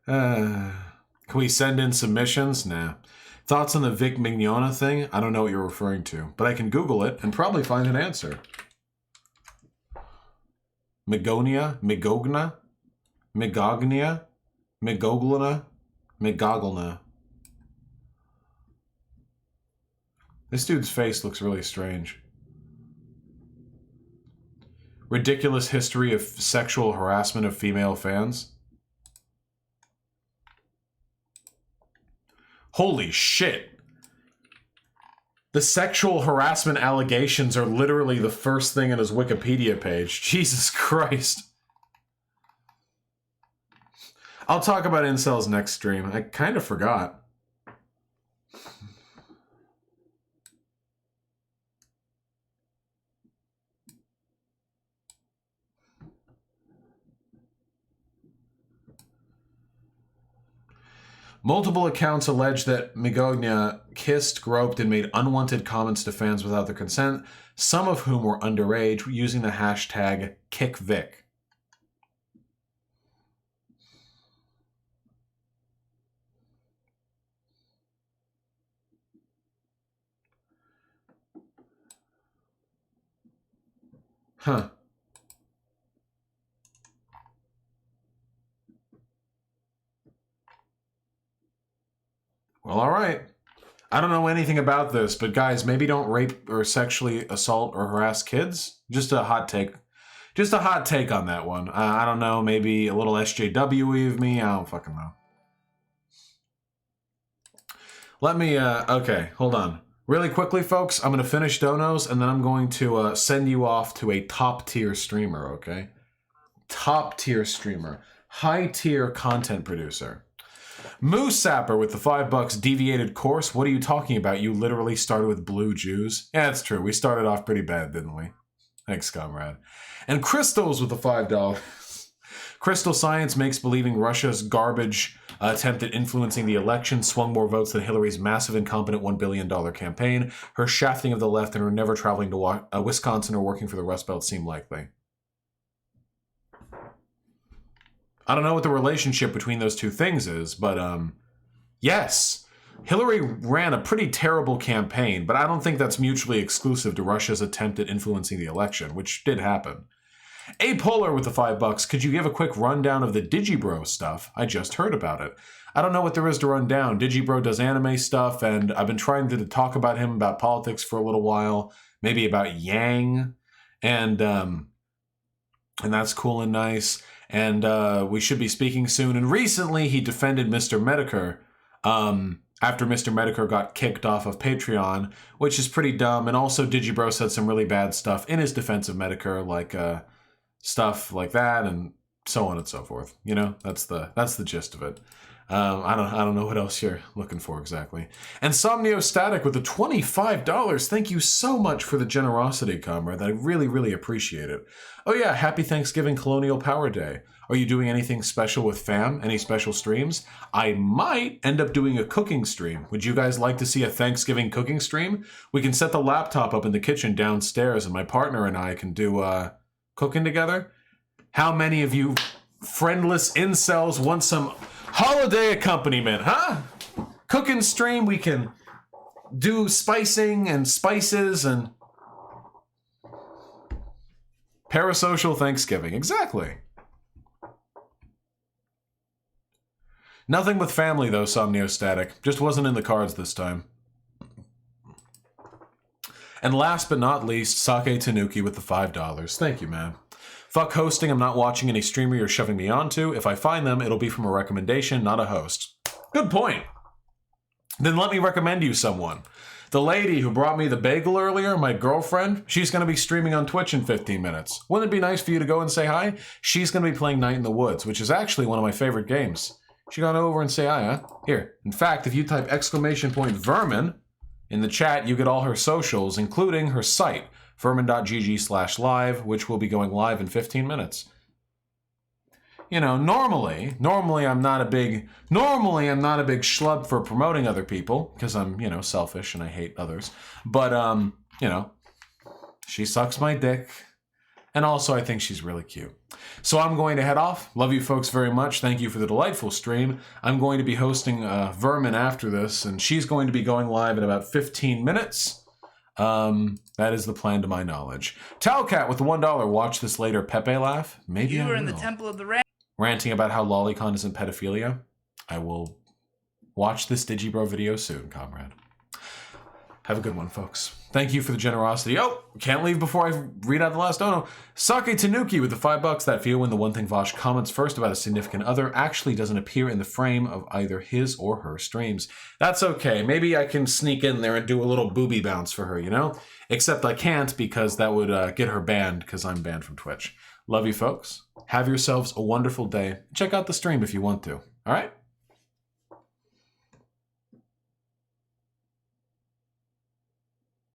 Can we send in submissions? Nah. Thoughts on the Vic Mignogna thing? I don't know what you're referring to, but I can Google it and probably find an answer. Migognia? Migogna? Migognia? Migoglina? Migoglina. This dude's face looks really strange. Ridiculous history of sexual harassment of female fans. Holy shit. The sexual harassment allegations are literally the first thing on his Wikipedia page. Jesus Christ. I'll talk about incels next stream. I kind of forgot. Multiple accounts allege that Migogna kissed, groped, and made unwanted comments to fans without their consent, some of whom were underage, using the hashtag #KickVic. Huh. Well, all right. I don't know anything about this, but guys, maybe don't rape or sexually assault or harass kids. Just a hot take. Just a hot take on that one. I don't know, maybe a little SJW of me. I don't fucking know. Let me, okay, hold on. Really quickly, folks, I'm going to finish donos, and then I'm going to send you off to a top-tier streamer, okay? Top-tier streamer. High-tier content producer. Moose Sapper with the $5 deviated course. What are you talking about? You literally started with blue Jews? Yeah, that's true. We started off pretty bad, didn't we? Thanks, comrade. And Crystals with the $5. Crystal Science makes believing Russia's garbage attempt at influencing the election swung more votes than Hillary's massive incompetent $1 billion campaign. Her shafting of the left and her never traveling to Wisconsin or working for the Rust Belt seem likely. I don't know what the relationship between those two things is, but yes, Hillary ran a pretty terrible campaign, but I don't think that's mutually exclusive to Russia's attempt at influencing the election, which did happen. Apolar with the $5. Could you give a quick rundown of the Digibro stuff? I just heard about it. I don't know what there is to run down. Digibro does anime stuff, and I've been trying to talk about him about politics for a little while, maybe about Yang, and that's cool and nice. And we should be speaking soon. And recently, he defended Mr. Medicare after Mr. Medicare got kicked off of Patreon, which is pretty dumb. And also Digibro said some really bad stuff in his defense of Medicare, like stuff like that and so on and so forth. You know, that's the gist of it. I don't know what else you're looking for exactly. And Somniostatic with the $25. Thank you so much for the generosity, comrade. I really, really appreciate it. Oh yeah, happy Thanksgiving Colonial Power Day. Are you doing anything special with fam? Any special streams? I might end up doing a cooking stream. Would you guys like to see a Thanksgiving cooking stream? We can set the laptop up in the kitchen downstairs and my partner and I can do cooking together. How many of you friendless incels want some holiday accompaniment, huh? Cooking stream, we can do spicing and spices and parasocial Thanksgiving. Exactly. Nothing with family, though, Somniostatic. Just wasn't in the cards this time. And last but not least, Sake Tanuki with the $5. Thank you, man. Fuck hosting. I'm not watching any streamer you're shoving me onto. If I find them, it'll be from a recommendation, not a host. Good point. Then let me recommend you someone. The lady who brought me the bagel earlier, my girlfriend, she's going to be streaming on Twitch in 15 minutes. Wouldn't it be nice for you to go and say hi? She's going to be playing Night in the Woods, which is actually one of my favorite games. She got over and say hi, huh? Here. In fact, if you type !vermin in the chat, you get all her socials, including her site, vermin.gg/live, which will be going live in 15 minutes. You know, normally I'm not a big schlub for promoting other people, because I'm, you know, selfish and I hate others. But, you know, she sucks my dick. And also, I think she's really cute. So I'm going to head off. Love you folks very much. Thank you for the delightful stream. I'm going to be hosting Vermin after this, and she's going to be going live in about 15 minutes. That is the plan to my knowledge. Talcat with the $1. Watch this later. Pepe laugh? Maybe You I were in will. the Temple of the Ranting about how lolicon isn't pedophilia. I will watch this Digibro video soon, comrade. Have a good one, folks. Thank you for the generosity. Oh, can't leave before I read out the last dono. Sake Tanuki with the $5. That feel when the one thing Vosh comments first about a significant other actually doesn't appear in the frame of either his or her streams. That's okay. Maybe I can sneak in there and do a little booby bounce for her, you know? Except I can't because that would get her banned because I'm banned from Twitch. Love you, folks. Have yourselves a wonderful day. Check out the stream if you want to. All right?